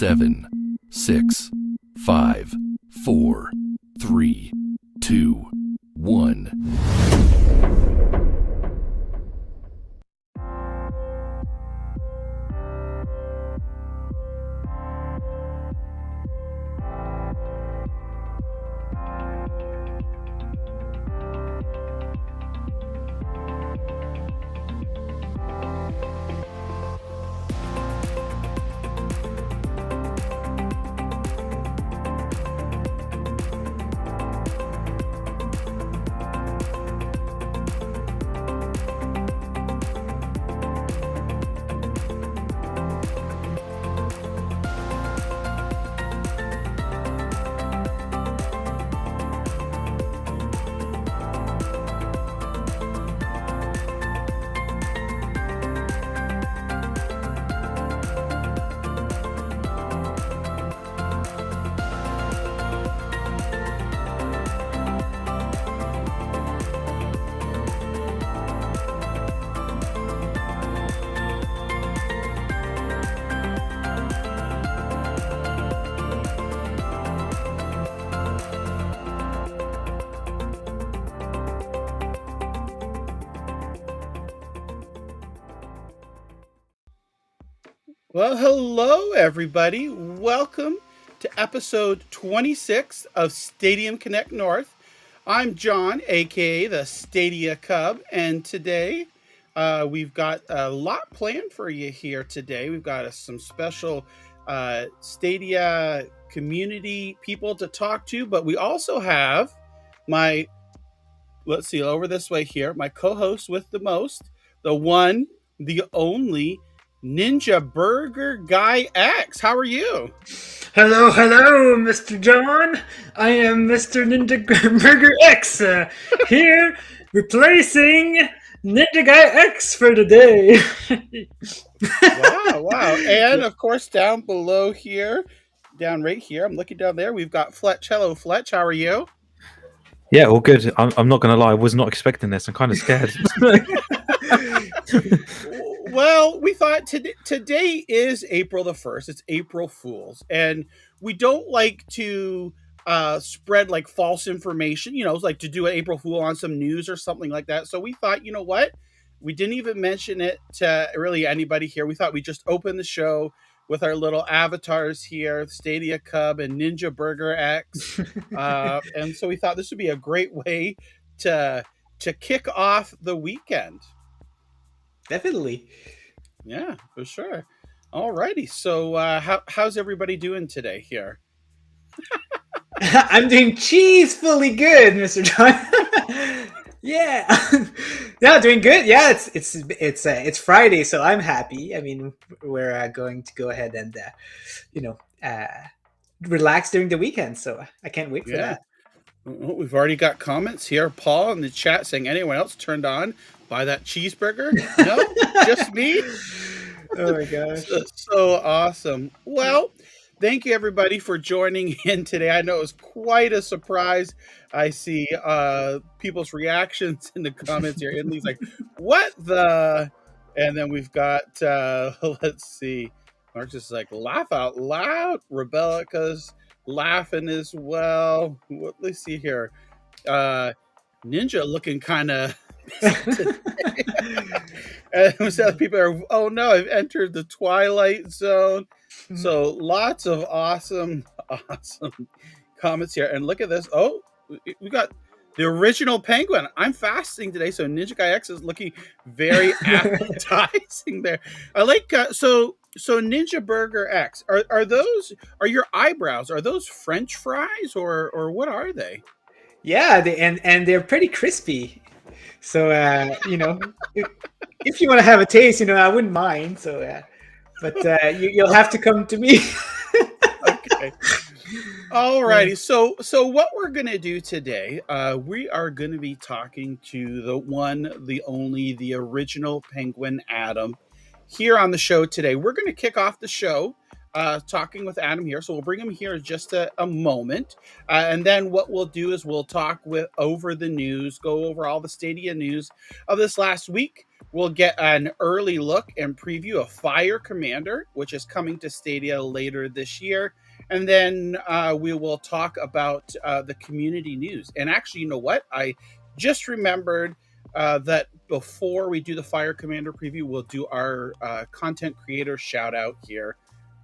7, 6, 5, 4, 3, 2, 1. Well, hello, everybody. Welcome to episode 26 of Stadium Connect North. I'm John, aka the Stadia Cub, and today we've got a lot planned for you here today. We've got some special Stadia community people to talk to, but we also have let's see, over this way here, my co-host with the most, the one, the only, NinjaGuy X. How are you? Hello, Mr. John. I am Mr. NinjaGuy X here, replacing NinjaGuy X for today. Wow. And of course, down below here, down right here, I'm looking down there, we've got Fletch. Hello, Fletch. How are you? Yeah, all good. I'm not going to lie. I was not expecting this. I'm kind of scared. Well, we thought today is April the 1st. It's April Fool's. And we don't like to spread like false information, like to do an April Fool on some news or something like that. So we thought, you know what? We didn't even mention it to really anybody here. We thought we'd just open the show with our little avatars here, Stadia Cub and NinjaGuy X. And so we thought this would be a great way to kick off the weekend. Definitely. Yeah, for sure. Alrighty. So how's everybody doing today here? I'm doing cheesefully good, Mr. John. Yeah, doing good. Yeah, it's Friday, so I'm happy. I mean, we're going to go ahead and relax during the weekend, so I can't wait for that. Well, we've already got comments here. Paul in the chat saying, anyone else turned on by that cheeseburger? No, just me. Oh my gosh. So awesome. Well, thank you everybody for joining in today. I know it was quite a surprise. I see people's reactions in the comments here. Italy's like, what the? And then we've got, let's see. Mark's just like, laugh out loud. Rebellica's laughing as well. Let's see here. Ninja looking kind of and some people are, oh no, I've entered the twilight zone. So lots of awesome comments here. And look at this. Oh, we got the original penguin. I'm fasting today, so NinjaGuy X is looking very appetizing there. I like so NinjaGuy X. Are your eyebrows? Are those French fries or what are they? Yeah, and they're pretty crispy. So if you want to have a taste, I wouldn't mind. So, but you'll have to come to me. Okay. Alrighty. So what we're gonna do today, we are gonna be talking to the one, the only, the original Penguin Adam here on the show today. We're gonna kick off the show talking with Adam here. So we'll bring him here in just a moment. And then what we'll do is we'll talk over the news, go over all the Stadia news of this last week. we'll get an early look and preview of Fire Commander, which is coming to Stadia later this year. And then we will talk about the community news. And actually, you know what? I just remembered that before we do the Fire Commander preview, we'll do our content creator shout out here.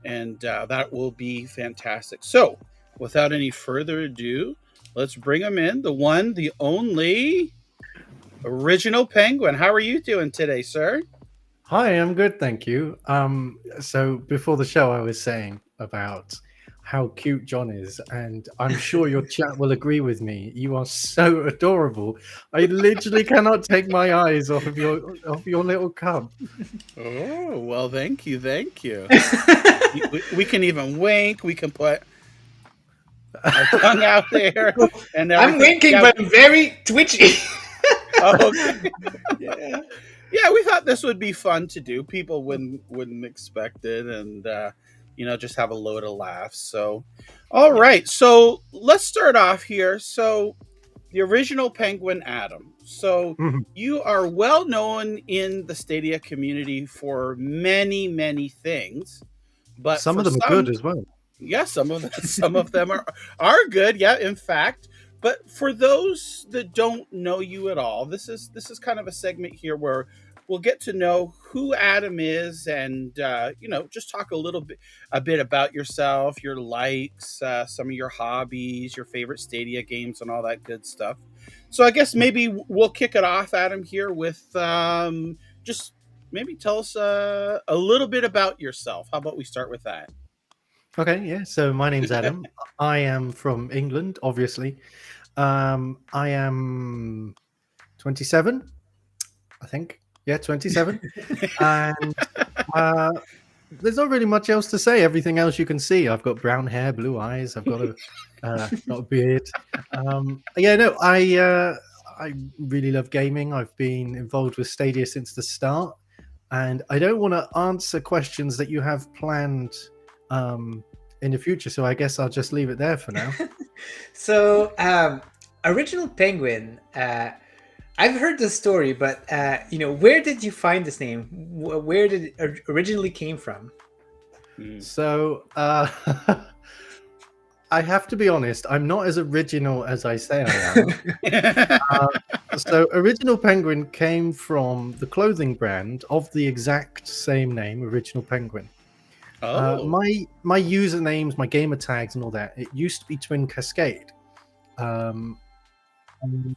And that will be fantastic. So without any further ado, let's bring him in. The one, the only Original Penguin. How are you doing today, sir? Hi, I'm good, thank you. So before the show, I was saying about how cute John is, and I'm sure your chat will agree with me. You are so adorable. I literally cannot take my eyes off of your little cub. Oh, well, thank you. We can even wink. We can put our tongue out there. And I'm winking, but I'm very twitchy. Oh, okay. Yeah, we thought this would be fun to do. People wouldn't expect it, and just have a load of laughs. So, all right. So let's start off here. So, the Original Penguin, Adam. So you are well known in the Stadia community for many, many things, but Some of them are good as well. Yeah, some of them are good. Yeah, in fact. But for those that don't know you at all, this is kind of a segment here where we'll get to know who Adam is, and just talk a bit about yourself, your likes, some of your hobbies, your favorite Stadia games, and all that good stuff. So I guess maybe we'll kick it off, Adam, here with just maybe tell us a little bit about yourself. How about we start with that? Okay, yeah. So my name's Adam. I am from England, obviously. I am 27, I think. Yeah, 27. And there's not really much else to say. Everything else you can see. I've got brown hair, blue eyes. I've got got a beard. I really love gaming. I've been involved with Stadia since the start, and I don't want to answer questions that you have planned in the future, so I guess I'll just leave it there for now. So, Original Penguin, I've heard the story, but where did you find this name? Where did it originally came from? So I have to be honest, I'm not as original as I say I am. So Original Penguin came from the clothing brand of the exact same name, Original Penguin. My usernames, my gamer tags, and all that, it used to be Twin Cascade. I wanted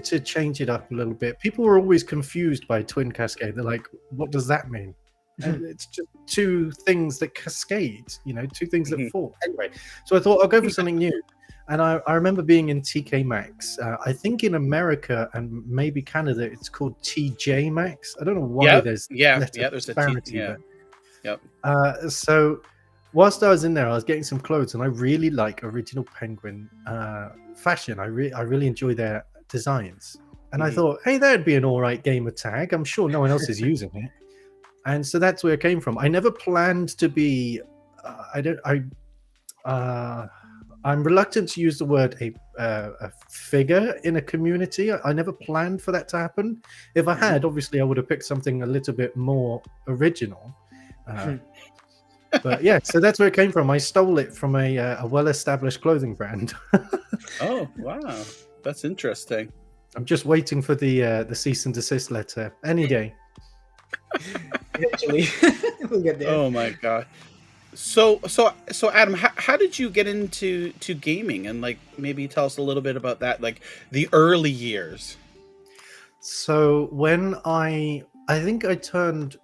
to change it up a little bit. People were always confused by Twin Cascade. They're like, "What does that mean?" And it's just two things that cascade, two things that fall. Anyway, so I thought I'll go for something new. And I remember being in TK Maxx. I think in America and maybe Canada, it's called TJ Maxx. I don't know why there's there's disparity. a T. Yep. So whilst I was in there, I was getting some clothes, and I really like Original Penguin fashion. I really enjoy their designs, and I thought, hey, that'd be an all right gamer tag. I'm sure no one else is using it, and so that's where it came from. I never planned to be. I'm reluctant to use the word a figure in a community. I never planned for that to happen. If I had, obviously, I would have picked something a little bit more original. But yeah, so that's where it came from. I stole it from a well-established clothing brand. Oh, wow. That's interesting. I'm just waiting for the cease and desist letter any day. Eventually, we'll get there. Oh my god. So Adam, how did you get into gaming, and maybe tell us a little bit about that, the early years? So when I think I turned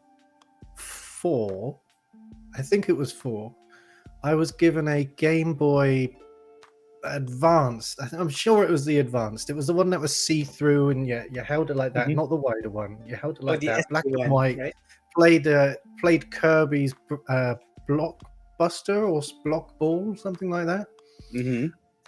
4, I think it was 4, I was given a Game Boy Advanced. I'm sure it was the Advanced. It was the one that was see-through, and you held it like that, not the wider one. You held it like that, black and white. Right? Played Kirby's Blockbuster or Block Ball, something like that.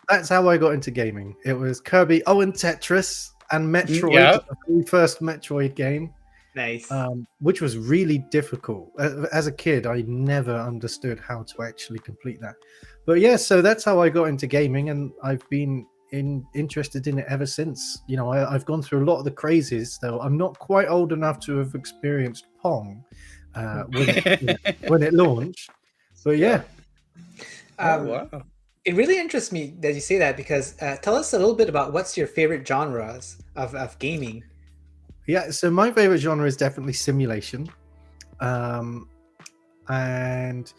That's how I got into gaming. It was Kirby, and Tetris, and Metroid, the first Metroid game. Nice. Which was really difficult. As a kid, I never understood how to actually complete that. But yeah, so that's how I got into gaming, and I've been interested in it ever since. You know, I've gone through a lot of the crazes, though I'm not quite old enough to have experienced Pong when it launched. But yeah. Oh, wow. It really interests me that you say that, because tell us a little bit about what's your favorite genres of gaming. Yeah, so my favorite genre is definitely simulation. And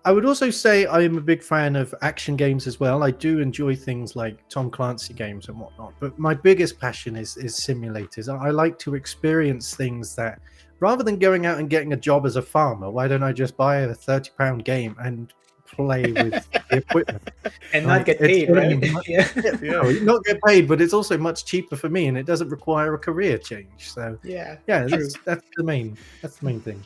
I would also say I am a big fan of action games as well. I do enjoy things like Tom Clancy games and whatnot, but my biggest passion is simulators. I like to experience things that, rather than going out and getting a job as a farmer, why don't I just buy a £30 game and play with the equipment And not get paid, right? Yeah. Not get paid, but it's also much cheaper for me, and it doesn't require a career change. So Yeah, that's the main thing.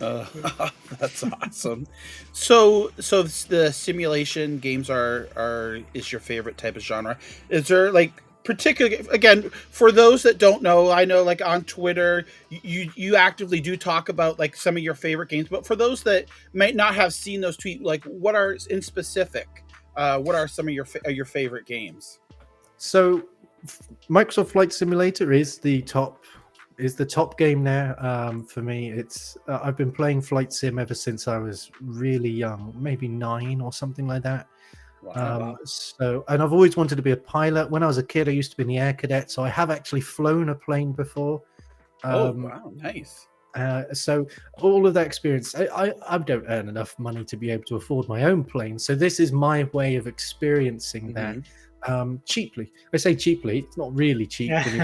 That's awesome. So the simulation games is your favorite type of genre. Is there like particular, again, for those that don't know, I know like on Twitter you actively do talk about like some of your favorite games, but for those that might not have seen those tweets, like what are in specific, what are some of your favorite games? So Microsoft Flight Simulator is the top game now. For me, it's I've been playing flight sim ever since I was really young, maybe 9 or something like that. Wow. And I've always wanted to be a pilot. When I was a kid, I used to be in the air cadet, so I have actually flown a plane before. Wow, nice. So all of that experience, I don't earn enough money to be able to afford my own plane, so this is my way of experiencing that cheaply. I say cheaply, it's not really cheap when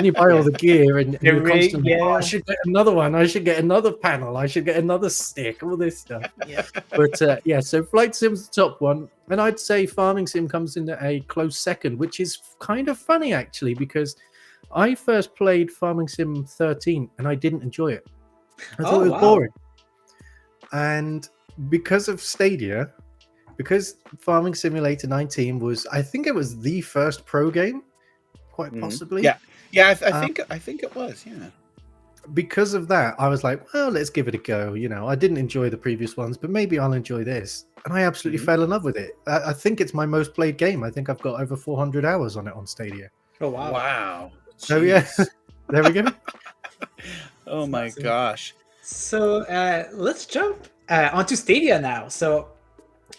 you buy all the gear and you're constantly, I should get another one, I should get another panel, I should get another stick, all this stuff. But so Flight Sim's the top one, and I'd say Farming Sim comes in a close second, which is kind of funny actually, because I first played Farming Sim 13 and I didn't enjoy it. I thought it was boring. And because of Stadia, because Farming Simulator 19 was, I think it was the first pro game, quite possibly. I think it was. Yeah. Because of that, I was like, well, let's give it a go. You know, I didn't enjoy the previous ones, but maybe I'll enjoy this. And I absolutely fell in love with it. I think it's my most played game. I think I've got over 400 hours on it on Stadia. Oh, wow. Wow. So yeah, there we go. Oh my gosh. So let's jump onto Stadia now. So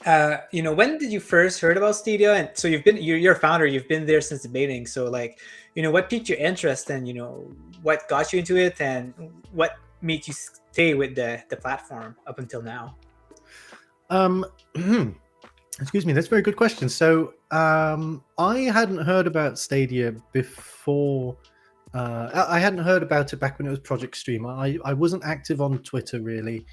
when did you first heard about Stadia? And so you're a founder, you've been there since the beginning. So like, what piqued your interest, and what got you into it, and what made you stay with the platform up until now? Excuse me, that's a very good question. So I hadn't heard about Stadia before. I hadn't heard about it back when it was Projekt Stream. I wasn't active on Twitter really.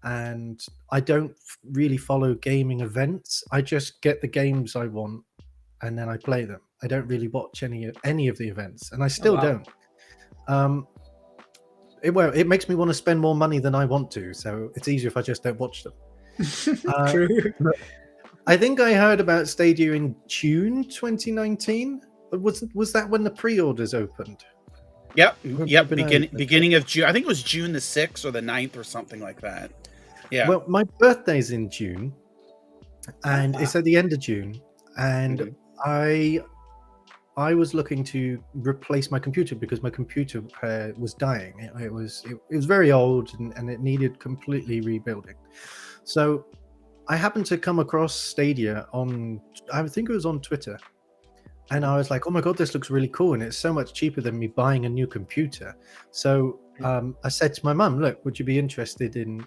And I don't really follow gaming events. I just get the games I want and then I play them. I don't really watch any of the events, and I still don't. It makes me want to spend more money than I want to, so it's easier if I just don't watch them. True. I think I heard about Stadia in June 2019. Was that when the pre-orders opened? Yep. Beginning of June. I think it was June the 6th or the 9th or something like that. Yeah. Well, my birthday's in June, and it's at the end of June, and I was looking to replace my computer because my computer was dying. It was very old and it needed completely rebuilding. So I happened to come across Stadia I think it was on Twitter. And I was like, oh my God, this looks really cool. And it's so much cheaper than me buying a new computer. So I said to my mum, look, would you be interested in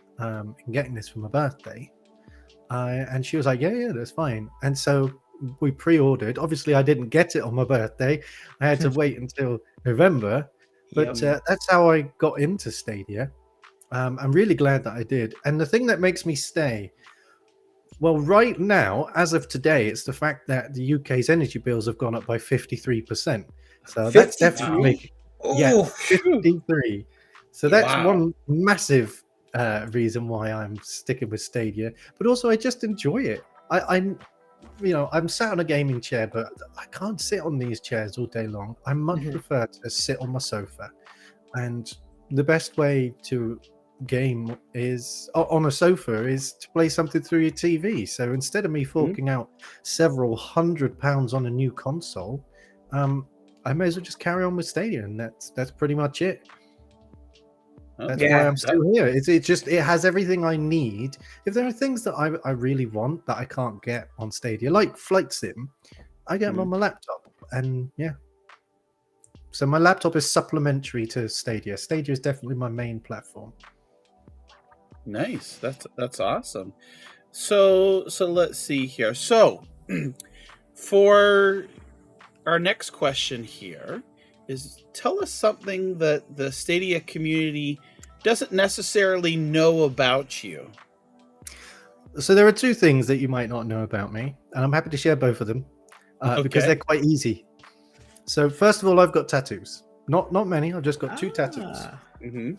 getting this for my birthday? And she was like, yeah, that's fine. And so we pre-ordered. Obviously, I didn't get it on my birthday. I had to wait until November. But that's how I got into Stadia. I'm really glad that I did. And the thing that makes me stay, well, right now, as of today, it's the fact that the UK's energy bills have gone up by 53%. So that's definitely 53. So that's one massive reason why I'm sticking with Stadia. But also, I just enjoy it. I'm sat on a gaming chair, but I can't sit on these chairs all day long. I much prefer to sit on my sofa. And the best way to game is on a sofa is to play something through your TV. So instead of me forking out several £100 on a new console, I may as well just carry on with Stadia, and that's pretty much it. That's why I'm still here. It has everything I need. If there are things that I really want that I can't get on Stadia, like Flight Sim, I get them on my laptop, and yeah. So my laptop is supplementary to Stadia. Stadia is definitely my main platform. Nice. That's awesome. So let's see here. So for our next question here is, tell us something that the Stadia community doesn't necessarily know about you. So there are two things that you might not know about me, and I'm happy to share both of them because they're quite easy. So first of all, I've got tattoos. Not many. I've just got 2 tattoos. Mm-hmm.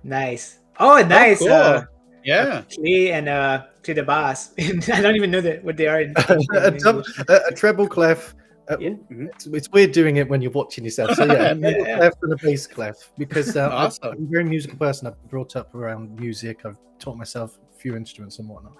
Nice. Oh, nice. Oh, cool. Yeah. Clay and to the bass. I don't even know what they are. A treble clef. It's weird doing it when you're watching yourself. So yeah, a treble clef and a bass clef, because Awesome. I'm a very musical person. I've been brought up around music. I've taught myself a few instruments and whatnot.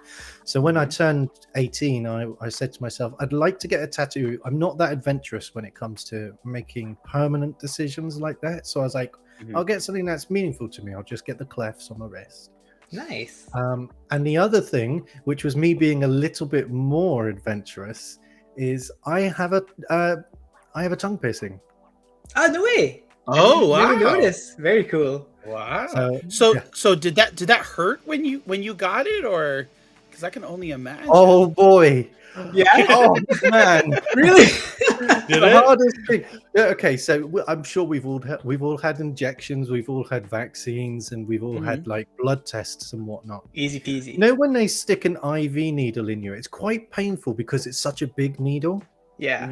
So when I turned 18, I said to myself, I'd like to get a tattoo. I'm not that adventurous when it comes to making permanent decisions like that. So I was like, I'll get something that's meaningful to me. I'll just get the clefs on my wrist. Nice. And the other thing, which was me being a little bit more adventurous, is I have a tongue piercing. Oh, no way. Oh, wow. Never noticed. Very cool. Wow. So did that hurt when you got it, or because I can only imagine. Oh boy. Yeah. Oh man. Really? The hardest thing. Yeah, okay, so I'm sure we've all had injections, we've all had vaccines, and we've all had like blood tests and whatnot. Easy peasy. You know, when they stick an IV needle in you, it's quite painful because it's such a big needle. Yeah.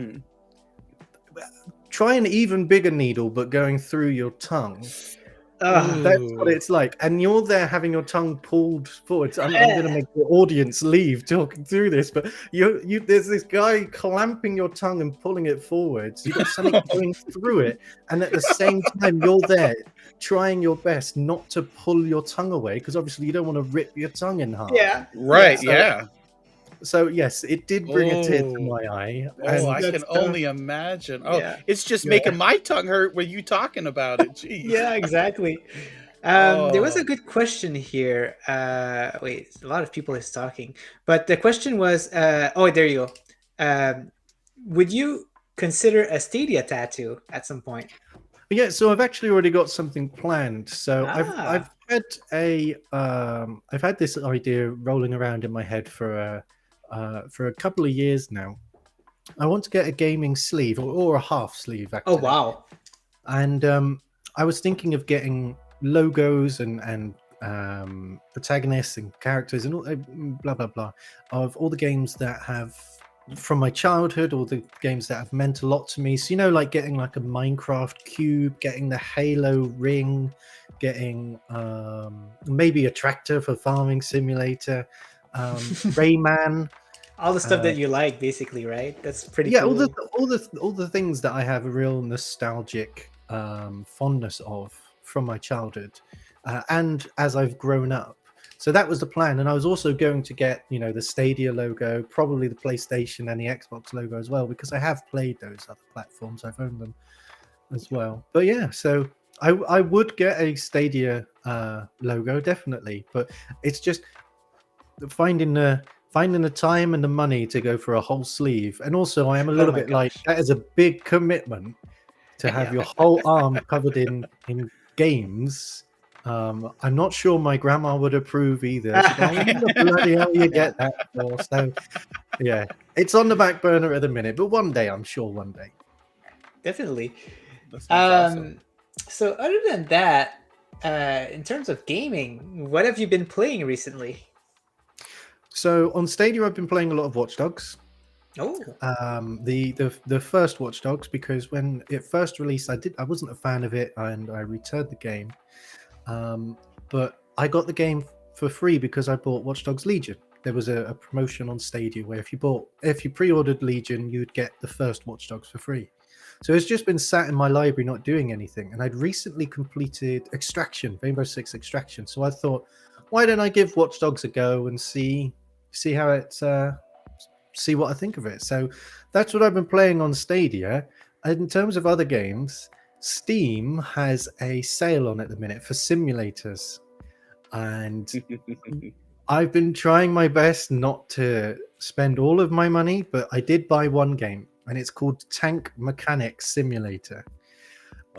Try an even bigger needle, but going through your tongue. Oh. That's what it's like, and you're there having your tongue pulled forward. I'm going to make the audience leave talking through this, but there's this guy clamping your tongue and pulling it forwards. You've got something going through it, and at the same time, you're there trying your best not to pull your tongue away, because obviously you don't want to rip your tongue in half. Yeah. Right. Yeah. So yes, it did bring a tear to my eye. Oh, I can only imagine. Oh, it's just making my tongue hurt with you talking about it. Jeez. Yeah, exactly. There was a good question here. Wait, a lot of people is talking, but the question was, oh, there you go. Would you consider a Stadia tattoo at some point? Yeah, so I've actually already got something planned. So I've had this idea rolling around in my head for a couple of years now. I want to get a gaming sleeve or a half sleeve, actually. Oh wow! And I was thinking of getting logos and protagonists and characters and all, blah blah blah, of all the games that have from my childhood, or the games that have meant a lot to me. So, you know, like getting like a Minecraft cube, getting the Halo ring, getting maybe a tractor for Farming Simulator, Rayman. All the stuff that you like, basically, right? That's pretty cool. all the things that I have a real nostalgic fondness of from my childhood, and as I've grown up. So that was the plan, and I was also going to get, you know, the Stadia logo, probably the PlayStation and the Xbox logo as well, because I have played those other platforms. I've owned them as well. But yeah, so I would get a Stadia logo, definitely, but it's just finding the time and the money to go for a whole sleeve. And also I am a little bit like, that is a big commitment to have your whole arm covered in games. I'm not sure my grandma would approve either. Bloody hell you get that for? So yeah, it's on the back burner at the minute, but one day, I'm sure one day. Definitely. Awesome. So other than that, in terms of gaming, what have you been playing recently? So on Stadia, I've been playing a lot of Watch Dogs. Oh. The first Watch Dogs, because when it first released, I wasn't a fan of it, and I returned the game. But I got the game for free because I bought Watch Dogs Legion. There was a promotion on Stadia where if you pre-ordered Legion, you'd get the first Watch Dogs for free. So it's just been sat in my library not doing anything. And I'd recently completed Extraction, Rainbow Six Extraction. So I thought, why don't I give Watch Dogs a go and see how it see what I think of it. So that's what I've been playing on Stadia. And in terms of other games, Steam has a sale on at the minute for simulators. And I've been trying my best not to spend all of my money, but I did buy one game, and it's called Tank Mechanic Simulator.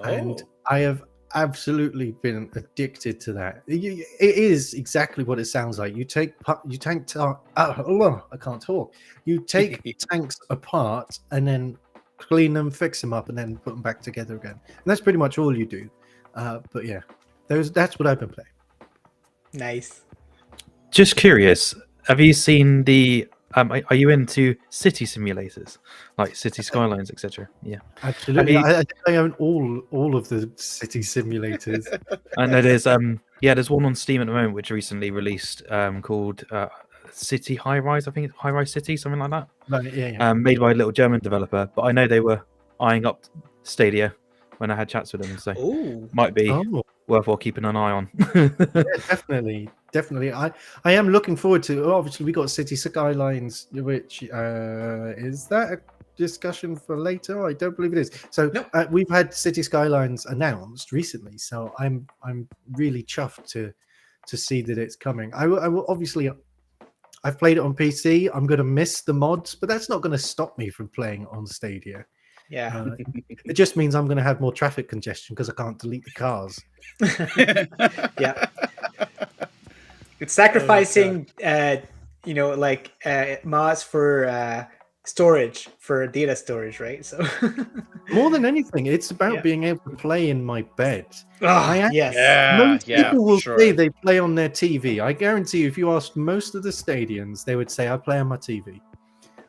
And I have absolutely been addicted to that. It is exactly what it sounds like. I can't talk. You take tanks apart and then clean them, fix them up, and then put them back together again. And that's pretty much all you do. But yeah, that's what I've been playing. Nice. Just curious, have you seen the? Are you into city simulators, like City Skylines, etc.? Yeah, absolutely. I think I own all of the city simulators. And there's one on Steam at the moment which recently released called City High Rise. I think it's High Rise City, something like that. Right, yeah. Made by a little German developer, but I know they were eyeing up Stadia when I had chats with them, so might be worthwhile keeping an eye on. Yeah, definitely. I am looking forward to. Obviously, we got City Skylines, which is that a discussion for later? I don't believe it is. So we've had City Skylines announced recently, so I'm really chuffed to see that it's coming. I will obviously. I've played it on PC. I'm going to miss the mods, but that's not going to stop me from playing on Stadia. Yeah. It just means I'm going to have more traffic congestion because I can't delete the cars. Yeah. It's sacrificing, mods for storage, for data storage, right? So more than anything, it's about being able to play in my bed. Yes. Most people will say they play on their TV. I guarantee you, if you asked most of the Stadians, they would say I play on my TV.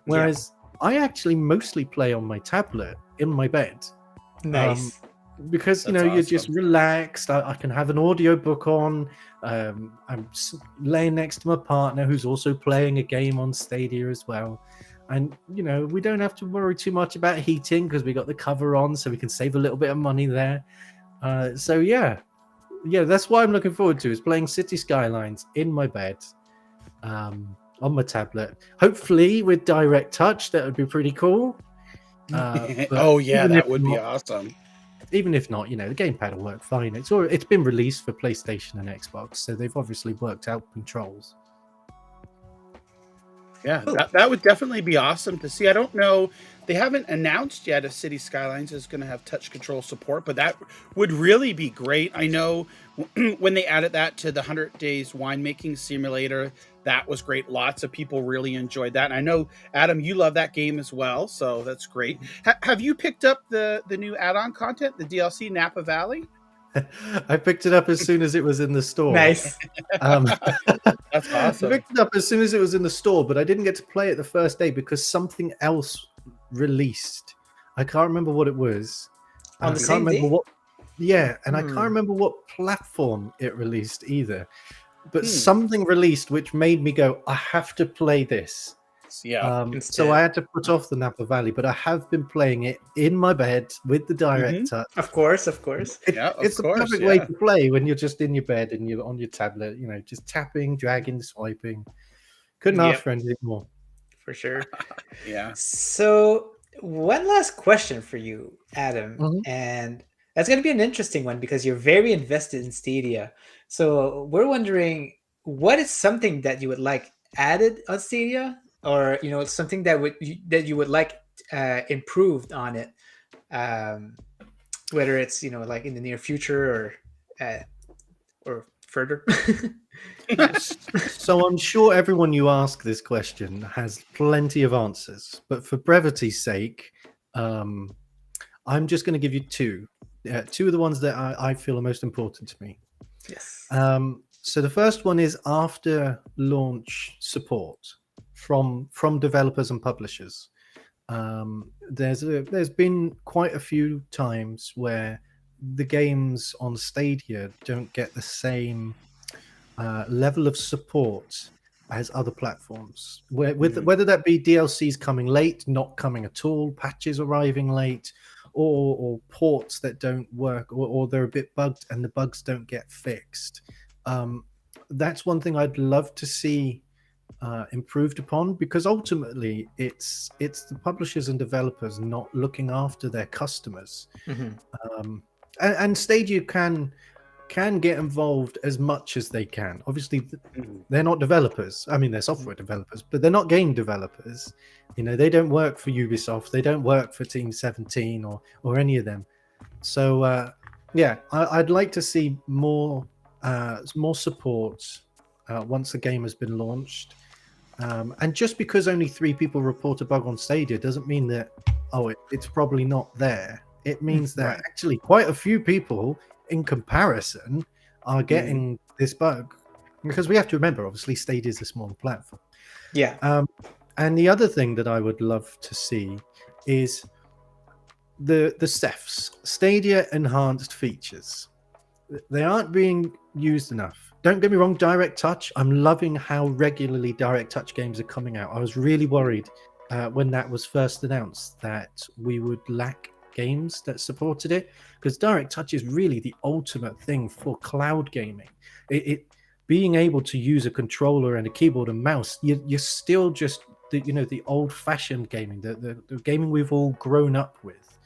Whereas I actually mostly play on my tablet in my bed. Nice. Because you're just relaxed. I can have an audio book on. I'm laying next to my partner who's also playing a game on Stadia as well. And we don't have to worry too much about heating because we got the cover on, so we can save a little bit of money there. So yeah, that's what I'm looking forward to, is playing City Skylines in my bed, on my tablet. Hopefully with direct touch, that would be pretty cool. That would be awesome. Even if not, the gamepad will work fine. It's been released for PlayStation and Xbox, so they've obviously worked out controls. Yeah, that would definitely be awesome to see. I don't know. They haven't announced yet if City Skylines is going to have touch control support, but that would really be great. I know when they added that to the 100 Days Winemaking Simulator, that was great. Lots of people really enjoyed that. And I know, Adam, you love that game as well, so that's great. Have you picked up the new add-on content, the DLC Napa Valley? I picked it up as soon as it was in the store. Nice. That's awesome. I picked it up as soon as it was in the store, but I didn't get to play it the first day because something else released. I can't remember what it was. On the same day? I can't remember what platform it released either. But something released which made me go, I have to play this. Yeah. So I had to put off the Napa Valley, but I have been playing it in my bed with the direct touch. Of course. It's the perfect way to play when you're just in your bed and you're on your tablet, just tapping, dragging, swiping. Couldn't ask for anything more. For sure. Yeah. So one last question for you, Adam, and that's going to be an interesting one because you're very invested in Stadia. So we're wondering, what is something that you would like added on Stadia, or something that you would like improved on it, whether it's like in the near future or further. So I'm sure everyone you ask this question has plenty of answers, but for brevity's sake, I'm just going to give you two of the ones that I feel are most important to me. Yes. So the first one is after launch support from developers and publishers. There's been quite a few times where the games on Stadia don't get the same level of support as other platforms, whether that be DLCs coming late, not coming at all, patches arriving late, or ports that don't work, or they're a bit bugged and the bugs don't get fixed. That's one thing I'd love to see improved upon, because ultimately it's the publishers and developers not looking after their customers. And Stadia can get involved as much as they can. Obviously, they're not developers. I mean, they're software developers, but they're not game developers. You know, they don't work for Ubisoft. They don't work for Team 17 or any of them. So, yeah, I'd like to see more support once the game has been launched. And just because only 3 people report a bug on Stadia doesn't mean that, it's probably not there. It means that actually quite a few people in comparison are getting this bug, because we have to remember, obviously, Stadia is a smaller platform. And the other thing that I would love to see is the SEFs, Stadia enhanced features. They aren't being used enough. Don't get me wrong, Direct Touch, I'm loving how regularly Direct Touch games are coming out. I was really worried when that was first announced that we would lack games that supported it, because Direct Touch is really the ultimate thing for cloud gaming. It being able to use a controller and a keyboard and mouse, you're still just the old-fashioned gaming, the gaming we've all grown up with,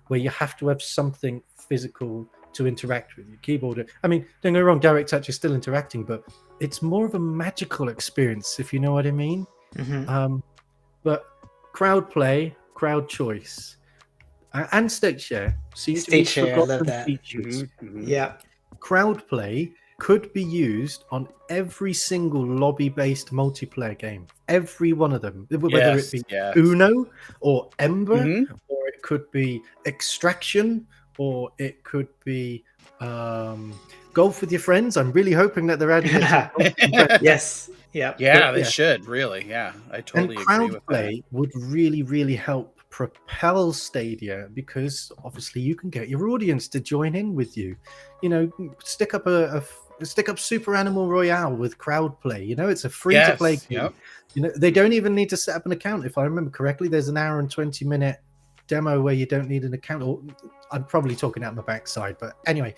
where you have to have something physical to interact with your keyboard. I mean, don't get me wrong, Direct Touch is still interacting, but it's more of a magical experience, if you know what I mean. But crowd play, crowd choice, and state share. State share, I love that. Yeah. Crowd play could be used on every single lobby-based multiplayer game. Every one of them. Whether it be Uno or Ember, or it could be Extraction, or it could be golf with your friends. I'm really hoping that they're adding it. Yes. Yeah, they should, really. Yeah, I totally agree with that. Crowd play would really, really help propel Stadia, because obviously you can get your audience to join in with you. You know, stick up Super Animal Royale with crowd play. You know, it's a free to play game. You know, they don't even need to set up an account. If I remember correctly, there's an hour and 20-minute demo where you don't need an account. Or I'm probably talking out my backside, but anyway,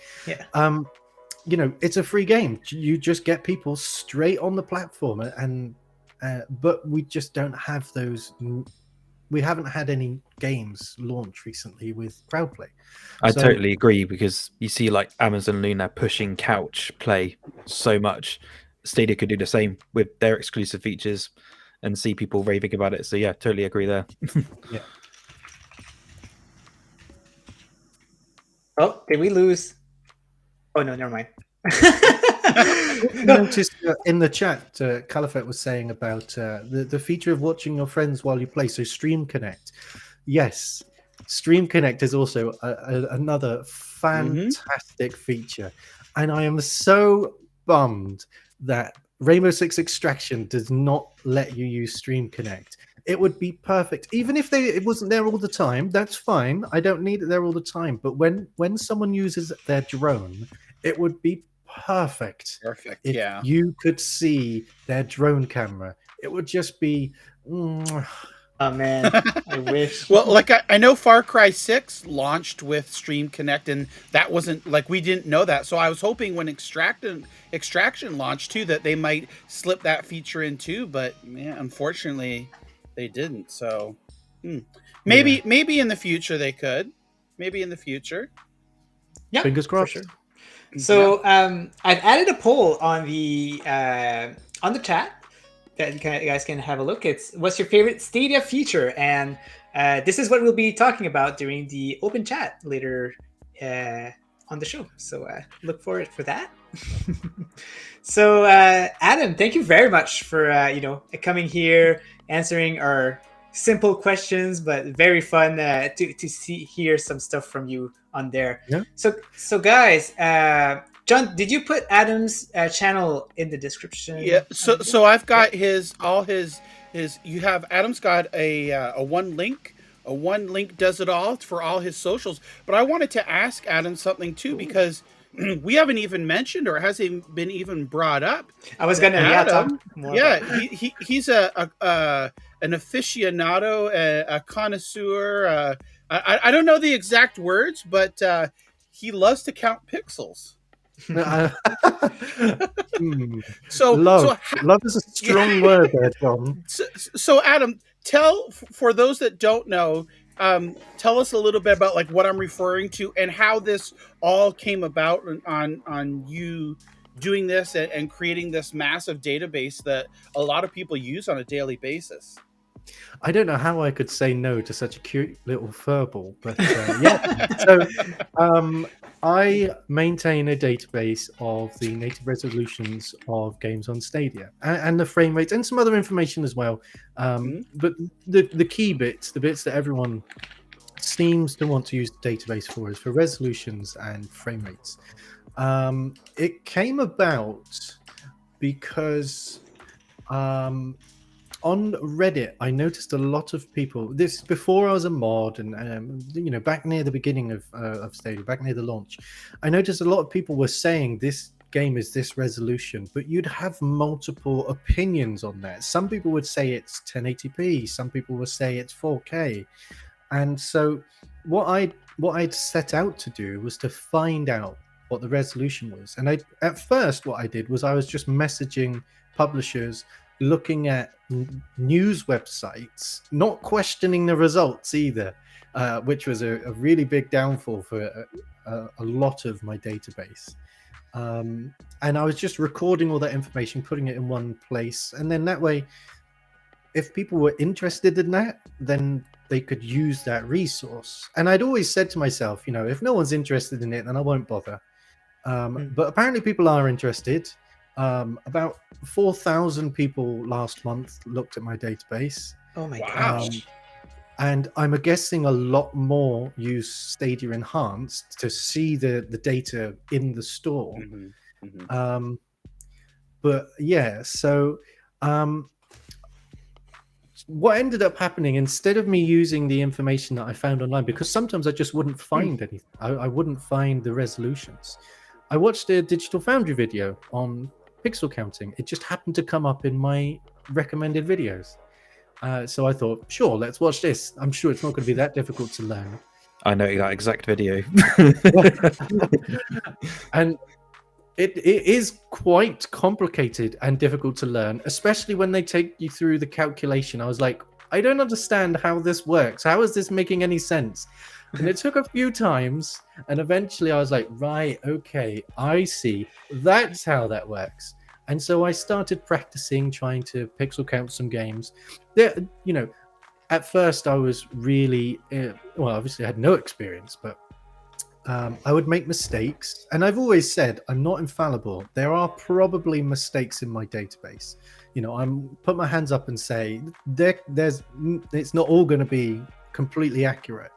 you know, it's a free game. You just get people straight on the platform, and but we just don't have those. We haven't had any games launch recently with crowd play. I totally agree, because you see like Amazon Luna pushing couch play so much. Stadia could do the same with their exclusive features and see people raving about it. So yeah, totally agree there. Yeah. Oh, did we lose? Oh no, never mind. Noticed in the chat, Caliphate was saying about the feature of watching your friends while you play. So Stream Connect, yes, Stream Connect is also another fantastic feature, and I am so bummed that Rainbow Six Extraction does not let you use Stream Connect. It would be perfect, even if it wasn't there all the time. That's fine. I don't need it there all the time. But when someone uses their drone, it would be perfect if you could see their drone camera. It would just be oh man, I wish. Well, like I know Far Cry 6 launched with Stream Connect, and that wasn't like, we didn't know that. So I was hoping when Extraction launched too, that they might slip that feature in too, but man, unfortunately they didn't. So maybe in the future they could. Maybe in the future. Yeah, fingers crossed. Sure. So I've added a poll on the chat that you guys can have a look. It's what's your favorite Stadia feature, and this is what we'll be talking about during the open chat later on the show. So look for that. So Adam, thank you very much for coming here, answering our simple questions, but very fun to hear some stuff from you on there. Yeah. So guys, John, did you put Adam's channel in the description? Yeah. So I've got all his. You have Adam's got a one link. A one link does it all for all his socials. But I wanted to ask Adam something too, because we haven't even mentioned, or hasn't been even brought up. I was gonna talk Adam, more. yeah, about he's an aficionado, a connoisseur. I don't know the exact words, but he loves to count pixels. So Love. so Love is a strong word there, John. so Adam, tell, for those that don't know, tell us a little bit about like what I'm referring to and how this all came about on you doing this and creating this massive database that a lot of people use on a daily basis. I don't know how I could say no to such a cute little furball, but yeah. So I maintain a database of the native resolutions of games on Stadia and the frame rates and some other information as well. But the key bits, the bits that everyone seems to want to use the database for, is for resolutions and frame rates. It came about because on Reddit, I noticed a lot of people. This is before I was a mod, and back near the beginning of Stadia, back near the launch, I noticed a lot of people were saying this game is this resolution, but you'd have multiple opinions on that. Some people would say it's 1080p, some people would say it's 4K, and so what I'd set out to do was to find out what the resolution was. And at first, what I did was I was just messaging publishers, looking at news websites, not questioning the results either, which was a really big downfall for a lot of my database. And I was just recording all that information, putting it in one place, and then that way, if people were interested in that, then they could use that resource. And I'd always said to myself, if no one's interested in it, then I won't bother. But apparently people are interested. About 4,000 people last month looked at my database. Oh my Wow. gosh. And I'm guessing a lot more use Stadia Enhanced to see the data in the store. But yeah, so what ended up happening, instead of me using the information that I found online, because sometimes I just wouldn't find anything, I wouldn't find the resolutions. I watched a Digital Foundry video on pixel counting. It just happened to come up in my recommended videos. So I thought, sure, let's watch this. I'm sure it's not going to be that difficult to learn. I know that exact video. And it is quite complicated and difficult to learn, especially when they take you through the calculation. I was like, I don't understand how this works. How is this making any sense? And it took a few times, and eventually I was like, right, okay, I see. That's how that works. And so I started practicing, trying to pixel count some games. At first I was really, obviously I had no experience, but I would make mistakes. And I've always said, I'm not infallible. There are probably mistakes in my database. I'm put my hands up and say, it's not all going to be completely accurate.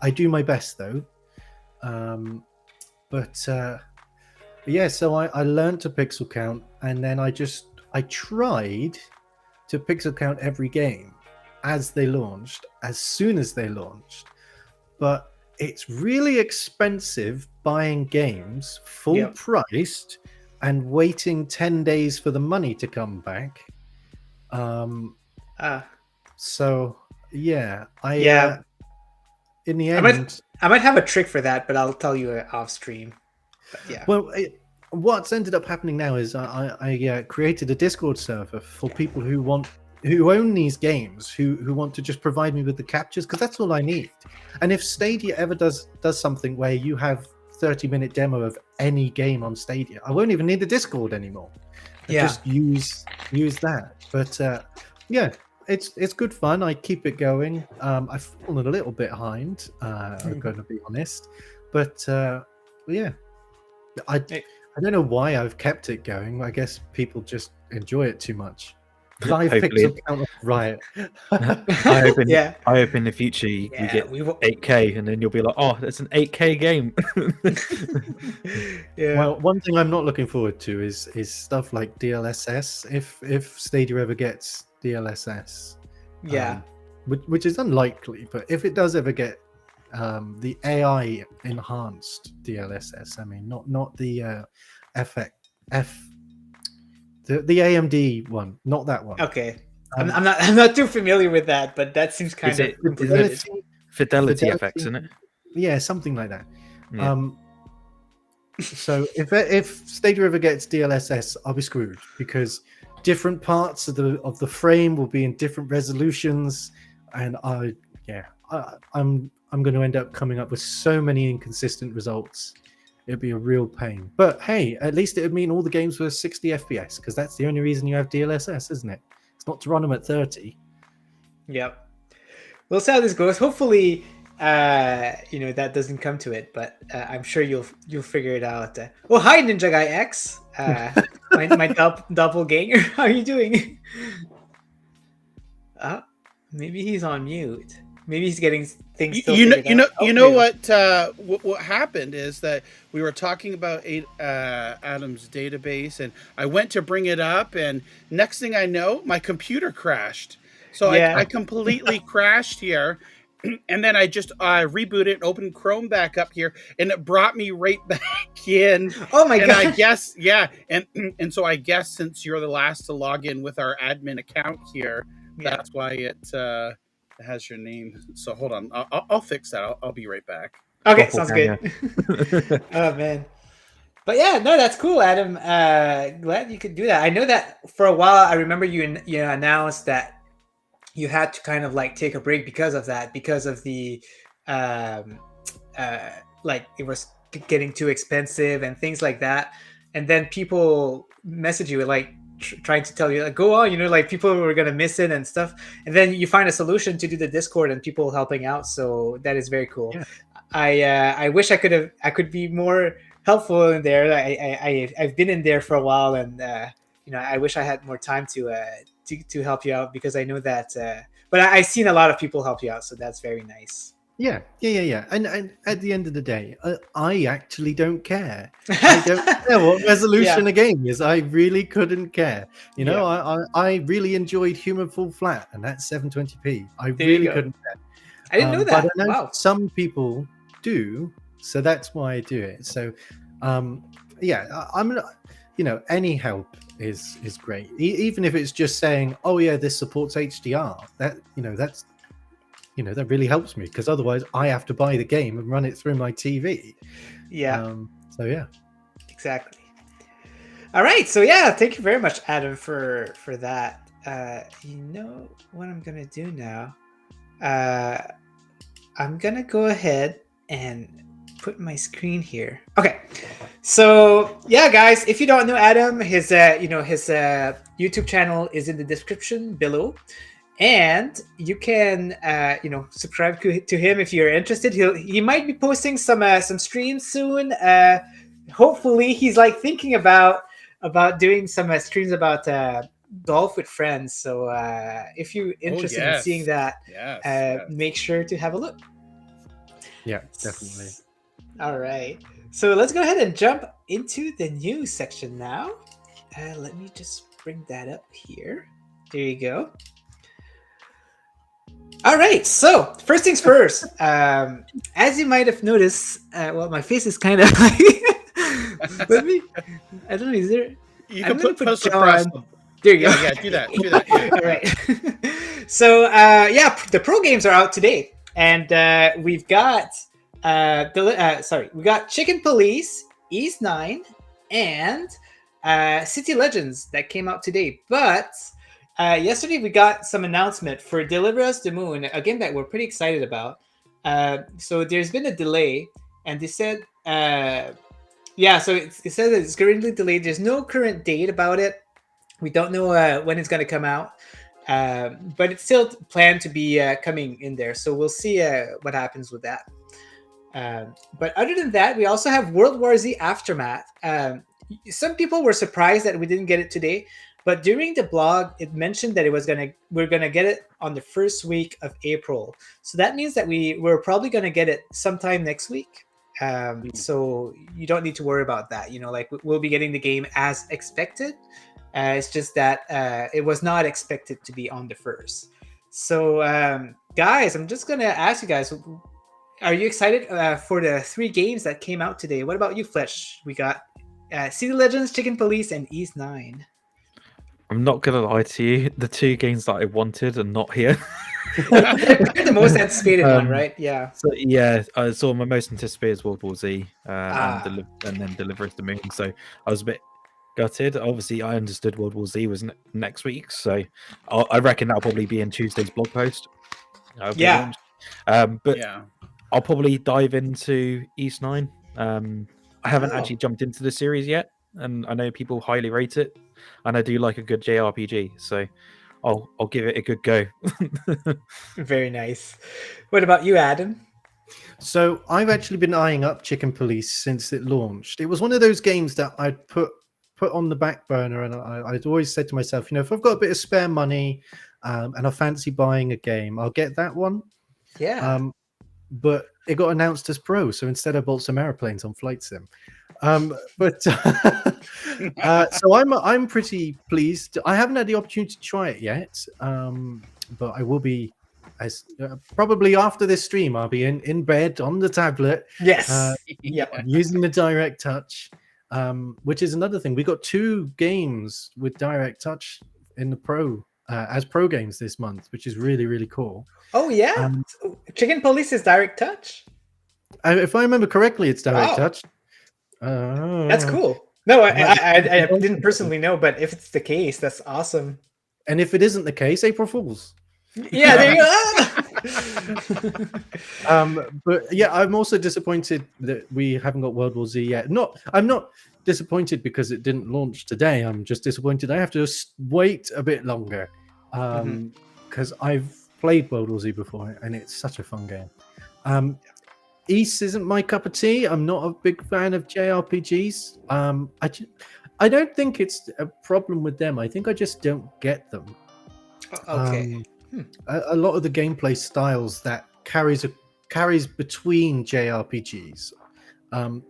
I do my best though. Yeah, so I learned to pixel count, and then I tried to pixel count every game as soon as they launched. But it's really expensive buying games full priced and waiting 10 days for the money to come back. So yeah, in the end, I might have a trick for that, but I'll tell you off stream. But yeah. Well, what's ended up happening now is I created a Discord server for people who own these games, who want to just provide me with the captures, because that's all I need. And if Stadia ever does something where you have 30-minute demo of any game on Stadia, I won't even need the Discord anymore. Just use that. But yeah. It's good fun. I keep it going. I've fallen a little bit behind. I'm going to be honest, but yeah, I don't know why I've kept it going. I guess people just enjoy it too much. Live pixel count riot. I hope in the future you get 8K, and then you'll be like, oh, it's an 8K game. Well, one thing I'm not looking forward to is stuff like DLSS. If Stadia ever gets DLSS, which is unlikely, but if it does ever get the AI enhanced DLSS. I mean, not the FX F the AMD one, not that one. Okay. I'm not too familiar with that, but that seems kind Is of it intuitive. Fidelity FX, isn't it? Yeah, something like that. Yeah. So if Stadia ever gets DLSS, I'll be screwed because different parts of the frame will be in different resolutions, and I'm going to end up coming up with so many inconsistent results. It'd be a real pain. But hey, at least it would mean all the games were 60 FPS because that's the only reason you have DLSS, isn't it? It's not to run them at 30. Yep. We'll see how this goes. Hopefully, that doesn't come to it, but I'm sure you'll figure it out. Oh, hi, NinjaGuy X. My doppelganger. How are you doing? Maybe he's on mute. Maybe he's getting things. What happened is that we were talking about Adam's database, and I went to bring it up, and next thing I know, my computer crashed. So I completely crashed here, and then I just rebooted and opened Chrome back up here, and it brought me right back in. Oh my god! I guess and so I guess since you're the last to log in with our admin account here, that's why it has your name. So hold on, I'll fix that. I'll be right back. Okay, sounds good. Oh man. But yeah, no, that's cool, Adam. Glad you could do that. I know that for a while. I remember you announced that you had to kind of like take a break because of that, because of the like it was getting too expensive and things like that. And then people message you like trying to tell you like, go on, like people were gonna miss it and stuff. And then you find a solution to do the Discord and people helping out. So that is very cool. Yeah. I wish I could be more helpful in there. I've been in there for a while, and I wish I had more time to help you out, because I know that but I've seen a lot of people help you out, so that's very nice. Yeah. And at the end of the day, I actually don't care. I don't care what resolution a game is. I really couldn't care. I really enjoyed Human Fall Flat, and that's 720p. I really couldn't care. I didn't know that. But I know some people do, so that's why I do it. So I'm any help is great, even if it's just saying, oh yeah, this supports HDR. That that really helps me, because otherwise I have to buy the game and run it through my TV. So yeah, exactly. All right, so yeah, thank you very much, Adam, for that. You know what I'm gonna do now? I'm gonna go ahead and put my screen here. Okay, so yeah, guys, if you don't know Adam, his YouTube channel is in the description below, and you can subscribe to him if you're interested. He might be posting some streams soon. Hopefully, he's like thinking about doing some streams about golf with friends. So if you're interested in seeing that, make sure to have a look. Yeah, definitely. All right, so let's go ahead and jump into the news section now. Let me just bring that up here. There you go. All right, so first things first. As you might have noticed, my face is kind of like. I don't know. Is there? You can put John. There you go. Yeah, do that. Yeah. All right. So the pro games are out today, and we've got we got Chicken Police, Ease 9, and City Legends that came out today. But yesterday we got some announcement for Deliver Us the Moon, a game that we're pretty excited about. So there's been a delay, and they said, so it says that it's currently delayed. There's no current date about it. We don't know when it's going to come out, but it's still planned to be coming in there. So we'll see what happens with that. But other than that, we also have World War Z Aftermath. Some people were surprised that we didn't get it today, but during the blog, it mentioned that we're gonna get it on the first week of April. So that means that we're probably gonna get it sometime next week. So you don't need to worry about that. We'll be getting the game as expected. It's just that it was not expected to be on the first. So guys, I'm just gonna ask you guys, are you excited for the 3 games that came out today? What about you, Fletch? We got City Legends, Chicken Police, and East 9. I'm not gonna lie to you. The 2 games that I wanted are not here. They're the most anticipated one, right? Yeah. So yeah, I saw my most anticipated is World War Z, Ah. and then Deliver Us the Moon. So I was a bit gutted. Obviously, I understood World War Z was next week, so I reckon that'll probably be in Tuesday's blog post. Yeah. But Yeah. I'll probably dive into East 9. I haven't actually jumped into the series yet, and I know people highly rate it, and I do like a good JRPG, so I'll give it a good go. Very nice. What about you, Adam? So I've actually been eyeing up Chicken Police since it launched. It was one of those games that I'd put on the back burner, and I'd always said to myself, if I've got a bit of spare money and I fancy buying a game, I'll get that one. Yeah. But it got announced as Pro, so instead I bought some airplanes on Flight Sim. So I'm pretty pleased. I haven't had the opportunity to try it yet, but I will be. Probably after this stream, I'll be in bed on the tablet. Yes. Using the Direct Touch, which is another thing. We got 2 games with Direct Touch in the Pro as Pro games this month, which is really, really cool. Oh yeah, Chicken Police is Direct Touch. If I remember correctly, it's Direct Touch. That's cool. No, I didn't personally know, but if it's the case, that's awesome. And if it isn't the case, April Fools. Yeah, there you go. But yeah, I'm also disappointed that we haven't got World War Z yet. I'm not disappointed because it didn't launch today. I'm just disappointed I have to wait a bit longer because I've played World War Z before and it's such a fun game. East isn't my cup of tea. I'm not a big fan of JRPGs. I don't think it's a problem with them. I think I just don't get them. Okay. A lot of the gameplay styles that carries between JRPGs, I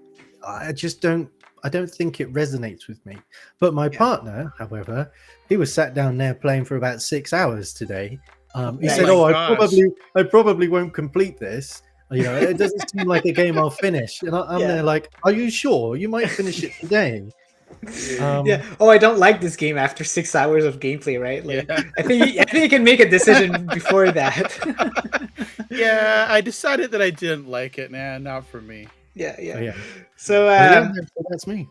don't think it resonates with me. But my partner, however, he was sat down there playing for about 6 hours today. He said, I probably won't complete this. It doesn't seem like a game I'll finish. And I'm there like, are you sure? You might finish it today. I don't like this game after 6 hours of gameplay, right? I think you can make a decision before that. Yeah, I decided that I didn't like it. Nah, not for me. Yeah. So that's me.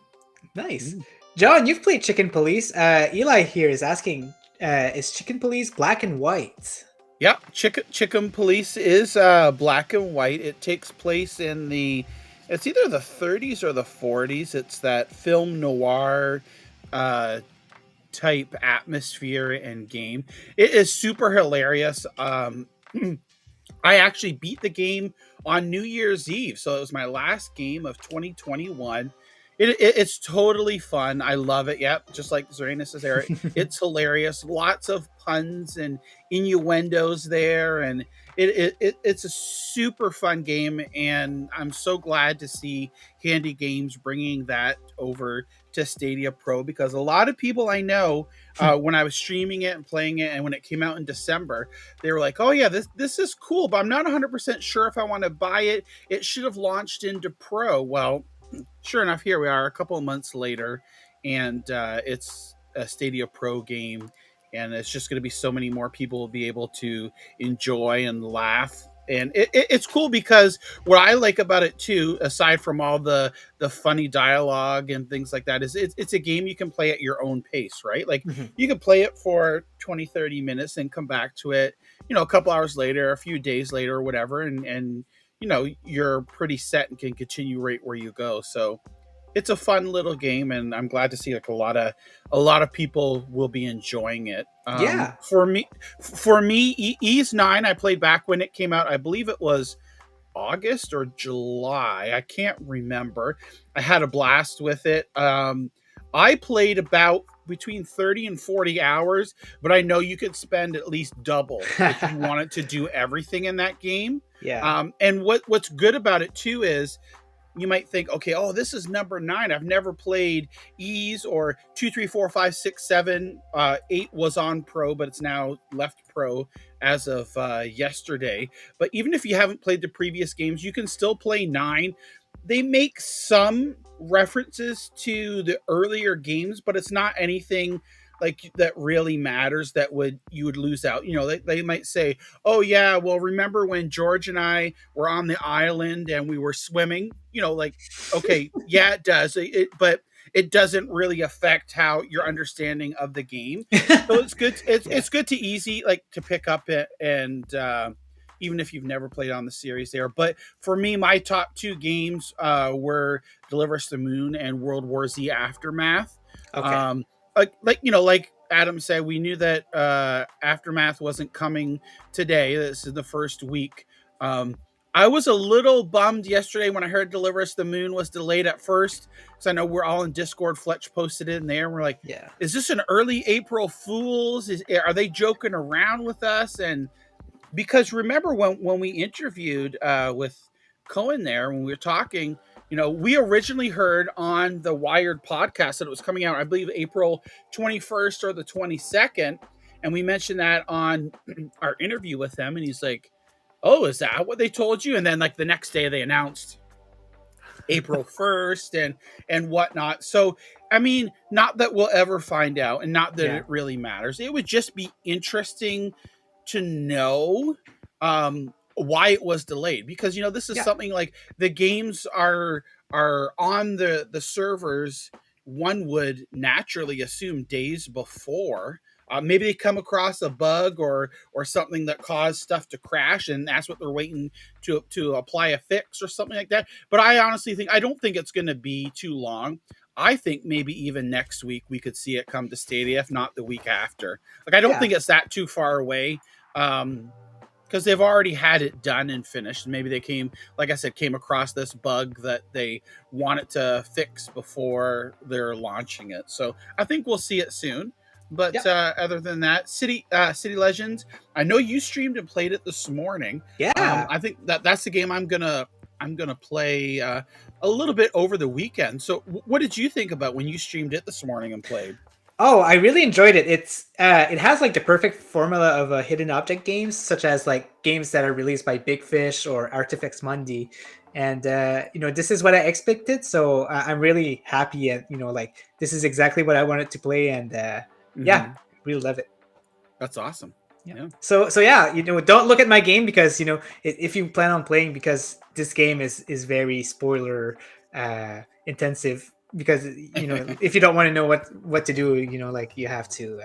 Nice. John, you've played Chicken Police. Eli here is asking, is Chicken Police black and white? Yeah, Chicken Police is black and white. It takes place in it's either the 30s or the 40s. It's that film noir type atmosphere and game. It is super hilarious. I actually beat the game on New Year's Eve, so it was my last game of 2021. It's totally fun. I love it. Yep, just like Zoranis is there. It's hilarious. Lots of puns and innuendos there, and it's a super fun game. And I'm so glad to see Handy Games bringing that over to Stadia Pro, because a lot of people I know, when I was streaming it and playing it, and when it came out in December, they were like, "Oh yeah, this is cool, but I'm not 100% sure if I want to buy it. It should have launched into Pro." Well, sure enough, here we are a couple of months later, and it's a Stadia Pro game, and it's just going to be so many more people will be able to enjoy and laugh. And it's cool because what I like about it too, aside from all the funny dialogue and things like that, is it's a game you can play at your own pace, right? Like you can play it for 20-30 minutes and come back to it, a couple hours later, a few days later, or whatever, and you're pretty set and can continue right where you go. So it's a fun little game, and I'm glad to see like a lot of people will be enjoying it. For me, Ease 9 I played back when it came out. I believe it was August or July. I can't remember. I had a blast with it. I played about between 30 and 40 hours, but I know you could spend at least double if you wanted to do everything in that game. Yeah. And what's good about it too is you might think, okay, oh, this is number 9. I've never played Ease or 2, 3, 4, 5, 6, 7. 8 was on Pro, but it's now left Pro as of yesterday. But even if you haven't played the previous games, you can still play 9. They make some references to the earlier games, but it's not anything like that really matters that you would lose out. You know, they might say, oh yeah, well, remember when George and I were on the island and we were swimming? You know, like, okay, yeah, it does, but it doesn't really affect how your understanding of the game. So it's good. It's good to easy like to pick up it, and even if you've never played on the series there. But for me, my top 2 games were Deliver Us the Moon and World War Z Aftermath. Okay. Like Adam said, we knew that Aftermath wasn't coming today. This is the first week. I was a little bummed yesterday when I heard Deliver Us the Moon was delayed at first, because I know we're all in Discord. Fletch posted it in there. And we're like, Yeah. is this an early April Fool's? Are they joking around with us? And because remember when we interviewed with Cohen there, when we were talking, you know, we originally heard on the Wired podcast that it was coming out, I believe, April 21st or the 22nd. And we mentioned that on our interview with him. And he's like, oh, is that what they told you? And then like the next day they announced April 1st and whatnot. So, I mean, not that we'll ever find out, and not that it really matters. It would just be interesting to know why it was delayed, because, you know, this is something like the games are on the servers, one would naturally assume days before. Maybe they come across a bug or something that caused stuff to crash, and that's what they're waiting to apply a fix or something like that. But I honestly think, I don't think it's going to be too long. I think maybe even next week we could see it come to Stadia, if not the week after. Like, I don't think it's that too far away, because they've already had it done and finished. Maybe they came across this bug that they wanted to fix before they're launching it. So I think we'll see it soon. But other than that, City Legends, I know you streamed and played it this morning. Yeah. I think that's the game I'm gonna play a little bit over the weekend. So what did you think about when you streamed it this morning and played? Oh, I really enjoyed it. It has like the perfect formula of hidden object games, such as like games that are released by Big Fish or Artifex Mundi. And, you know, this is what I expected. So I'm really happy. And, you know, like, this is exactly what I wanted to play. And really love it. That's awesome. Yeah. So yeah, you know, don't look at my game, because, you know, if you plan on playing, because this game is very spoiler intensive, because, you know, if you don't want to know what to do, you know, like, you have to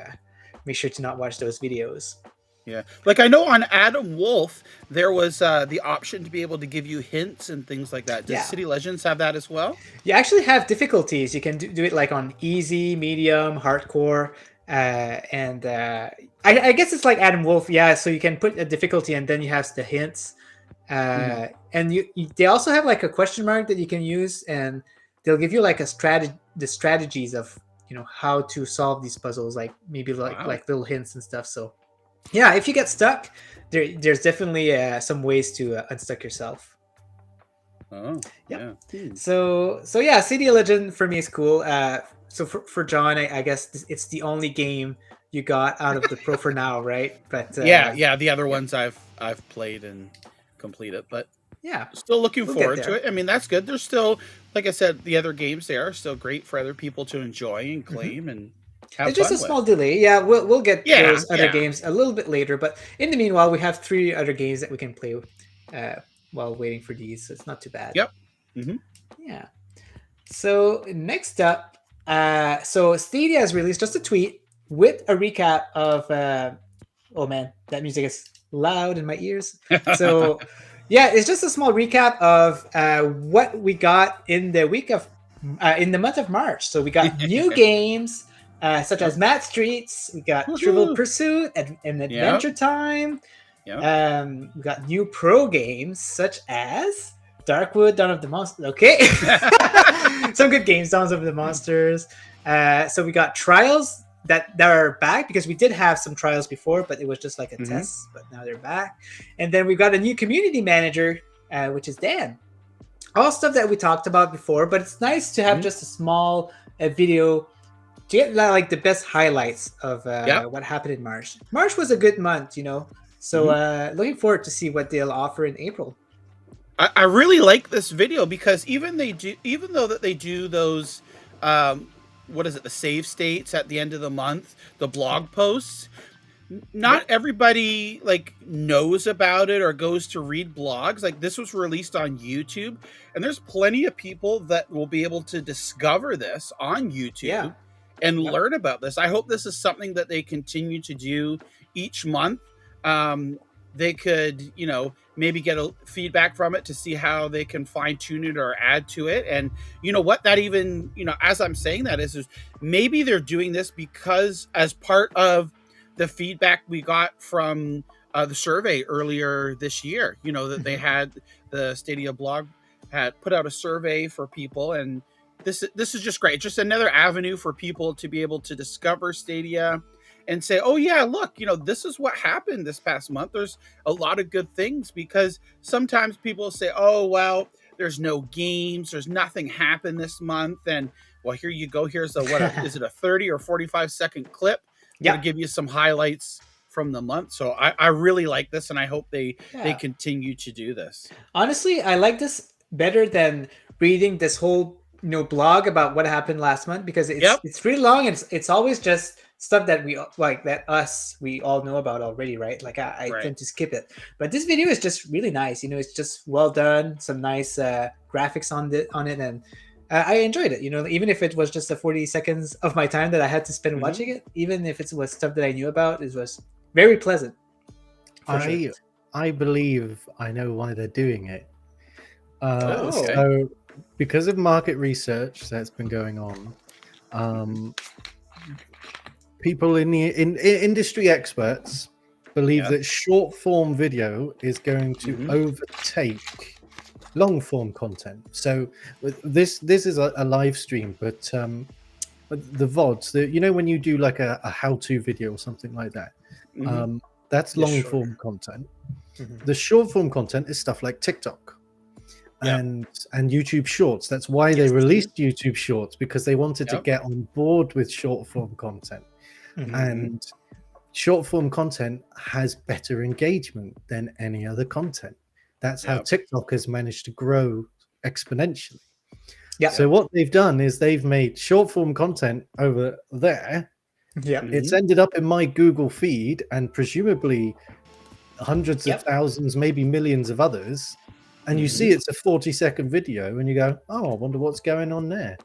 make sure to not watch those videos. Yeah. Like, I know on Adam Wolf, there was the option to be able to give you hints and things like that. Does City Legends have that as well? You actually have difficulties. You can do it like on easy, medium, hardcore. And I guess it's like Adam Wolf, so you can put a difficulty and then you have the hints, and they also have like a question mark that you can use, and they'll give you like the strategies of, you know, how to solve these puzzles, like maybe like little hints and stuff. So yeah, if you get stuck, there's definitely some ways to unstuck yourself. Oh yeah. So yeah, City Legend for me is cool. So for John, I guess it's the only game you got out of the Pro for now, right? But the other ones I've played and completed, but still looking forward to it. I mean, that's good. There's still, like I said, the other games there are still great for other people to enjoy and claim and have it's just a small delay. Yeah, we'll get those other games a little bit later, but in the meanwhile, we have 3 other games that we can play while waiting for these, so it's not too bad. Yep. Yeah. So next up, so Stadia has released just a tweet with a recap of oh man, that music is loud in my ears. So yeah, it's just a small recap of what we got in the in the month of March. So we got new games such as Mad Streets, we got Trivial Pursuit and Adventure Time. We got new pro games such as Darkwood, Dawn of the Monsters. Okay. Some good games, Dawn of the Monsters. So we got Trials that are back, because we did have some Trials before, but it was just like a test, but now they're back. And then we've got a new community manager, which is Dan. all stuff that we talked about before, but it's nice to have just a small video to get like the best highlights of what happened in March. March was a good month, so looking forward to see what they'll offer in April. I really like this video because even though that they do those what is it, the save states at the end of the month, the blog posts, not everybody like knows about it or goes to read blogs. Like, this was released on YouTube, and there's plenty of people that will be able to discover this on YouTube and learn about this. I hope this is something that they continue to do each month. They could, maybe get a feedback from it to see how they can fine tune it or add to it. And that even, as I'm saying that is maybe they're doing this because as part of the feedback we got from the survey earlier this year, that they had the Stadia blog had put out a survey for people, and this is just great. Just another avenue for people to be able to discover Stadia and say, oh yeah, look, this is what happened this past month. There's a lot of good things, because sometimes people say, oh, well, there's no games, there's nothing happened this month. And well, here you go. Here's is it a 30 or 45 second clip? To give you some highlights from the month. So I really like this, and I hope they continue to do this. Honestly, I like this better than reading this whole blog about what happened last month, because it's really long, and it's always just stuff that we like, that we all know about already, right? Like I tend to skip it, but this video is just really nice. It's just well done, some nice graphics on it, and I enjoyed it. Even if it was just the 40 seconds of my time that I had to spend watching it, even if it was stuff that I knew about, it was very pleasant. I believe I know why they're doing it. So because of market research that's been going on, people in industry experts believe that short form video is going to overtake long form content. So this is a live stream, but the VODs, when you do like a how-to video or something like that, that's long form content. The short form content is stuff like TikTok and YouTube Shorts. That's why they released YouTube Shorts, because they wanted to get on board with short form content. And short form content has better engagement than any other content. That's how TikTok has managed to grow exponentially. So what they've done is they've made short form content over there. It's ended up in my Google feed, and presumably hundreds of thousands, maybe millions of others. And you see it's a 40-second video, and you go, oh, I wonder what's going on there.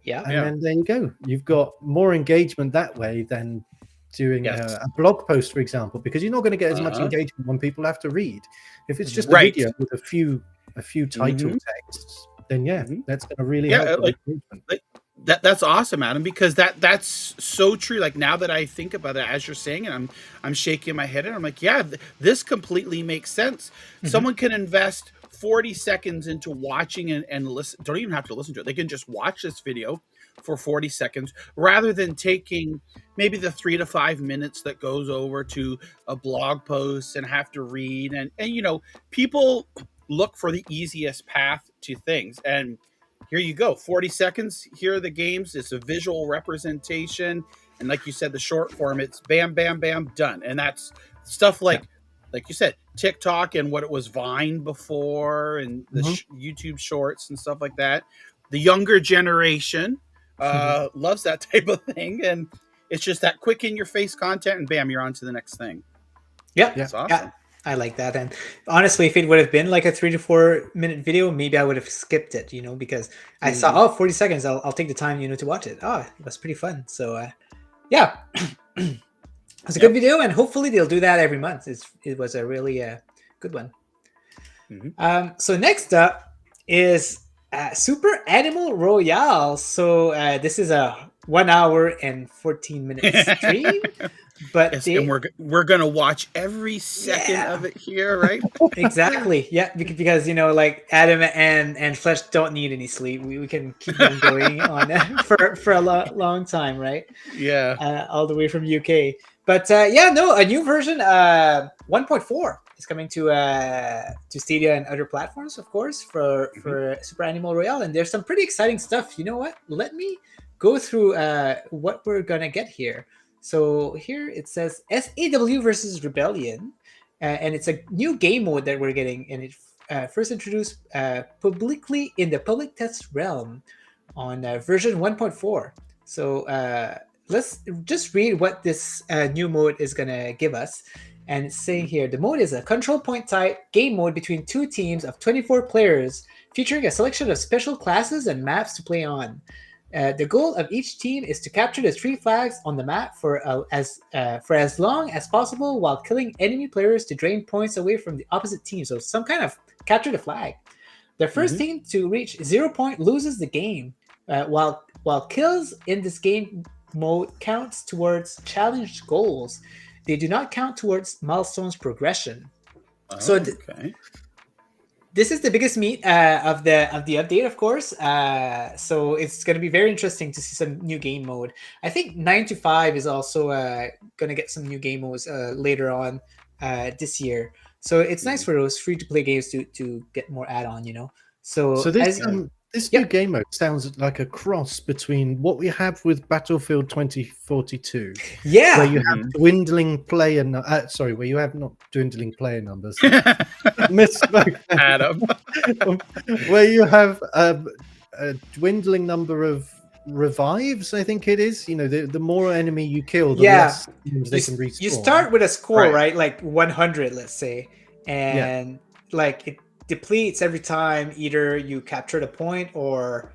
And then there you go. You've got more engagement that way than doing a blog post, for example, because you're not going to get as much engagement when people have to read. If it's just a video with a few title texts, then that's going to really help engagement. That's awesome, Adam, because that's so true. Like, now that I think about it, as you're saying it, I'm shaking my head, and I'm like, this completely makes sense. Someone can invest 40 seconds into watching and listen. Don't even have to listen to it. They can just watch this video for 40 seconds rather than taking maybe the 3 to 5 minutes that goes over to a blog post and have to read. And people look for the easiest path to things. And here you go, 40 seconds. Here are the games. It's a visual representation. And like you said, the short form, it's bam, bam, bam, done. And that's stuff like you said, TikTok and what it was Vine before, and the YouTube Shorts and stuff like that. The younger generation loves that type of thing. And it's just that quick in your face content, and bam, you're on to the next thing. That's awesome. I like that. And honestly, if it would have been like a 3 to 4 minute video, maybe I would have skipped it, because I saw, 40 seconds, I'll take the time, to watch it. It was pretty fun. So it's a good video, and hopefully they'll do that every month. It was a really good one. So next up is Super Animal Royale. So this is a 1 hour and 14 minute stream. But and we're gonna watch every second of it here, right? Exactly. Because like Adam and Flesh don't need any sleep. We can keep them going on for a long time, right? All the way from UK. But yeah, no, a new version 1.4 is coming to Stadia and other platforms, of course, for Super Animal Royale, and there's some pretty exciting stuff. You know what? Let me go through what we're gonna get here. So here it says SAW versus Rebellion, and it's a new game mode that we're getting, and it first introduced publicly in the public test realm on version 1.4. So let's just read what this new mode is going to give us. And it's saying here, the mode is a control point type game mode between two teams of 24 players, featuring a selection of special classes and maps to play on. The goal of each team is to capture the 3 flags on the map for as long as possible, while killing enemy players to drain points away from the opposite team. So some kind of capture the flag. The first team to reach 0 point loses the game, while kills in this game mode counts towards challenged goals. They do not count towards milestones progression. So this is the biggest meat of the update, of course. So it's going to be very interesting to see some new game mode. I think 9 to 5 is also going to get some new game modes later on this year. So it's nice for those free-to-play games to get more add-on, you know. So this new game mode sounds like a cross between what we have with Battlefield 2042, where you have dwindling player. Where you have not dwindling player numbers. Misspoke, Adam. Where you have a dwindling number of revives. I think it is. You know, the more enemy you kill, the less teams they can respawn. You start with a score, right? Like 100, let's say, and like it depletes every time either you capture the point or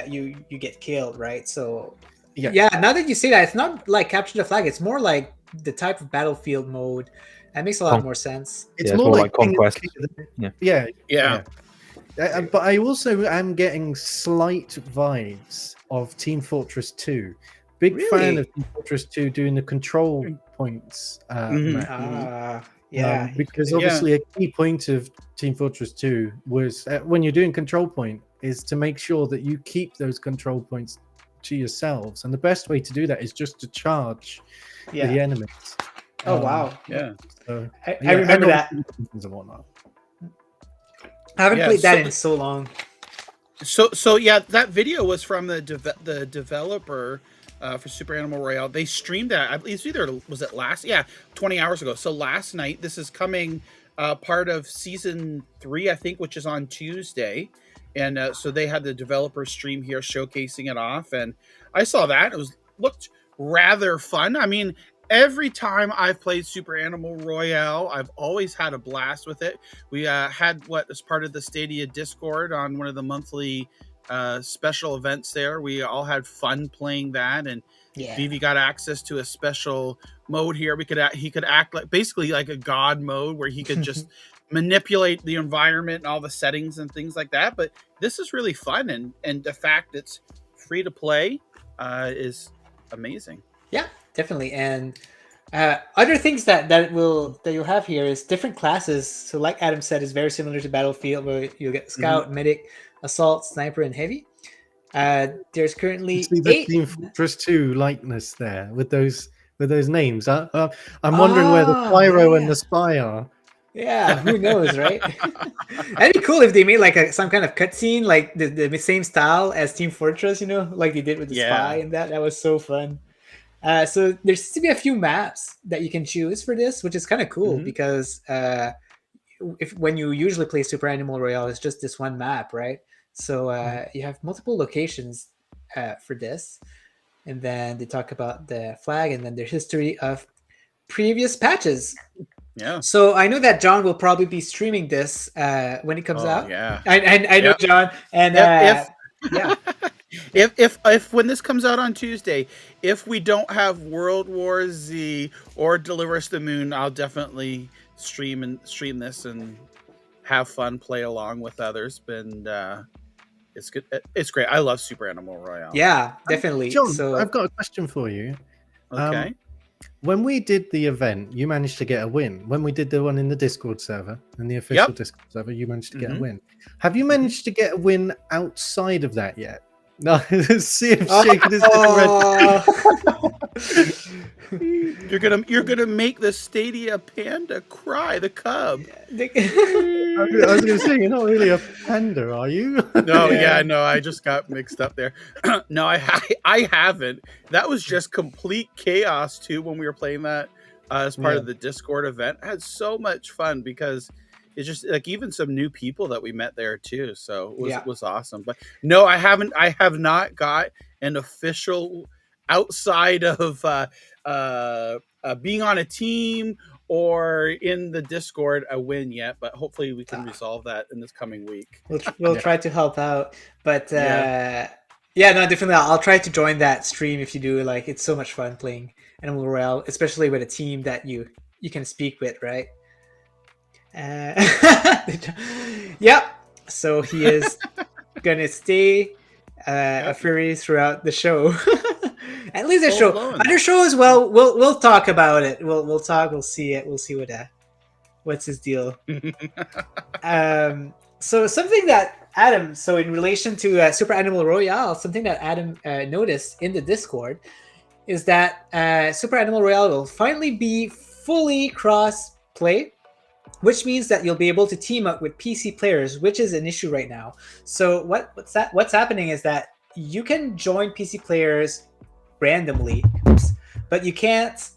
you get killed, right? So now that you say that, it's not like capture the flag, it's more like the type of battlefield mode. That makes a lot more sense. It's more like conquest. But I also am getting slight vibes of Team Fortress 2. Big fan of Team Fortress 2 doing the control points. Because obviously a key point of Team Fortress 2 was when you're doing control point is to make sure that you keep those control points to yourselves, and the best way to do that is just to charge the enemies. Wow! So, I remember that. And whatnot. I haven't played that in so long. So yeah, that video was from the developer for Super Animal Royale. They streamed that. It's either was it 20 hours ago. So last night. This is coming part of season 3, I think, which is on Tuesday. And so they had the developer stream here showcasing it off, and I saw that. It looked rather fun. I mean, every time I've played Super Animal Royale, I've always had a blast with it. We had as part of the Stadia Discord on one of the monthly special events there. We all had fun playing that, and Vivi got access to a special mode here. He could act like basically like a god mode where he could just manipulate the environment and all the settings and things like that. But this is really fun, and the fact it's free to play is amazing. Yeah, definitely. And other things that you'll have here is different classes. So like Adam said, is very similar to Battlefield, where you'll get Scout, Medic, Assault, Sniper, and Heavy. There's currently 8 Team Fortress 2 likeness there with those names. I'm wondering where the Pyro and the Spy are. Yeah, who knows, right? That'd be cool if they made like some kind of cutscene, like the same style as Team Fortress, you know, like they did with the Spy and that. That was so fun. So there seems to be a few maps that you can choose for this, which is kind of cool because when you usually play Super Animal Royale, it's just this one map, right? So you have multiple locations for this, and then they talk about the flag and then their history of previous patches. Yeah. So I know that John will probably be streaming this when it comes out. Yeah. I know John, and if when this comes out on Tuesday, if we don't have World War Z or Deliver Us the Moon, I'll definitely stream this and have fun, play along with others. And it's good. It's great. I love Super Animal Royale. Yeah, definitely. John, so I've got a question for you. Okay. When we did the event, you managed to get a win. When we did the one in the Discord server, in the official Discord server, you managed to get a win. Have you managed to get a win outside of that yet? No, see him shaking his head. You're gonna make the Stadia panda cry, the cub. I was going to say, you're not really a panda, are you? No, yeah, no, I just got mixed up there. No, I haven't. That was just complete chaos too when we were playing that as part Yeah. of the Discord event. I had so much fun because it's just like even some new people that we met there too. So it was awesome. But no, I haven't. I have not got an official outside of being on a team or in the Discord a win yet, but hopefully we can resolve that in this coming week. We'll try to help out, but no, definitely I'll try to join that stream if you do. Like, it's so much fun playing Animal Royale, especially with a team that you can speak with, right? Yep. So he is gonna stay a furry throughout the show. At least the show. Other show as well. We'll talk about it. We'll talk. We'll see it. We'll see what's his deal. So something that Adam. So in relation to Super Animal Royale, something that Adam noticed in the Discord is that Super Animal Royale will finally be fully cross play, which means that you'll be able to team up with PC players, which is an issue right now. So what's happening is that you can join PC players randomly, but you can't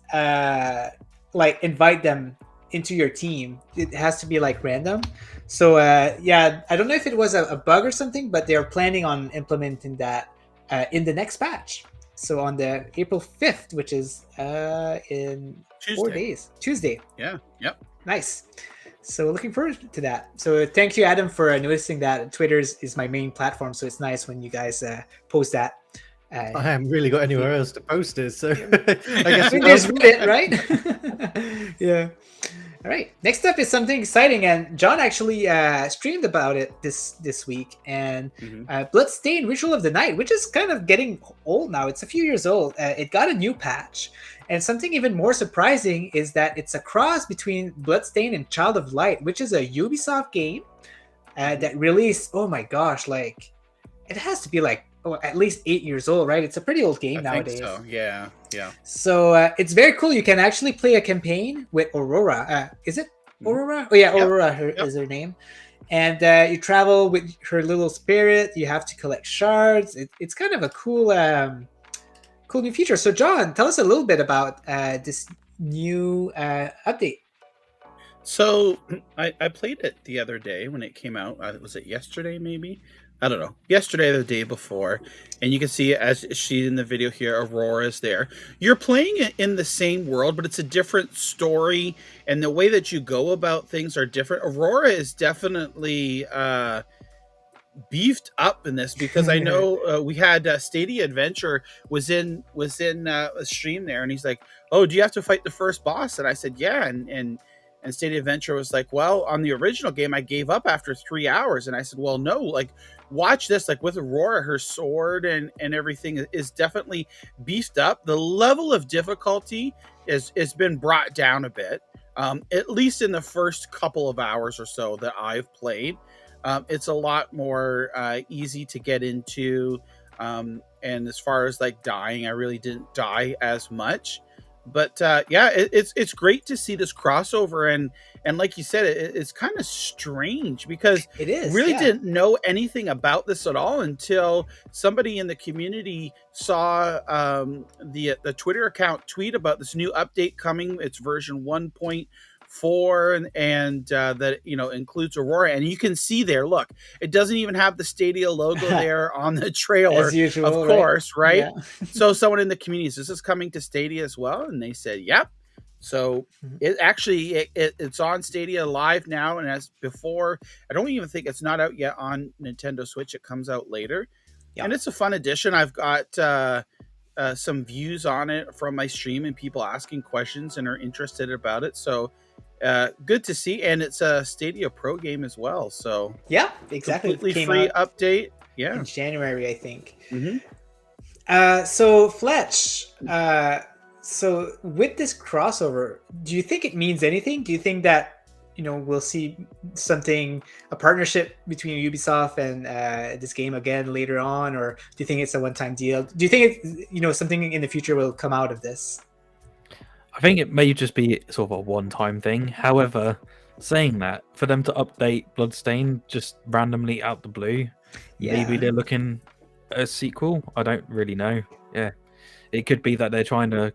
like invite them into your team. It has to be like random. So I don't know if it was a bug or something, but they're planning on implementing that in the next patch. So on the April 5th, which is in Tuesday. 4 days. Tuesday. Yeah. Yep. Nice. So looking forward to that. So thank you, Adam, for noticing that. Twitter is my main platform, so it's nice when you guys post that. I haven't really got anywhere else to post it, so I guess there's Reddit, right? Yeah. All right. Next up is something exciting, and John actually streamed about it this week. And Bloodstained Ritual of the Night, which is kind of getting old now. It's a few years old. It got a new patch, and something even more surprising is that it's a cross between Bloodstained and Child of Light, which is a Ubisoft game that released. Oh my gosh! Like, it has to be like at least 8 years old, right? It's a pretty old game nowadays. Think so. Yeah. So it's very cool. You can actually play a campaign with Aurora. Is it Aurora? Oh yeah, Aurora is her name. And you travel with her little spirit. You have to collect shards. It's kind of a cool new feature. So John, tell us a little bit about this new update. So I played it the other day when it came out. Was it yesterday maybe? I don't know. Yesterday or the day before. And you can see, as she in the video here, Aurora is there. You're playing it in the same world, but it's a different story. And the way that you go about things are different. Aurora is definitely beefed up in this, because I know we had Stadia Adventure was in a stream there. And he's like, oh, do you have to fight the first boss? And I said, yeah. And Stadia Adventure was like, well, on the original game, I gave up after 3 hours. And I said, well, no, like, watch this. Like, with Aurora, her sword and everything is definitely beefed up. The level of difficulty has been brought down a bit, at least in the first couple of hours or so that I've played. It's a lot more easy to get into. And as far as like dying, I really didn't die as much. But it's great to see this crossover, and like you said, it's kind of strange because it is really didn't know anything about this at all until somebody in the community saw the Twitter account tweet about this new update coming. It's version 1.4 and that includes Aurora, and you can see there. Look, it doesn't even have the Stadia logo there on the trailer, as usual, of course, right? Yeah. So someone in the community says, "This is coming to Stadia as well," and they said, "Yep." So it actually it's on Stadia live now, and as before, I don't even think it's not out yet on Nintendo Switch. It comes out later, and it's a fun addition. I've got some views on it from my stream and people asking questions and are interested about it. So good to see, and it's a Stadia Pro game as well. So yeah, exactly. Completely free update. Yeah, in January, I think. Mm-hmm. So Fletch, so with this crossover, do you think it means anything? Do you think that we'll see a partnership between Ubisoft and this game again later on, or do you think it's a one-time deal? Do you think something in the future will come out of this? I think it may just be sort of a one-time thing. However, saying that, for them to update Bloodstained just randomly out the blue, maybe they're looking at a sequel. I don't really know. Yeah, it could be that they're trying to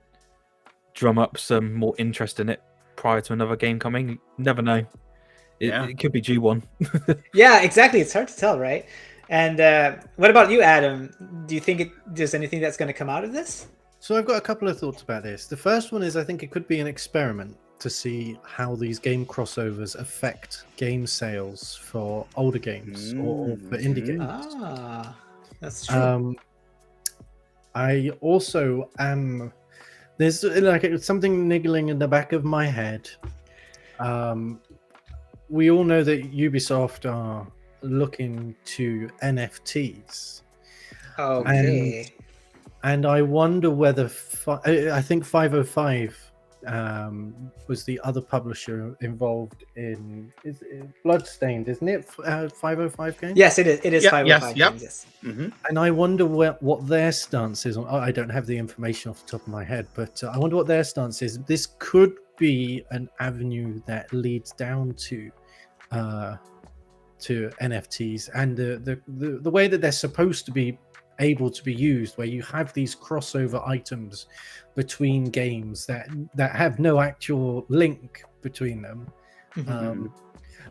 drum up some more interest in it prior to another game coming. Never know. It could be due one. Yeah, exactly. It's hard to tell, right? And what about you, Adam? Do you think there's anything that's going to come out of this? So I've got a couple of thoughts about this. The first one is I think it could be an experiment to see how these game crossovers affect game sales for older games or for indie games. Ah, that's true. I also am... There's like something niggling in the back of my head. We all know that Ubisoft are looking to NFTs. Okay. And I wonder whether I think 505 was the other publisher involved in Bloodstained, isn't it? 505 games. Yes, it is. It is 505 games. Yes. Mm-hmm. And I wonder what their stance is on. I don't have the information off the top of my head, but I wonder what their stance is. This could be an avenue that leads down to NFTs and the way that they're supposed to be able to be used, where you have these crossover items between games that have no actual link between them.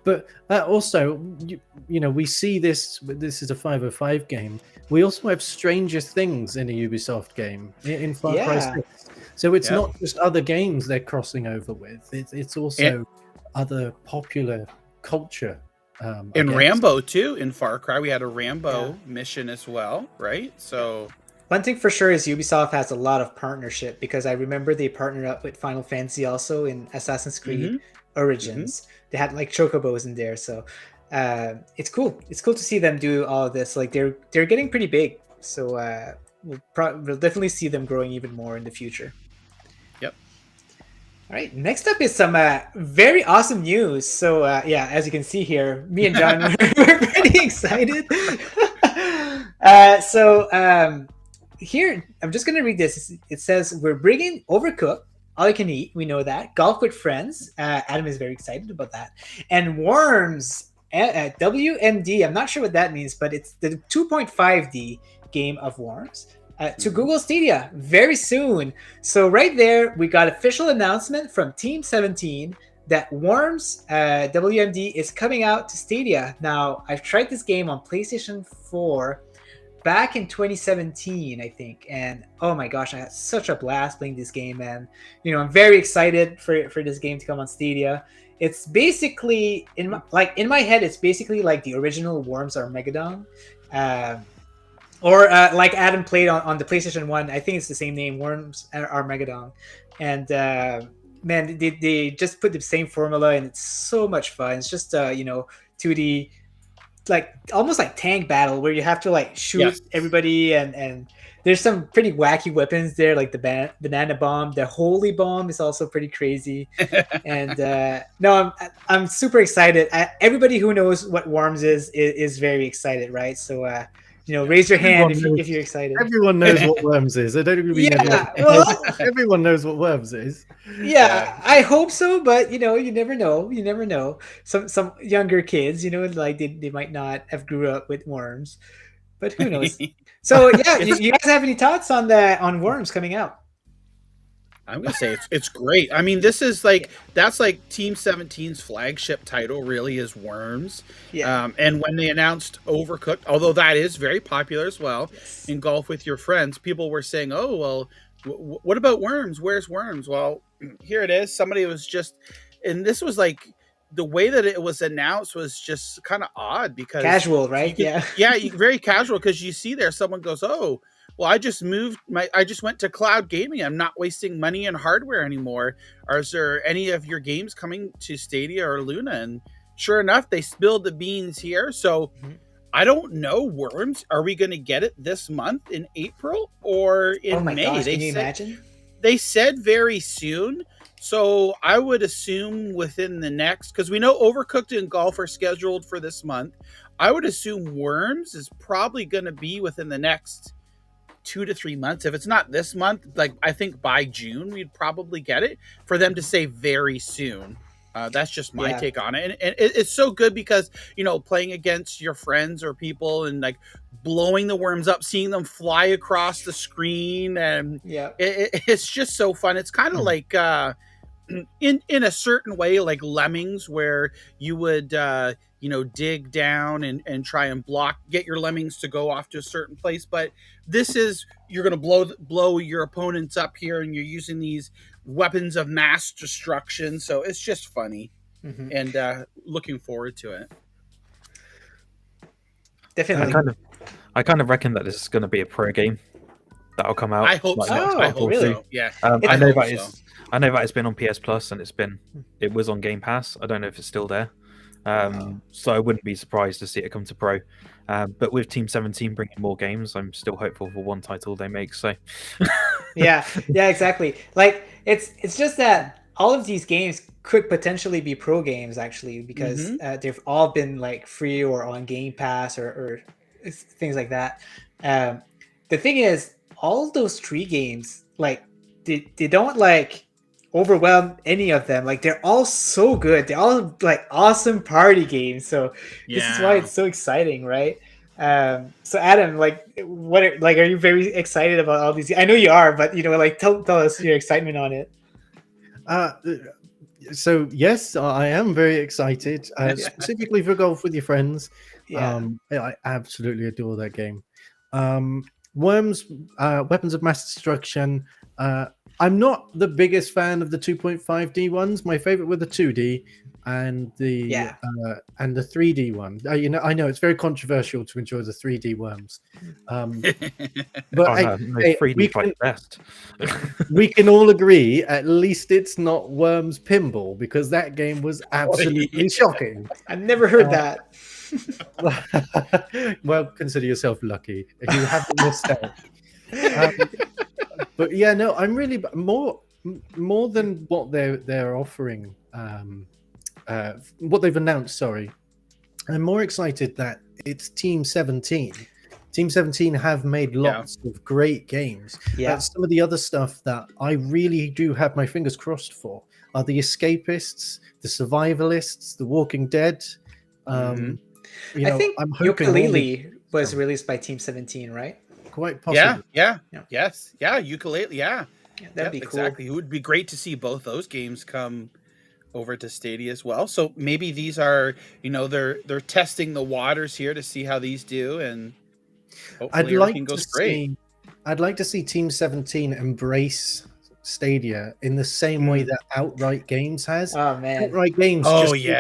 But also, we see this is a 505 game. We also have Stranger Things in a Ubisoft game in Far Cry 6. So it's not just other games they're crossing over with. It's also other popular culture. In Rambo too, in Far Cry, we had a Rambo mission as well, right? So one thing for sure is Ubisoft has a lot of partnership, because I remember they partnered up with Final Fantasy also in Assassin's Creed Origins. They had like chocobos in there, so it's cool. It's cool to see them do all of this. Like they're getting pretty big, so we'll definitely see them growing even more in the future. All right, next up is some very awesome news. So as you can see here, me and John we're pretty excited. Here, I'm just going to read this. It says, we're bringing Overcooked, All You Can Eat. We know that. Golf with Friends. Adam is very excited about that. And Worms, WMD. I'm not sure what that means, but it's the 2.5D game of Worms. To Google Stadia very soon. So right there, we got official announcement from Team 17 that Worms WMD is coming out to Stadia. Now, I've tried this game on PlayStation 4 back in 2017, I think, and oh my gosh, I had such a blast playing this game, and I'm very excited for this game to come on Stadia. It's basically in my head, it's basically like the original Worms Armageddon. Or like Adam played on the PlayStation 1, I think it's the same name, Worms Armageddon. And man, they just put the same formula, and it's so much fun. It's just 2D, like almost like tank battle, where you have to like shoot everybody, and there's some pretty wacky weapons there, like the banana bomb. The holy bomb is also pretty crazy. And no, I'm super excited. Everybody who knows what Worms is very excited, right? So raise your hand if you're excited. Everyone knows what Worms is. I don't even mean everyone knows what Worms is. Yeah, I hope so, but you never know. You never know. Some younger kids, like they might not have grew up with Worms, but who knows? So yeah, you guys have any thoughts on Worms coming out? I'm gonna say it's great. I mean, this is that's like Team 17's flagship title, really, is Worms. Yeah. And when they announced Overcooked, although that is very popular as well, in Golf with Your Friends, people were saying, "Oh, well, what about Worms? Where's Worms?" Well, here it is. Somebody was just, and this was like the way that it was announced was just kind of odd, because casual, right? Very casual, because you see there someone goes, "Oh, well, I just went to cloud gaming. I'm not wasting money in hardware anymore. Is there any of your games coming to Stadia or Luna?" And sure enough, they spilled the beans here. So I don't know, Worms. Are we going to get it this month in April or in May? Gosh, can you imagine? they said very soon. So I would assume within the next, because we know Overcooked and Golf are scheduled for this month. I would assume Worms is probably going to be within the next 2 to 3 months. If it's not this month, like I think by June we'd probably get it. For them to say very soon, that's just my take on it. And it's so good because, you know, playing against your friends or people and like blowing the worms up, seeing them fly across the screen, and it's just so fun. It's kind of like in a certain way like Lemmings, where you would you know, dig down and try and get your lemmings to go off to a certain place. But this is, you're going to blow your opponents up here, and you're using these weapons of mass destruction. So it's just funny, and looking forward to it. Definitely. I kind of reckon that this is going to be a pro game that'll come out. I hope like, so. I hope really? so. Yeah. I know that it's been on PS Plus, and it was on Game Pass. I don't know if it's still there. So I wouldn't be surprised to see it come to pro. But with Team 17 bringing more games, I'm still hopeful for one title they make. So yeah, exactly. Like it's just that all of these games could potentially be pro games, actually, because they've all been like free or on Game Pass or things like that. The thing is, all those 3 games, like they don't like overwhelm any of them. Like they're all so good. They're all like awesome party games. So this is why it's so exciting, right? So Adam, like, are you very excited about all these? I know you are, but you know, like, tell us your excitement on it. So yes, I am very excited, specifically for Golf with Your Friends. I absolutely adore that game. Worms, Weapons of Mass Destruction. I'm not the biggest fan of the 2.5D ones. My favorite were the 2D and the 3D one. You know, I know it's very controversial to enjoy the 3D Worms, but 3D quite best. We can all agree, at least it's not Worms Pinball, because that game was absolutely shocking. I've never heard that. Well, consider yourself lucky if you haven't missed out. But yeah, no, I'm really more than what they're offering, what they've announced. Sorry, I'm more excited that it's Team 17. Team 17 have made lots of great games. Some of the other stuff that I really do have my fingers crossed for are the Escapists, the Survivalists, the Walking Dead. You know, I think Yooka-Laylee was released by Team 17, right? Quite possible. Yes, Yooka-Laylee. That'd be cool. Exactly. It would be great to see both those games come over to Stadia as well. So maybe these are, you know, they're testing the waters here to see how these do, and hopefully everything goes great. I'd like to see Team 17 embrace Stadia in the same way that Outright Games has. Oh man, Outright Games. You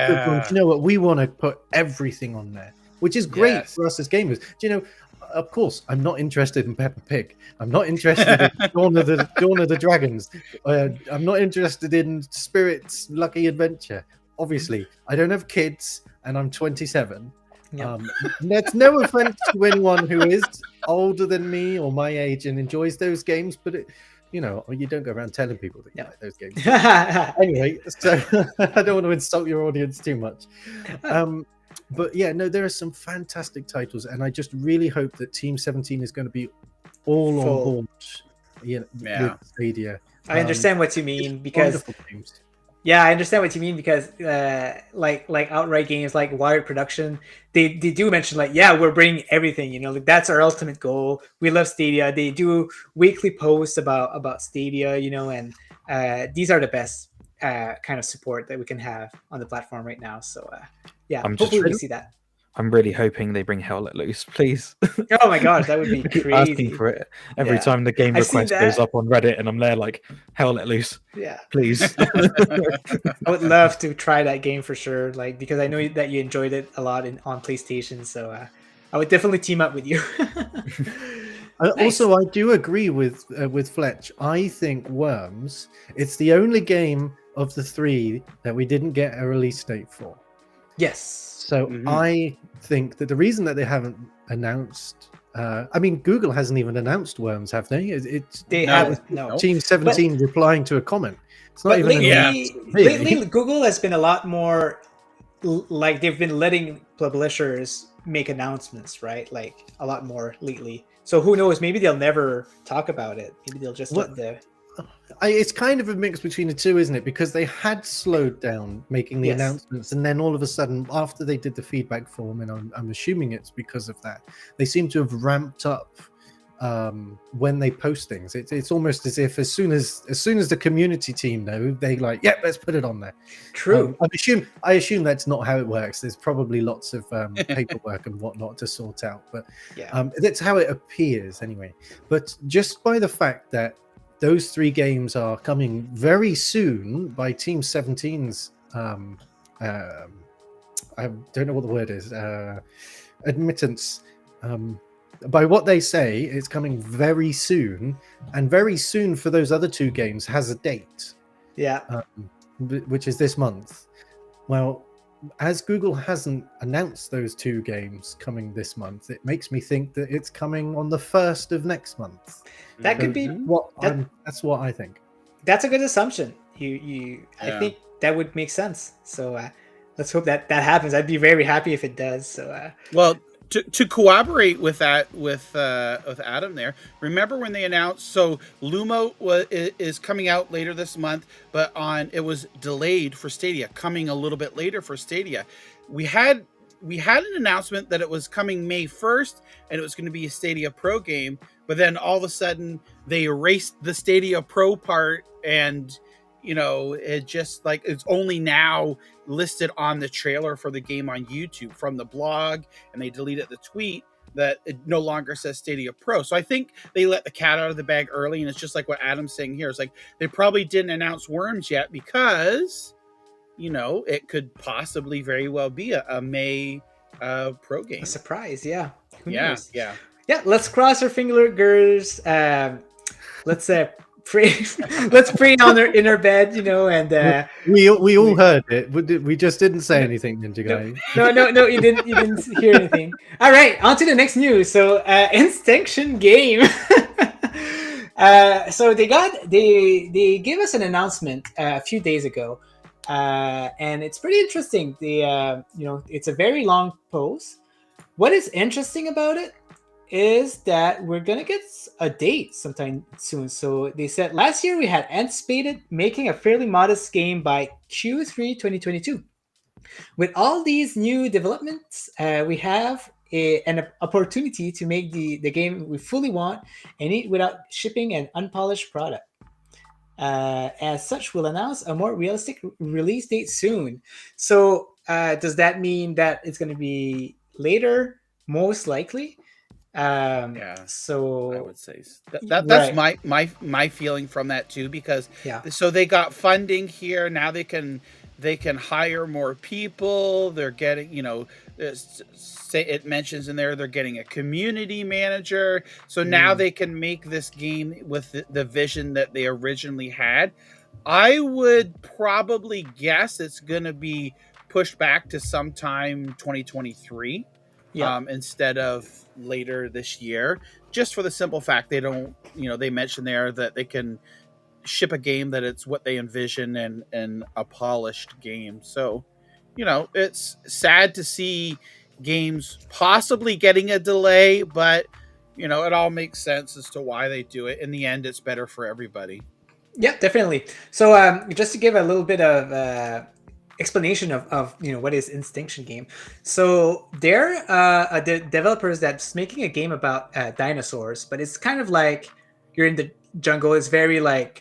know what? We want to put everything on there, which is great for us as gamers. Do you know? Of course, I'm not interested in Peppa Pig. I'm not interested in Dawn of the Dragons. I'm not interested in Spirit's Lucky Adventure. Obviously, I don't have kids, and I'm 27. That's no offense to anyone who is older than me or my age and enjoys those games, but you know, you don't go around telling people that you like those games. Anyway, so I don't want to insult your audience too much. But yeah, no, there are some fantastic titles, and I just really hope that Team 17 is going to be all on board. With Stadia. I understand what you mean, because I understand what you mean, because like Outright Games, like Wired Production, they do mention like, we're bringing everything, you know, like that's our ultimate goal. We love Stadia. They do weekly posts about Stadia, you know, and these are the best kind of support that we can have on the platform right now. So hopefully we see that. I'm really hoping they bring Hell Let Loose, please. Oh my gosh, that would be crazy. Asking for it every time the game request goes up on Reddit, and I'm there like, Hell Let Loose. Yeah, please. I would love to try that game for sure, like, because I know that you enjoyed it a lot on PlayStation. So I would definitely team up with you. Nice. Also, I do agree with Fletch. I think Worms, it's the only game of the 3 that we didn't get a release date for. Yes. So I think that the reason that they haven't announced I mean, Google hasn't even announced Worms, have they? It's They No. haven't. No. Team 17 replying to a comment. It's not But even lately, announced, really. lately, Google has been a lot more like they've been letting publishers make announcements, right? Like a lot more lately. So who knows? Maybe they'll never talk about it. Maybe they'll just let the. It's kind of a mix between the two, isn't it? Because they had slowed down making the Yes. announcements, and then all of a sudden, after they did the feedback form, and I'm assuming it's because of that, they seem to have ramped up when they post things. It's almost as if as soon as the community team know, they like, yeah, let's put it on there. True. I assume that's not how it works. There's probably lots of paperwork and whatnot to sort out, but Yeah. that's how it appears anyway. But just by the fact that those 3 games are coming very soon by Team 17's I don't know what the word is, admittance. By what they say, it's coming very soon, and very soon for those other 2 games has a date, Yeah. which is this month. Well, as Google hasn't announced those 2 games coming this month, it makes me think that it's coming on the 1st of next month. That could be. That's what I think. That's a good assumption. I Yeah. think that would make sense. So let's hope that happens. I'd be very happy if it does. So Well, to corroborate with that with Adam there, remember when they announced Lumo is coming out later this month, but it was delayed for Stadia, coming a little bit later for Stadia. We had an announcement that it was coming May 1st and it was going to be a Stadia Pro game, but then all of a sudden they erased the Stadia Pro part, and it just like it's only now listed on the trailer for the game on YouTube from the blog, and they deleted the tweet that it no longer says Stadia Pro. So I think they let the cat out of the bag early, and it's just like what Adam's saying here. It's like they probably didn't announce Worms yet because it could possibly very well be a May pro game. a surprise. Yeah. Who Yeah, knows? yeah. Yeah. Let's cross our fingers. Let's pray. Let's pray in our bed. And We all heard it. We just didn't say anything, NinjaGuy. No, you didn't hear anything. All right, on to the next news. So, Instinction Game. So they gave us an announcement a few days ago, and it's pretty interesting. It's a very long post. What is interesting about it is that we're gonna get a date sometime soon. So they said last year we had anticipated making a fairly modest game by Q3 2022. With all these new developments, we have an opportunity to make the game we fully want and need without shipping an unpolished product. As such, we'll announce a more realistic release date soon. So does that mean that it's going to be later? Most likely. Yeah. So I would say that's my feeling from that too, because so they got funding here. Now they can hire more people. They're getting, say it mentions in there, they're getting a community manager. So now they can make this game with the vision that they originally had. I would probably guess it's going to be pushed back to sometime 2023 instead of later this year, just for the simple fact they don't, they mentioned there that they can ship a game that it's what they envision and a polished game. So, it's sad to see games possibly getting a delay, but it all makes sense as to why they do it. In the end, it's better for everybody. Yeah, definitely. So just to give a little bit of explanation of what is Instinction Game. So they're the developers that's making a game about dinosaurs, but it's kind of like you're in the jungle. It's very like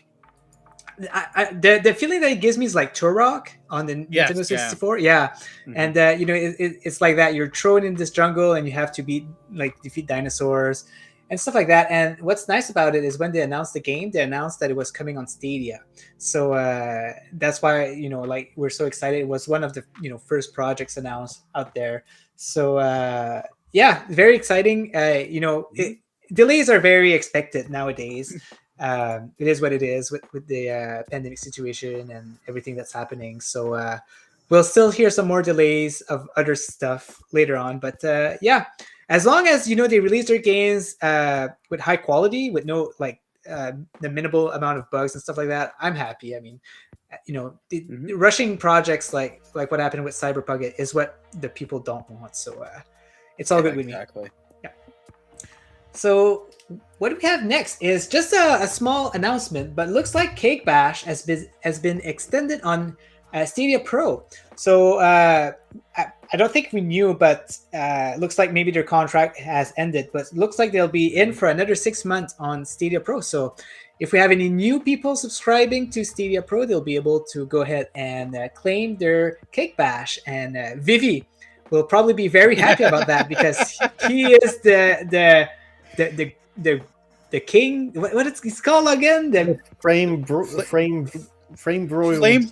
the feeling that it gives me is like Turok on the Nintendo 64. Mm-hmm. And it's like that. You're thrown in this jungle and you have to defeat dinosaurs and stuff like that. And what's nice about it is when they announced the game, they announced that it was coming on Stadia. So that's why we're so excited. It was one of the first projects announced out there. So very exciting. Delays are very expected nowadays. It is what it is with the pandemic situation and everything that's happening. So we'll still hear some more delays of other stuff later on. But as long as they release their games with high quality, with no the minimal amount of bugs and stuff like that, I'm happy. I mean, rushing projects like what happened with Cyberpunk is what the people don't want. So it's all good with me. Exactly. Yeah. So what do we have next is just a small announcement, but looks like Cake Bash has been extended on Stadia Pro. So I don't think we knew, but looks like maybe their contract has ended, but looks like they'll be in for another 6 months on Stadia Pro. So if we have any new people subscribing to Stadia Pro, they'll be able to go ahead and claim their Cake Bash. And Vivi will probably be very happy about that because he is the king. What is he's called again? The Frame broiled. Flame broiled king.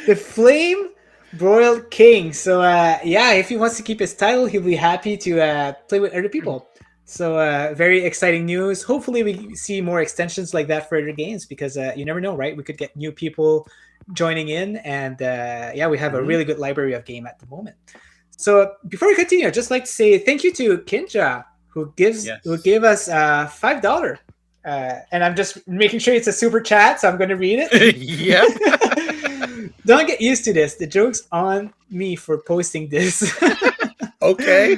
The flame broiled king. So if he wants to keep his title, he'll be happy to play with other people. So very exciting news. Hopefully we see more extensions like that for other games, because you never know, right? We could get new people joining in, and we have a really good library of game at the moment. So before we continue, I'd just like to say thank you to Kinja, who gave us $5. And I'm just making sure it's a super chat, so I'm going to read it. Yep. Don't get used to this. The joke's on me for posting this. Okay.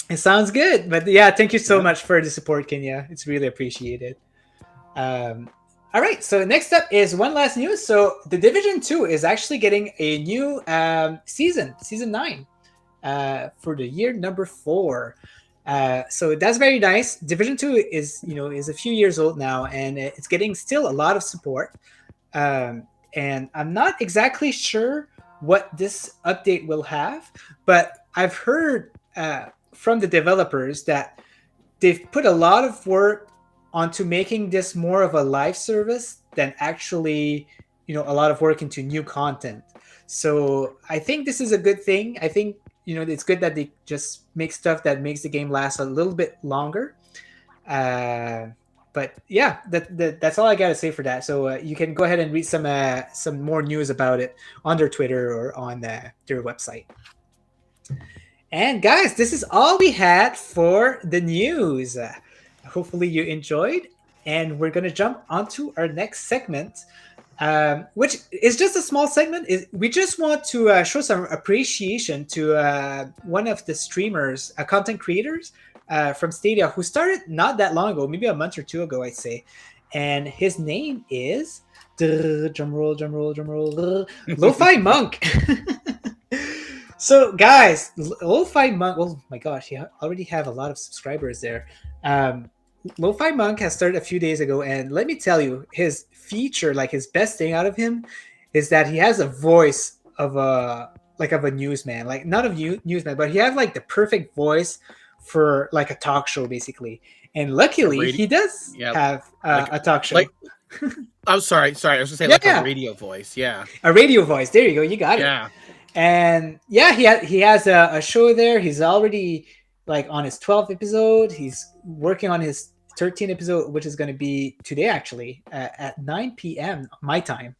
It sounds good. But yeah, thank you so much for the support, Kenya. It's really appreciated. All right, so next up is one last news. So The Division 2 is actually getting a new season 9, for the year number 4. So that's very nice. Division 2 is a few years old now, and it's getting still a lot of support. And I'm not exactly sure what this update will have, but I've heard from the developers that they've put a lot of work onto making this more of a live service than actually, a lot of work into new content. So I think this is a good thing. I think it's good that they just make stuff that makes the game last a little bit longer. But yeah, that's all I got to say for that. So you can go ahead and read some more news about it on their Twitter or on their website. And guys, this is all we had for the news. Hopefully you enjoyed, and we're going to jump onto our next segment. Which is just a small segment. We just want to show some appreciation to one of the streamers, content creators from Stadia, who started not that long ago, maybe a month or two ago, I'd say. And his name is drumroll, Lo-Fi Monk. So guys, Lo-Fi Monk, oh my gosh, he already have a lot of subscribers there. Lo-Fi Monk has started a few days ago, and let me tell you, his feature, like his best thing out of him, is that he has a voice of a newsman, like not a newsman, but he has like the perfect voice for like a talk show, basically. And luckily, he does have a talk show. I'm sorry. I was gonna say a radio voice. Yeah, a radio voice. There you go. You got it. Yeah. And he has a show there. He's already like on his 12th episode. He's working on his 13th episode, which is going to be today, actually, at 9 p.m. my time,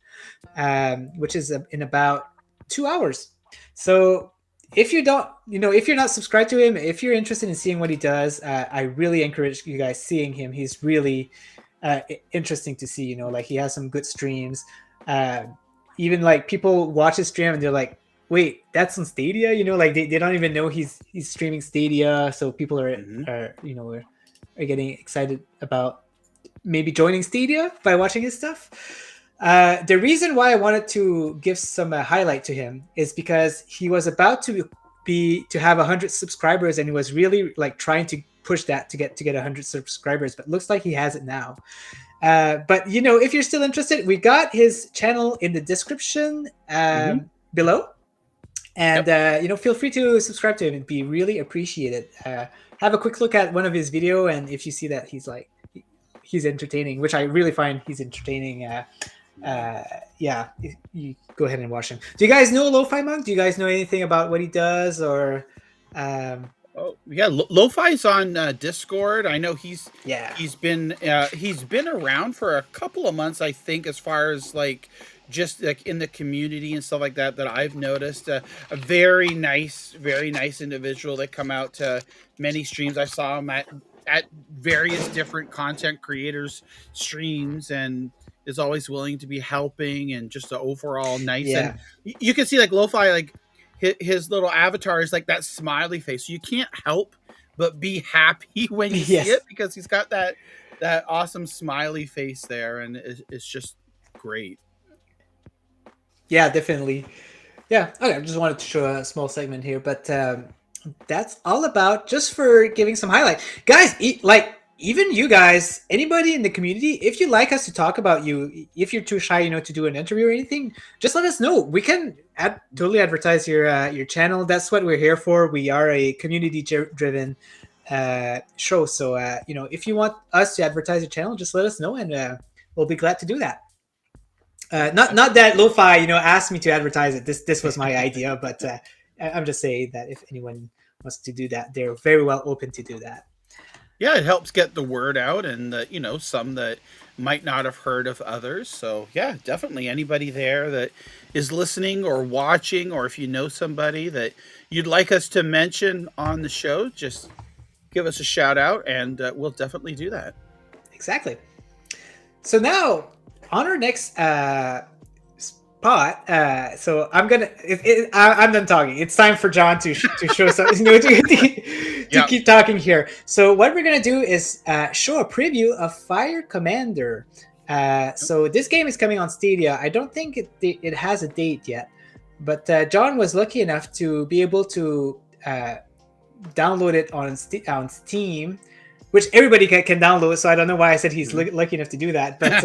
which is in about 2 hours. So if you don't, if you're not subscribed to him, if you're interested in seeing what he does, I really encourage you guys seeing him. He's really interesting to see. Like he has some good streams. Even like people watch his stream and they're like, wait, that's on Stadia? Like they don't even know he's streaming Stadia. So people are getting excited about maybe joining Stadia by watching his stuff. The reason why I wanted to give some highlight to him is because he was about to have 100 subscribers, and he was really like trying to push that to get 100 subscribers, but looks like he has it now. But if you're still interested, we got his channel in the description below, and feel free to subscribe to him. It'd be really appreciated. Have a quick look at one of his video, and if you see that he's entertaining, which I really find he's entertaining, you go ahead and watch him. Do you guys know Lo-Fi Monk? Do you guys know anything about what he does, or Oh yeah, Lo-Fi's on Discord. I know Yeah. he's been around for a couple of months, I think, as far as like just like in the community and stuff like that. That I've noticed a very nice individual that come out to many streams. I saw him at various different content creators streams and is always willing to be helping and just a overall nice. And Yeah. you can see like Lo-Fi, like his little avatar is like that smiley face. So you can't help but be happy when you see Yes. it because he's got that awesome smiley face there, and it's just great. Yeah, definitely. Yeah. Okay. I just wanted to show a small segment here, but that's all about just for giving some highlight, guys. Like even you guys, anybody in the community, if you'd like us to talk about you, if you're too shy, to do an interview or anything, just let us know. We can totally advertise your channel. That's what we're here for. We are a community driven show. So if you want us to advertise your channel, just let us know, and we'll be glad to do that. Not that Lo-Fi, asked me to advertise it. This was my idea, but I'm just saying that if anyone wants to do that, they're very well open to do that. Yeah, it helps get the word out, and some that might not have heard of others. So yeah, definitely anybody there that is listening or watching, or if you know somebody that you'd like us to mention on the show, just give us a shout out, and we'll definitely do that. Exactly. So now on our next spot, so I'm done talking. It's time for John to show something, to keep talking here. So what we're gonna do is show a preview of Fire Commander. So this game is coming on Stadia. I don't think it has a date yet, but John was lucky enough to be able to download it on Steam, which everybody can download. So I don't know why I said he's lucky enough to do that. But,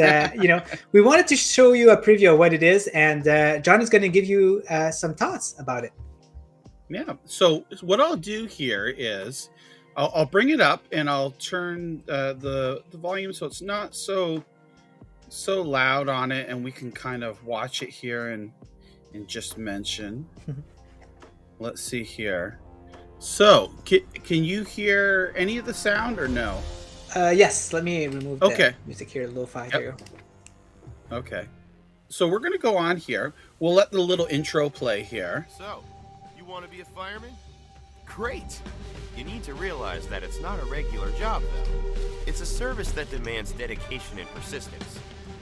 we wanted to show you a preview of what it is. And John is going to give you some thoughts about it. Yeah. So what I'll do here is I'll bring it up and I'll turn the volume so it's not so loud on it. And we can kind of watch it here and just mention. Let's see here. So, can you hear any of the sound or no? Yes, let me remove the music here, Lo-Fi here. Okay. So we're going to go on here. We'll let the little intro play here. So, you want to be a fireman? Great! You need to realize that it's not a regular job, though. It's a service that demands dedication and persistence.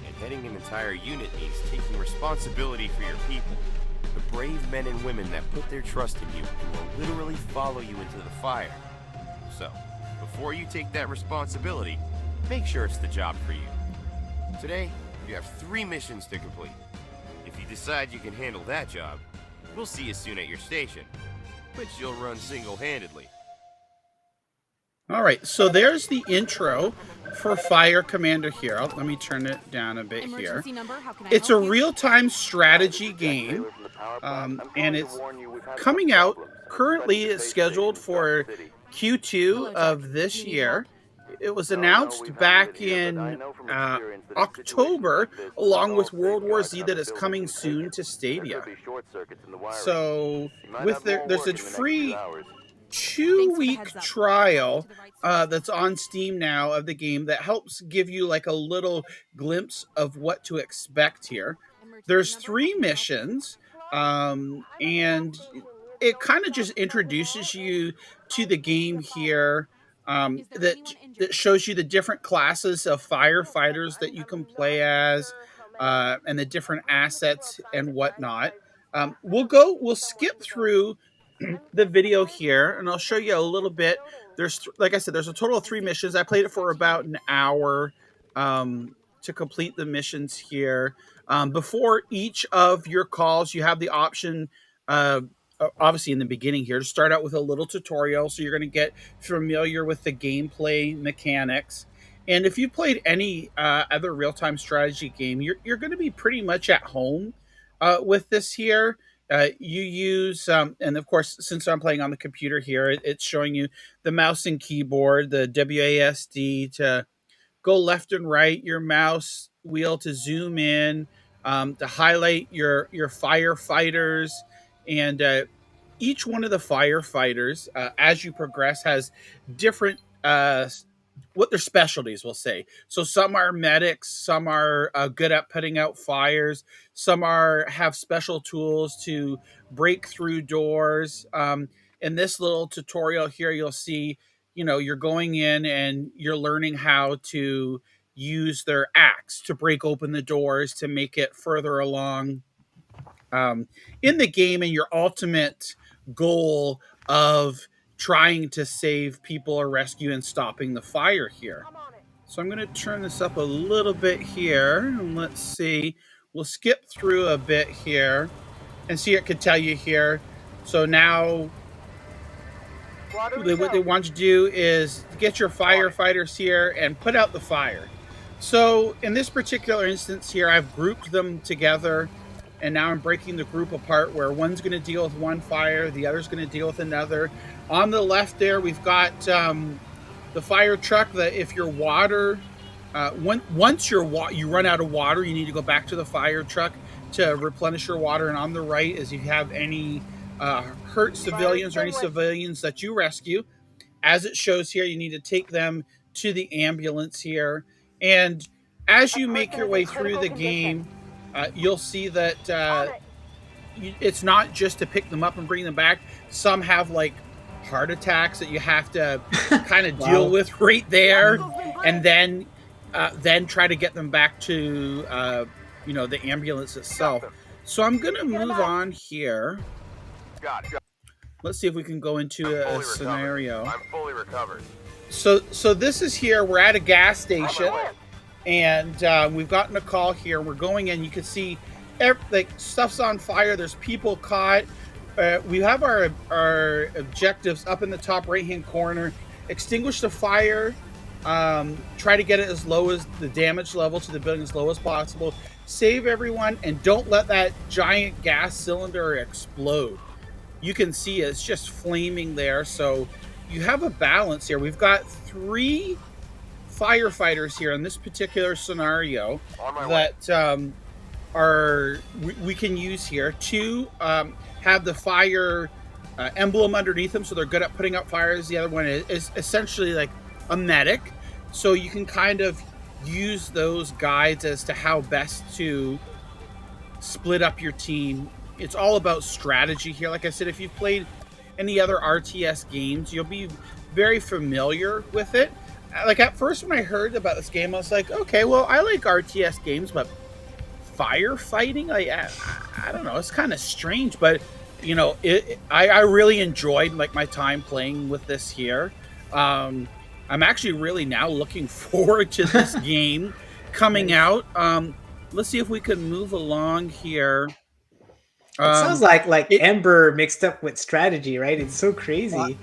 And heading an entire unit means taking responsibility for your people. The brave men and women that put their trust in you and will literally follow you into the fire. So, before you take that responsibility, make sure it's the job for you. Today, you have 3 missions to complete. If you decide you can handle that job, we'll see you soon at your station, which you'll run single-handedly. All right, so there's the intro for Fire Commander here. Let me turn it down a bit here. It's a real-time strategy game, and it's coming out. Currently, it's scheduled for Q2 of this year. It was announced back in October, along with World War Z, that it's coming soon to Stadia. So, there's a free 2-week trial that's on Steam now of the game that helps give you like a little glimpse of what to expect here. There's 3 missions, and it kind of just introduces you to the game here. That shows you the different classes of firefighters that you can play as, and the different assets and whatnot. We'll skip through the video here, and I'll show you a little bit. There's, like I said, there's a total of 3 missions. I played it for about an hour to complete the missions here. Before each of your calls, you have the option, obviously in the beginning here, to start out with a little tutorial. So you're going to get familiar with the gameplay mechanics. And if you played any other real-time strategy game, you're going to be pretty much at home with this here. You use, and of course, since I'm playing on the computer here, it's showing you the mouse and keyboard, the WASD to go left and right, your mouse wheel to zoom in, to highlight your firefighters, and each one of the firefighters, as you progress, has different what their specialties will say. So some are medics, some are good at putting out fires, some have special tools to break through doors. In this little tutorial here, you'll see, you're going in and you're learning how to use their axe to break open the doors to make it further along in the game, and your ultimate goal of trying to save people or rescue and stopping the fire here. So I'm going to turn this up a little bit here, and let's see. We'll skip through a bit here and see it could tell you here. So now what they want you to do is get your firefighters here and put out the fire. So in this particular instance here, I've grouped them together, and now I'm breaking the group apart where one's going to deal with one fire, the other's going to deal with another. On the left there, we've got the fire truck that if your water, once you run out of water, you need to go back to the fire truck to replenish your water. And on the right is if you have any hurt civilians or any civilians that you rescue. As it shows here, you need to take them to the ambulance here. And as you make your way through the game, you'll see that it's not just to pick them up and bring them back. Some have like heart attacks that you have to kind of deal with right there, and then try to get them back to the ambulance itself. So I'm gonna move on here. Let's see if we can go into a scenario. I'm fully recovered. So this is here. We're at a gas station, and we've gotten a call here. We're going in. You can see stuff's on fire. There's people caught. We have our objectives up in the top right-hand corner. Extinguish the fire. Try to get it as low as the damage level to the building as low as possible. Save everyone, and don't let that giant gas cylinder explode. You can see it's just flaming there. So you have a balance here. We've got 3 firefighters here in this particular scenario that we can use here. 2 have the fire emblem underneath them, so they're good at putting out fires. The other one is essentially like a medic, so you can kind of use those guides as to how best to split up your team. It's all about strategy here. Like I said, if you've played any other RTS games, you'll be very familiar with it. Like at first when I heard about this game, I was like, okay, well, I like RTS games, but firefighting, I don't know, it's kind of strange. But I really enjoyed like my time playing with this here. I'm actually really now looking forward to this game coming out. Let's see if we can move along here. It sounds like Ember mixed up with strategy, right? It's so crazy.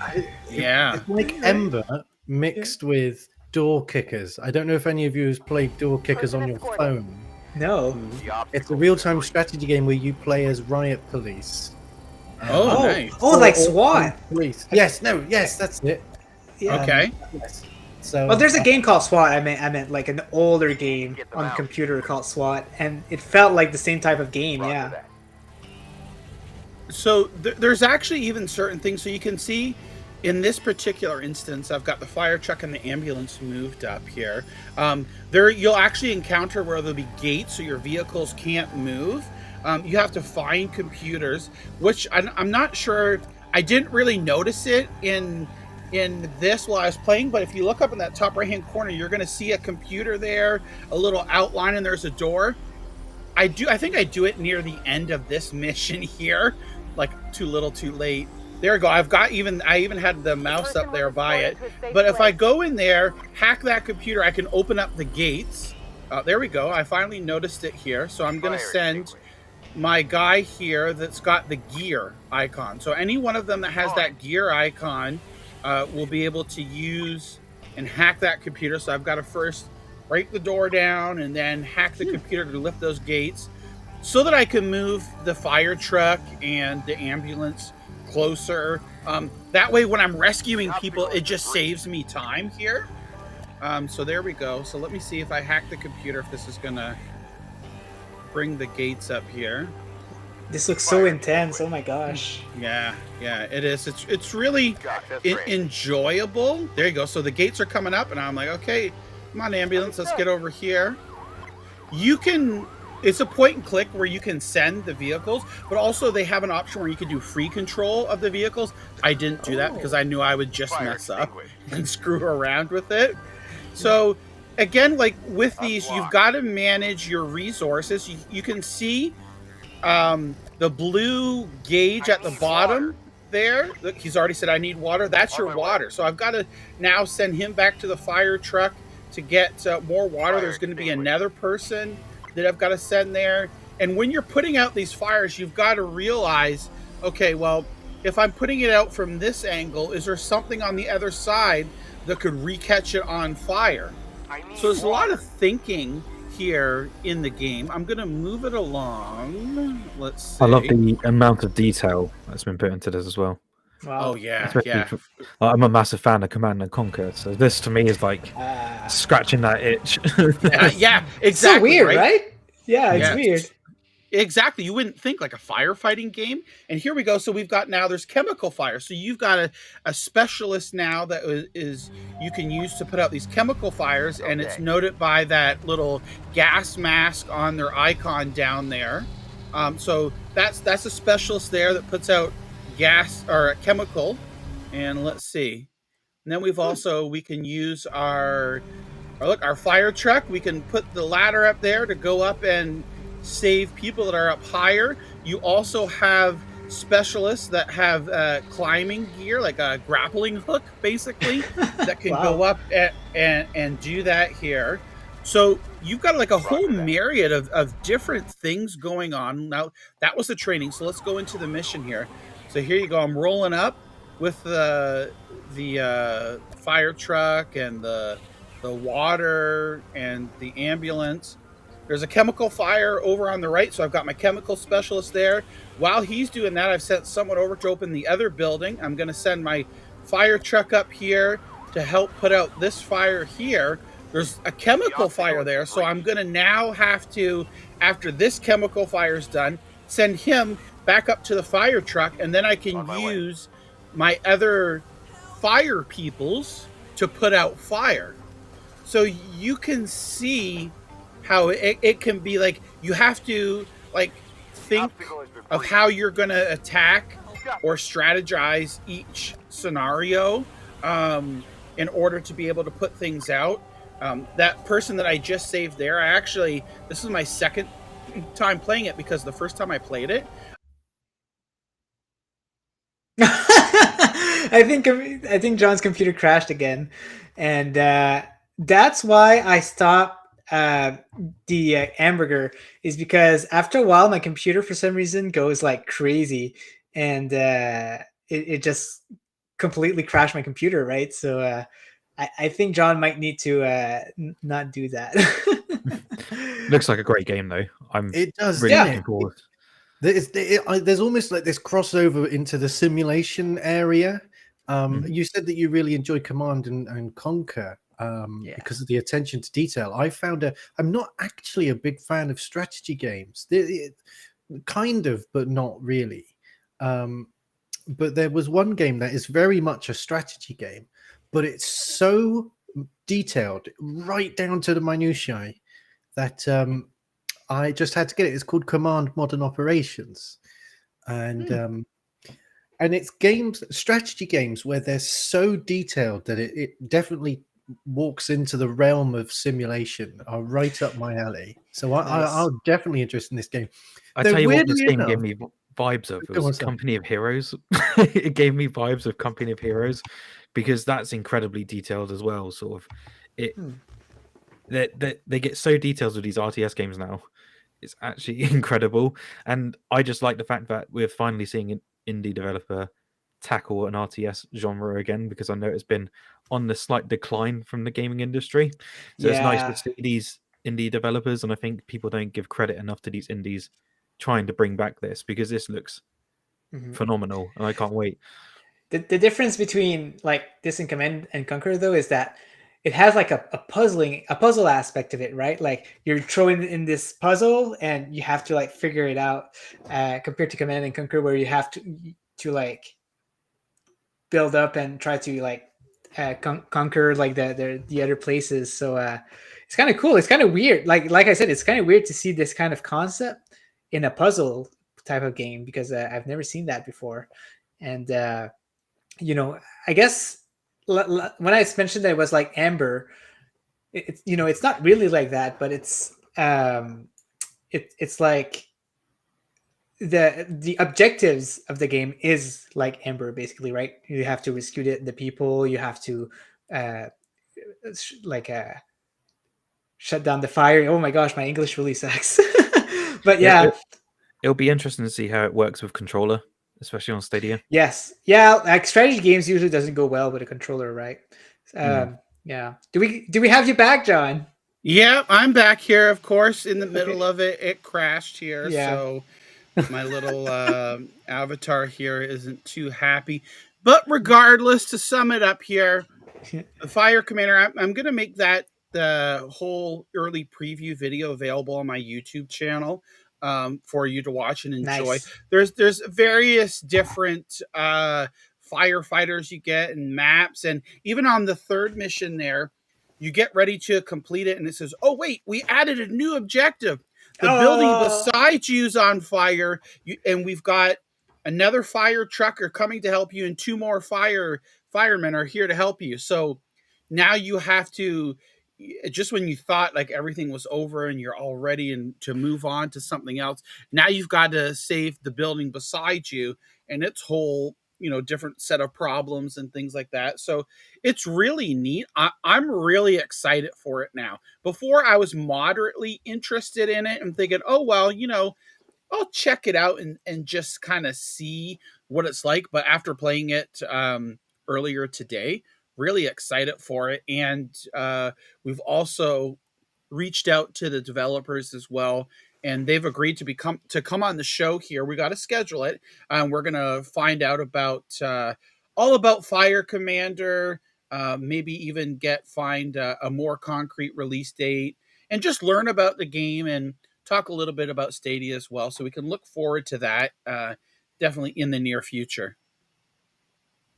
Yeah. It's like Ember mixed with door kickers. I don't know if any of you has played door kickers on your phone. No. It's a real-time strategy game where you play as riot police. Nice. Like SWAT. Police. Yes, that's it. Yeah. Okay. Yes. So, Well, there's a game called SWAT. I meant like an older game on the computer called SWAT, and it felt like the same type of game. Yeah. So there's actually even certain things. So you can see in this particular instance, I've got the fire truck and the ambulance moved up here. You'll actually encounter where there'll be gates, so your vehicles can't move. You have to find computers, which I'm not sure. I didn't really notice it in this while I was playing, but if you look up in that top right hand corner, you're going to see a computer there, a little outline, and there's a door. I think I do it near the end of this mission here, like too little too late. There we go. I even had the mouse up there by it. But if I go in there, hack that computer, I can open up the gates. There we go. I finally noticed it here. So I'm going to send my guy here that's got the gear icon. So any one of them that has that gear icon will be able to use and hack that computer. So I've got to first break the door down and then hack the computer to lift those gates so that I can move the fire truck and the ambulance closer. That way when I'm rescuing people, it just saves me time here. So there we go. So let me see if I hack the computer, if this is gonna bring the gates up here. This looks so intense. Oh my gosh. Yeah, it is. It's really enjoyable. There you go. So the gates are coming up, and I'm like, okay, come on, ambulance, let's get over here. You can. It's a point and click where you can send the vehicles, but also they have an option where you can do free control of the vehicles. I didn't do that because I knew I would just mess up and screw around with it. So again, like with these, you've got to manage your resources. You can see the blue gauge at the bottom there. Look, he's already said, I need water. That's your water. So I've got to now send him back to the fire truck to get more water. There's going to be another person that I've got to send there. And when you're putting out these fires, you've got to realize, okay, well, if I'm putting it out from this angle, is there something on the other side that could recatch it on fire? So there's a lot of thinking here in the game. I'm going to move it along. Let's see. I love the amount of detail that's been put into this as well. Wow. Oh, yeah, Especially yeah. I'm a massive fan of Command and Conquer, so this to me is like scratching that itch. Yeah, exactly. It's so weird, right? Yeah, it's weird. Exactly. You wouldn't think like a firefighting game. And here we go. So we've got now there's chemical fire. So you've got a specialist now that is you can use to put out these chemical fires. And it's noted by that little gas mask on their icon down there. So that's a specialist there that puts out gas or chemical. And let's see. And then we've also, we can use our fire truck. We can put the ladder up there to go up and save people that are up higher. You also have specialists that have climbing gear, like a grappling hook, basically, that can go up and do that here. So you've got like a whole myriad of different things going on. Now, that was the training. So let's go into the mission here. So here you go. I'm rolling up with the fire truck and the water and the ambulance. There's a chemical fire over on the right, so I've got my chemical specialist there. While he's doing that, I've sent someone over to open the other building. I'm going to send my fire truck up here to help put out this fire here. There's a chemical fire there, so I'm going to now have to, after this chemical fire is done, send him back up to the fire truck, and then I can use my other fire peoples to put out fire. So you can see how it can be like, you have to like think of how you're going to attack or strategize each scenario in order to be able to put things out. That person that I just saved there, this is my second time playing it because the first time I played it, I think John's computer crashed again, and that's why I stopped the hamburger, is because after a while my computer for some reason goes like crazy, and it just completely crashed my computer, right? So I think John might need to not do that. Looks like a great game though. It does, really yeah. looking forward. There's almost like this crossover into the simulation area. You said that you really enjoy Command and Conquer because of the attention to detail. I'm not actually a big fan of strategy games. Kind of, but not really. But there was one game that is very much a strategy game, but it's so detailed, right down to the minutiae, that I just had to get it. It's called Command Modern Operations, and it's strategy games where they're so detailed that it definitely walks into the realm of simulation. Are right up my alley. So I'm definitely interested in this game. I tell you what, this game gave me vibes of. It was Company of Heroes. It gave me vibes of Company of Heroes because that's incredibly detailed as well. Sort of, they get so detailed with these RTS games now. It's actually incredible, and I just like the fact that we're finally seeing an indie developer tackle an RTS genre again, because I know it's been on the slight decline from the gaming industry. So it's nice to see these indie developers, and I think people don't give credit enough to these indies trying to bring back this, because this looks phenomenal, and I can't wait. The difference between like this and Command and Conquer though is that it has like a puzzle aspect of it, right? Like you're throwing in this puzzle and you have to like figure it out, compared to Command and Conquer, where you have to like build up and try to like conquer like the other places. So it's kind of cool. It's kind of weird. Like I said, it's kind of weird to see this kind of concept in a puzzle type of game, because I've never seen that before. And I guess when I mentioned that it was like Amber, it's not really like that, but it's like the objectives of the game is like Amber, basically, right? You have to rescue the people. You have to shut down the fire. Oh my gosh, my English really sucks. But yeah, it'll be interesting to see how it works with controller, especially on Stadia. yes, yeah. Like strategy games usually doesn't go well with a controller, right? Yeah. Do we have you back, John? Yeah, I'm back here, of course, in the middle of it. It crashed here, Yeah. so my little avatar here isn't too happy. But regardless, to sum it up here, the Fire Commander, I'm going to make that the whole early preview video available on my YouTube channel for you to watch and enjoy. Nice. There's various different firefighters you get and maps, and even on the third mission there, you get ready to complete it, and it says, "Oh wait, we added a new objective. The building beside you's on fire, and we've got another fire trucker coming to help you, and 2 more firemen are here to help you." So now you have to, just when you thought like everything was over and you're all ready to move on to something else, now you've got to save the building beside you and its whole different set of problems and things like that. So it's really neat. I'm really excited for it now. Before, I was moderately interested in it and thinking, oh, well, I'll check it out and just kind of see what it's like. But after playing it earlier today, really excited for it. And we've also reached out to the developers as well, and they've agreed to come on the show here. We got to schedule it, and we're gonna find out about all about Fire Commander, maybe even find a more concrete release date, and just learn about the game and talk a little bit about Stadia as well, so we can look forward to that definitely in the near future.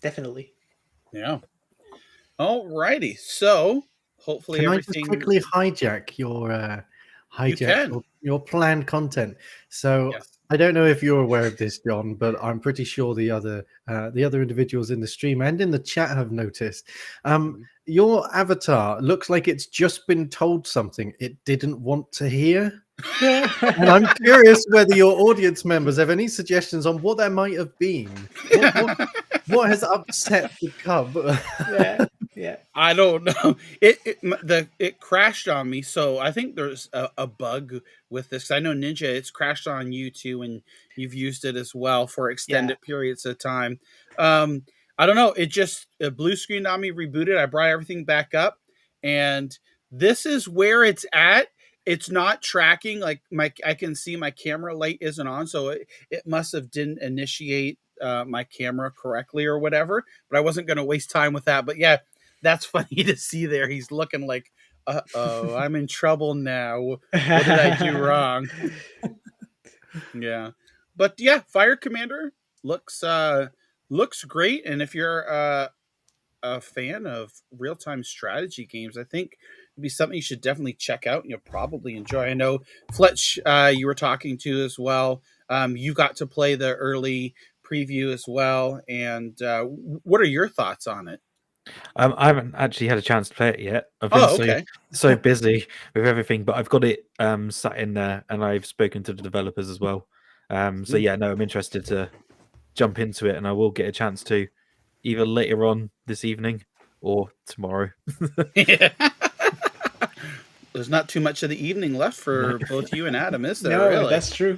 Definitely. Yeah. All righty. So hopefully everything. Can I just quickly hijack your planned content? So Yes. I don't know if you're aware of this, John, but I'm pretty sure the other individuals in the stream and in the chat have noticed. Your avatar looks like it's just been told something it didn't want to hear. And I'm curious whether your audience members have any suggestions on what that might have been. What has upset the cub? Yeah. I don't know. It crashed on me, so I think there's a bug with this. I know Ninja, it's crashed on you too, and you've used it as well for extended periods of time. I don't know. It just blue screened on me, rebooted. I brought everything back up, and this is where it's at. It's not tracking. Like I can see my camera light isn't on, so it must have didn't initiate my camera correctly or whatever. But I wasn't going to waste time with that. But yeah, that's funny to see there. He's looking like, uh-oh, I'm in trouble now. What did I do wrong? Yeah. But yeah, Fire Commander looks great. And if you're a fan of real-time strategy games, I think it'd be something you should definitely check out and you'll probably enjoy. I know Fletch, you were talking to as well. You got to play the early preview as well. And what are your thoughts on it? I haven't actually had a chance to play it yet. I've been so busy with everything, but I've got it sat in there, and I've spoken to the developers as well. So yeah, no, I'm interested to jump into it, and I will get a chance to either later on this evening or tomorrow. Yeah. There's not too much of the evening left for both you and Adam, is there? No, really? That's true.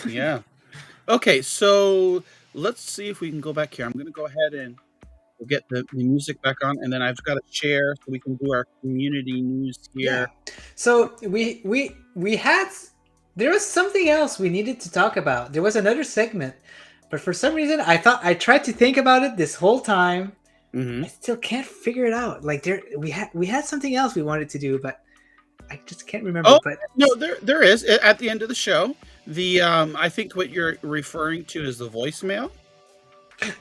Yeah. Okay, so let's see if we can go back here. I'm going to go ahead and we'll get the music back on, and then I've got to share so we can do our community news here. Yeah. So we had, there was something else we needed to talk about. There was another segment, but for some reason I tried to think about it this whole time, Mhm. I still can't figure it out. Like we had something else we wanted to do, but I just can't remember. Oh, But no, there is at the end of the show. The I think what you're referring to is the voicemail.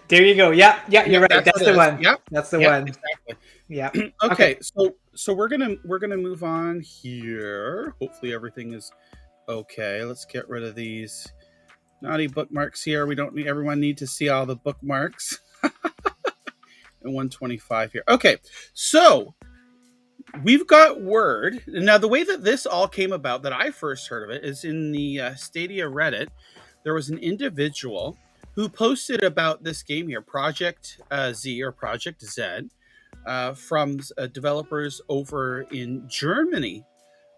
there you go. Yeah, yeah, you're Yep, right. that's That's what the it is. one. Yep, That's the yep, one. exactly. Yeah. Okay. Okay, so we're gonna move on here. Hopefully everything is okay. Let's get rid of these naughty bookmarks here. We don't need everyone need to see all the bookmarks. And 125 here. Okay, so we've got word now. The way that this all came about, that I first heard of it, is in the Stadia Reddit. There was an individual who posted about this game here, Projekt Z or Projekt Z, from developers over in Germany.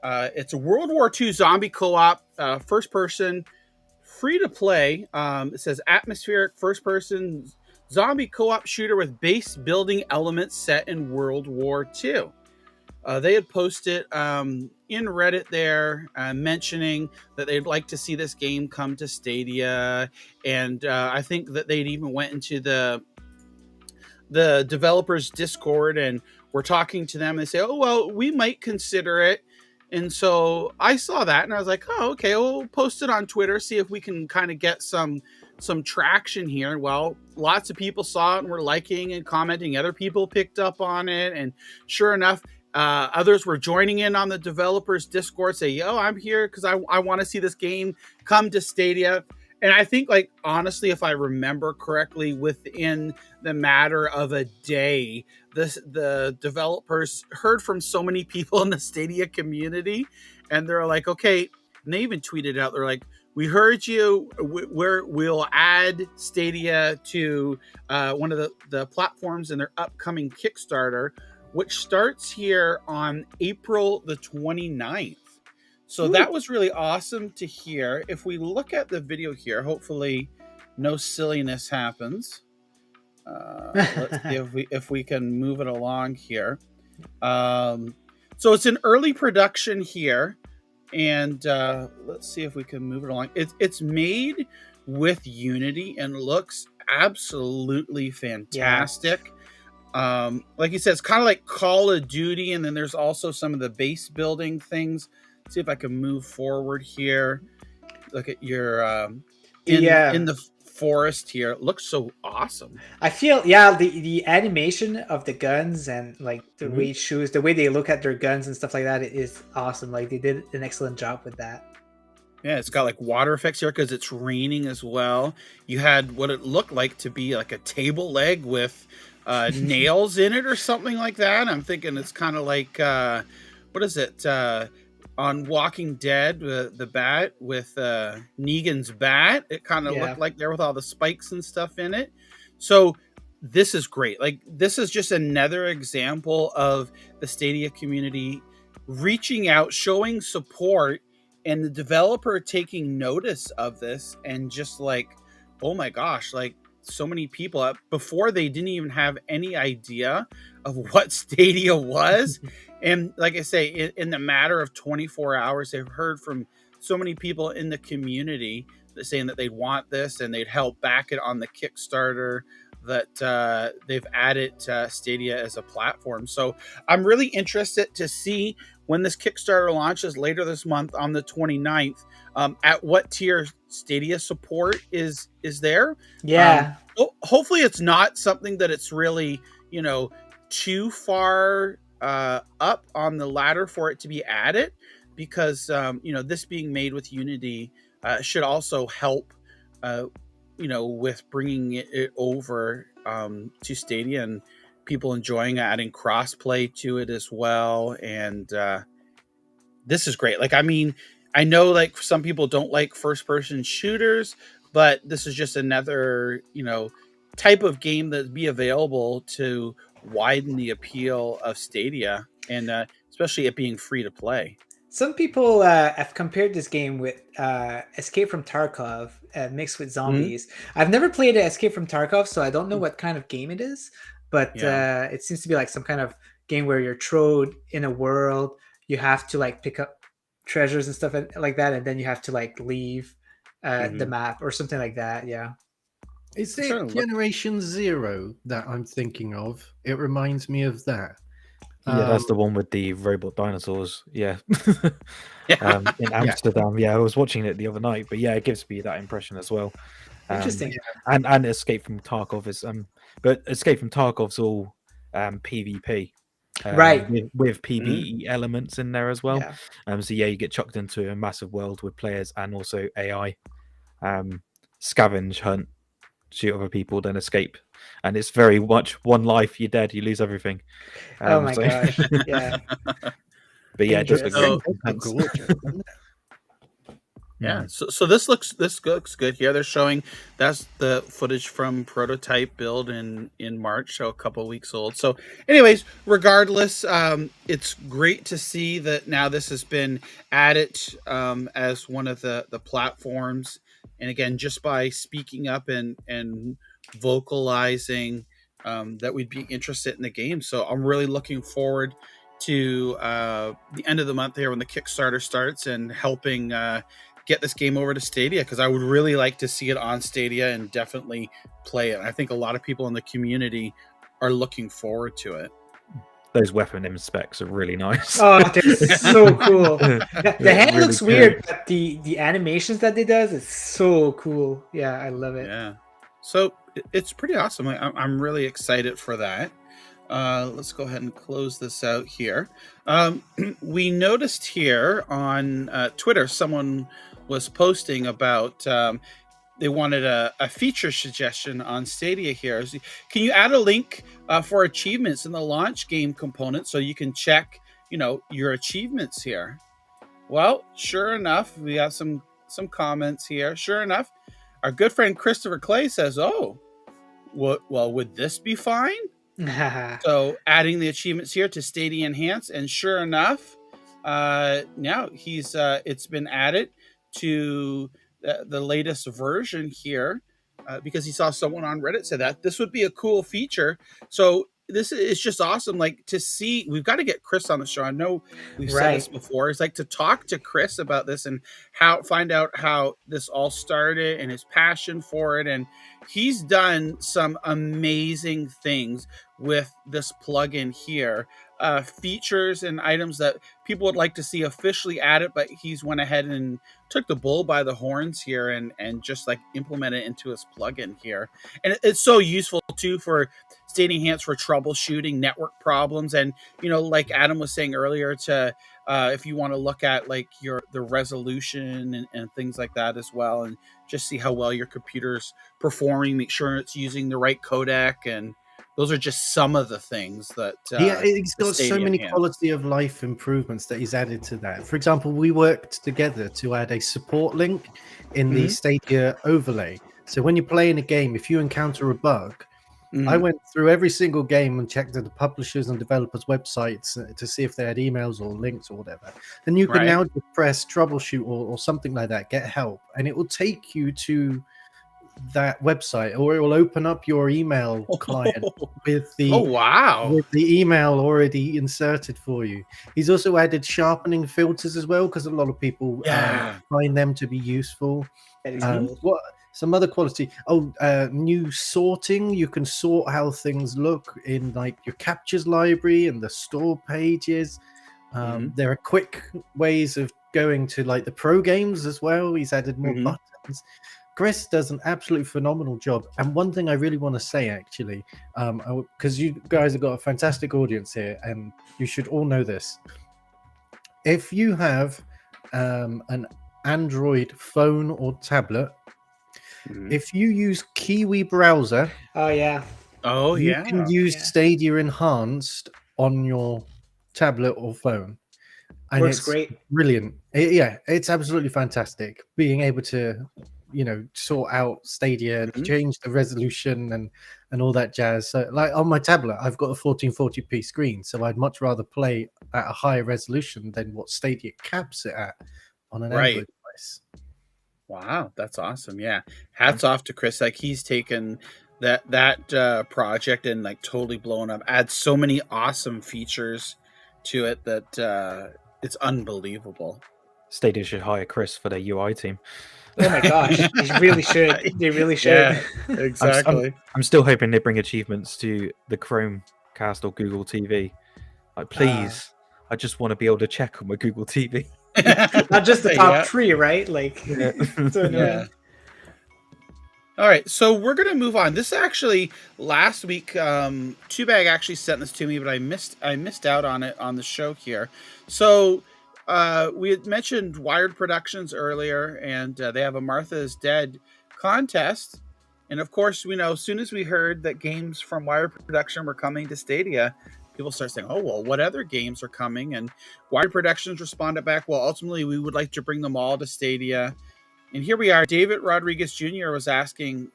It's a World War II zombie co-op, first person, free to play. It says atmospheric first person zombie co-op shooter with base building elements set in World War II. They had posted in Reddit there, mentioning that they'd like to see this game come to Stadia, and I think that they'd even went into the developers Discord and were talking to them. And they say, oh well, we might consider it. And so I saw that and I was like, oh okay, we'll post it on Twitter, see if we can kind of get some traction here. Well, lots of people saw it and were liking and commenting. Other people picked up on it, and sure enough, others were joining in on the developers Discord, say, yo, I'm here because I want to see this game come to Stadia. And I think, like, honestly, if I remember correctly, within the matter of a day, the developers heard from so many people in the Stadia community, and they're like, okay, and they even tweeted out, they're like, we heard you, we'll add Stadia to one of the platforms in their upcoming Kickstarter, which starts here on April the 29th. So that was really awesome to hear. If we look at the video here, hopefully no silliness happens. Let's see if we can move it along here. So it's an early production here, and let's see if we can move it along. It's made with Unity and looks absolutely fantastic. Yeah. Like you said, it's kind of like Call of Duty, and then there's also some of the base building things. See if I can move forward here. Look at your in the forest here. It looks so awesome. I feel the animation of the guns and like the way it shoots, the way they look at their guns and stuff like that is awesome. Like they did an excellent job with that. Yeah, it's got like water effects here because it's raining as well. You had what it looked like to be like a table leg with nails in it or something like that. I'm thinking it's kind of like what is it? On Walking Dead, the bat with Negan's bat. It kind of looked like there with all the spikes and stuff in it. So this is great. Like, this is just another example of the Stadia community reaching out, showing support, and the developer taking notice of this, and just like, oh my gosh, like so many people before they didn't even have any idea of what Stadia was. And like I say, in the matter of 24 hours, they've heard from so many people in the community that saying that they want this and they'd help back it on the Kickstarter, that they've added Stadia as a platform. So I'm really interested to see when this Kickstarter launches later this month on the 29th, at what tier Stadia support is there. Yeah. Hopefully it's not something that it's really, too far up on the ladder for it to be added, because this being made with Unity should also help with bringing it over to Stadia and people enjoying it, adding crossplay to it as well. And this is great. Like, I mean, I know like some people don't like first person shooters, but this is just another type of game that'd be available to widen the appeal of Stadia, and especially it being free to play. Some people have compared this game with Escape from Tarkov mixed with zombies. I've never played Escape from Tarkov, so I don't know what kind of game it is, but it seems to be like some kind of game where you're thrown in a world. You have to like pick up treasures and stuff like that, and then you have to like leave the map or something like that. Yeah. Is I'm trying it to look. Generation Zero that I'm thinking of? It reminds me of that. Yeah, that's the one with the robot dinosaurs. Yeah. Yeah. In Amsterdam. Yeah, I was watching it the other night, but yeah, it gives me that impression as well. Interesting. And Escape from Tarkov is but Escape from Tarkov's all PvP. Right. With PvE elements in there as well. Yeah. So yeah, you get chucked into a massive world with players and also AI. Scavenge, hunt, shoot other people, then escape. And it's very much one life, you're dead, you lose everything. Oh my gosh. Yeah. But yeah, it does look Dangerous. very So intense. gorgeous, isn't it? Yeah, so this looks good here. They're showing that's the footage from prototype build in March, so a couple weeks old. So, anyways, regardless, it's great to see that now this has been added as one of the platforms. And again, just by speaking up and vocalizing that we'd be interested in the game. So I'm really looking forward to the end of the month here when the Kickstarter starts and helping. Get this game over to Stadia, because I would really like to see it on Stadia and definitely play it. I think a lot of people in the community are looking forward to it. Those weapon M specs are really nice. Oh, they're so cool. The head really looks good. weird, but the animations that they does is so cool. Yeah, I love it. Yeah, so it's pretty awesome. I'm really excited for that. Let's go ahead and close this out here. We noticed here on Twitter, someone was posting about they wanted a feature suggestion on Stadia here. Can you add a link for achievements in the launch game component so you can check, your achievements here? Well, sure enough, we got some comments here. Sure enough, our good friend Christopher Clay says, "Oh, well, would this be fine?" So adding the achievements here to Stadia Enhance, and sure enough, now it's been added to the latest version here because he saw someone on Reddit say that this would be a cool feature. So this is just awesome. Like to see, we've got to get Chris on the show. I know we've said this before. It's like to talk to Chris about this and find out how this all started and his passion for it. And he's done some amazing things with this plugin here. Features and items that people would like to see officially added, but he's went ahead and took the bull by the horns here and just like implement it into his plugin here. And it's so useful too for Stadia Enhance for troubleshooting network problems. And like Adam was saying earlier, to if you want to look at like the resolution and things like that as well, and just see how well your computer's performing, make sure it's using the right codec, and those are just some of the things that he's got so Stadia many Enhance. quality of life improvements that he's added to that. For example, we worked together to add a support link in the Stadia overlay. So when you're playing a game, if you encounter a bug, I went through every single game and checked the publishers and developers' websites to see if they had emails or links or whatever. And you can now just press troubleshoot or something like that, get help, and it will take you to that website, or it will open up your email client with the with the email already inserted for you. He's also added sharpening filters as well, because a lot of people find them to be useful. What some other quality? New sorting. You can sort how things look in like your captures library and the store pages. There are quick ways of going to like the pro games as well. He's added more buttons. Chris does an absolutely phenomenal job. And one thing I really want to say, actually, because you guys have got a fantastic audience here, and you should all know this. If you have an Android phone or tablet, if you use Kiwi browser, you can use Stadia Enhanced on your tablet or phone. And Works it's great. Brilliant. It's absolutely fantastic being able to sort out Stadia, change the resolution and all that jazz. So like on my tablet, I've got a 1440p screen, so I'd much rather play at a higher resolution than what Stadia caps it at on an Android device. Wow, that's awesome. Yeah, hats off to Chris. Like he's taken that project and like totally blown up, adds so many awesome features to it that it's unbelievable. Stadia should hire Chris for their UI team. Oh my gosh, they really should. They really should. Yeah, exactly. I'm still hoping they bring achievements to the Chromecast or Google TV. Like, please, I just want to be able to check on my Google TV. Not just the top Yeah. 3, right? Like, so annoying. Yeah. All right, so we're gonna move on. This actually last week, Two Bag actually sent this to me, but I missed out on it on the show here. So we had mentioned Wired Productions earlier, and they have a Martha is Dead contest. And of course, we know as soon as we heard that games from Wired Production were coming to Stadia, people start saying, "Oh well, what other games are coming?" And Wired Productions responded back, "Well, ultimately, we would like to bring them all to Stadia." And here we are. David Rodriguez Jr. was asking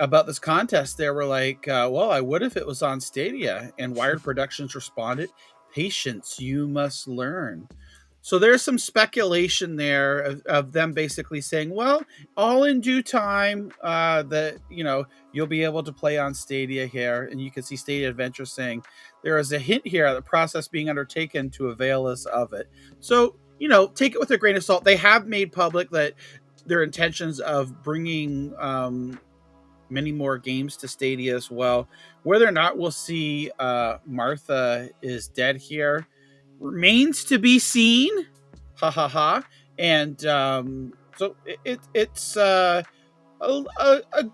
about this contest. They were like, well, I would if it was on Stadia. And Wired Productions responded, patience, you must learn. So there's some speculation there of them basically saying, well, all in due time, that, you'll be able to play on Stadia here. And you can see Stadia Adventure saying there is a hint here of the process being undertaken to avail us of it. So, take it with a grain of salt. They have made public that their intentions of bringing many more games to Stadia as well. Whether or not we'll see Martha is Dead here remains to be seen. Ha ha ha. And so it's a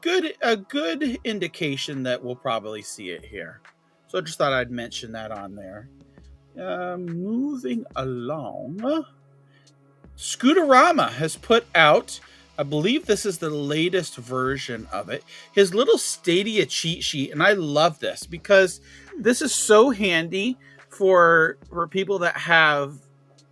good indication that we'll probably see it here. So I just thought I'd mention that on there. Moving along, Scooterama has put out, I believe this is the latest version of it, his little Stadia cheat sheet. And I love this because this is so handy for people that have,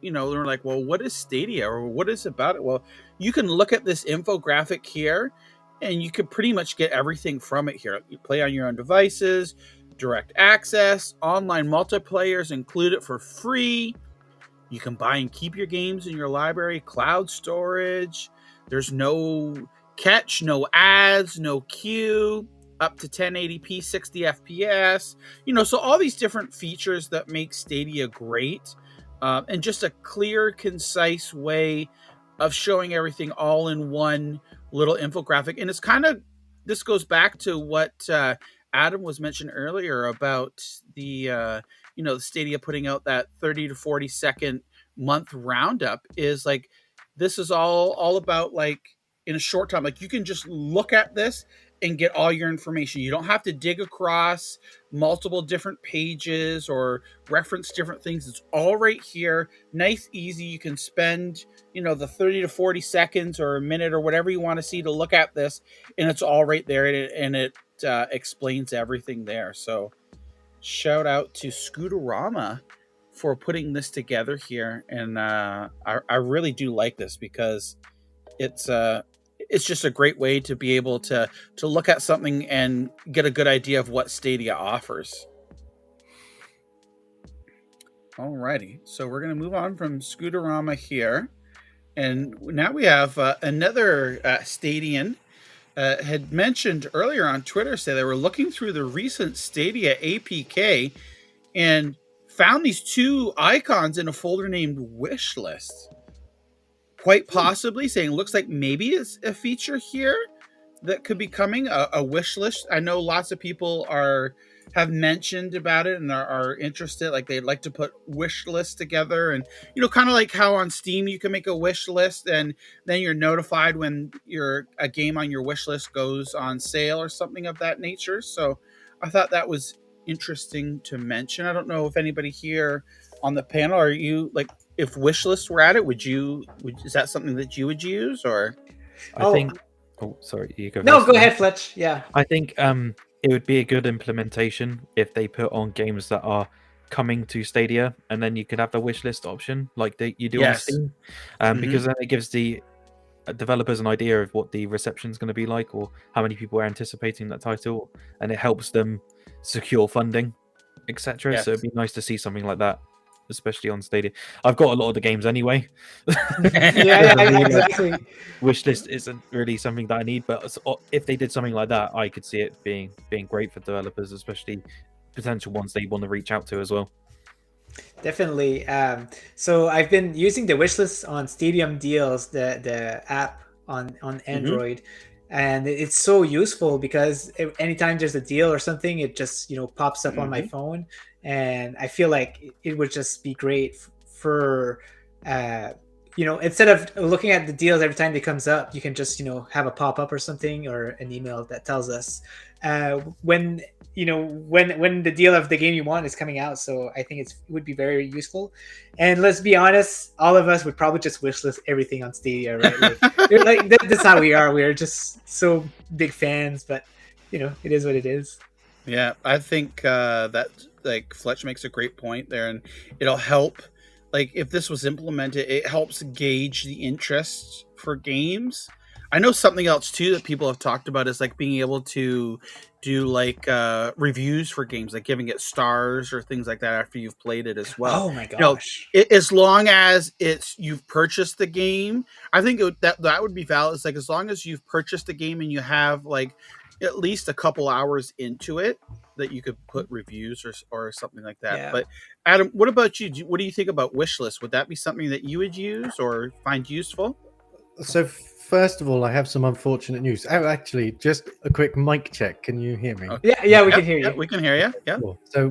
they're like, well, what is Stadia or what is about it? Well, you can look at this infographic here and you can pretty much get everything from it here. You play on your own devices, direct access, online multiplayers included for free. You can buy and keep your games in your library, cloud storage. There's no catch, no ads, no queue, up to 1080p, 60 FPS. So all these different features that make Stadia great, and just a clear, concise way of showing everything all in one little infographic. And it's this goes back to what Adam was mentioned earlier about the Stadia putting out that 30 to 40 second month roundup. Is like, this is all about, like, in a short time, like, you can just look at this and get all your information. You don't have to dig across multiple different pages or reference different things. It's all right here. Nice, easy. You can spend, the 30 to 40 seconds or a minute or whatever you want to see to look at this, and it's all right there, and it explains everything there. So shout out to Scooterama for putting this together here. And I really do like this because it's just a great way to be able to look at something and get a good idea of what Stadia offers. Alrighty, so we're going to move on from Scooterama here. And now we have another Stadian had mentioned earlier on Twitter, say they were looking through the recent Stadia APK and found these two icons in a folder named Wishlist. Quite possibly saying, looks like maybe it's a feature here that could be coming, a wish list. I know lots of people have mentioned about it and are interested. Like, they'd like to put wish lists together, and kind of like how on Steam you can make a wish list and then you're notified when a game on your wish list goes on sale or something of that nature. So I thought that was interesting to mention. I don't know if anybody here on the panel, are you like, if wish lists were at it, is that something that you would use? Or I think. Oh, sorry, you go. No, go ahead, Fletch. Yeah, I think it would be a good implementation if they put on games that are coming to Stadia, and then you could have the wish list option like you do on Steam, because then it gives the developers an idea of what the reception is going to be like, or how many people are anticipating that title, and it helps them secure funding, etc. Yes. So it'd be nice to see something like that, especially on Stadia. I've got a lot of the games anyway. yeah, exactly. Wishlist isn't really something that I need, but if they did something like that, I could see it being great for developers, especially potential ones they want to reach out to as well. Definitely. So I've been using the wishlist on Stadium Deals, the app on Android, and it's so useful because anytime there's a deal or something, it just pops up on my phone, and I feel like it would just be great for instead of looking at the deals every time they comes up, you can just have a pop up or something or an email that tells us when when the deal of the game you want is coming out. So I think it would be very useful. And let's be honest, all of us would probably just wishlist everything on Stadia, right? That's how we are. We're just so big fans, but it is what it is. Yeah, I think that like Fletch makes a great point there, and it'll help. Like if this was implemented, it helps gauge the interest for games. I know something else too that people have talked about is like being able to do like reviews for games, like giving it stars or things like that after you've played it as well. Oh my gosh! As long as you've purchased the game, I think that would be valid. It's like as long as you've purchased the game and you have like at least a couple hours into it, that you could put reviews or something like that. Yeah. But Adam, what about you? What do you think about wishlist? Would that be something that you would use or find useful? So first of all, I have some unfortunate news. Oh, actually, just a quick mic check. Can you hear me? Okay. Yeah, we can hear you. Yeah, we can hear you. Yeah. Cool. So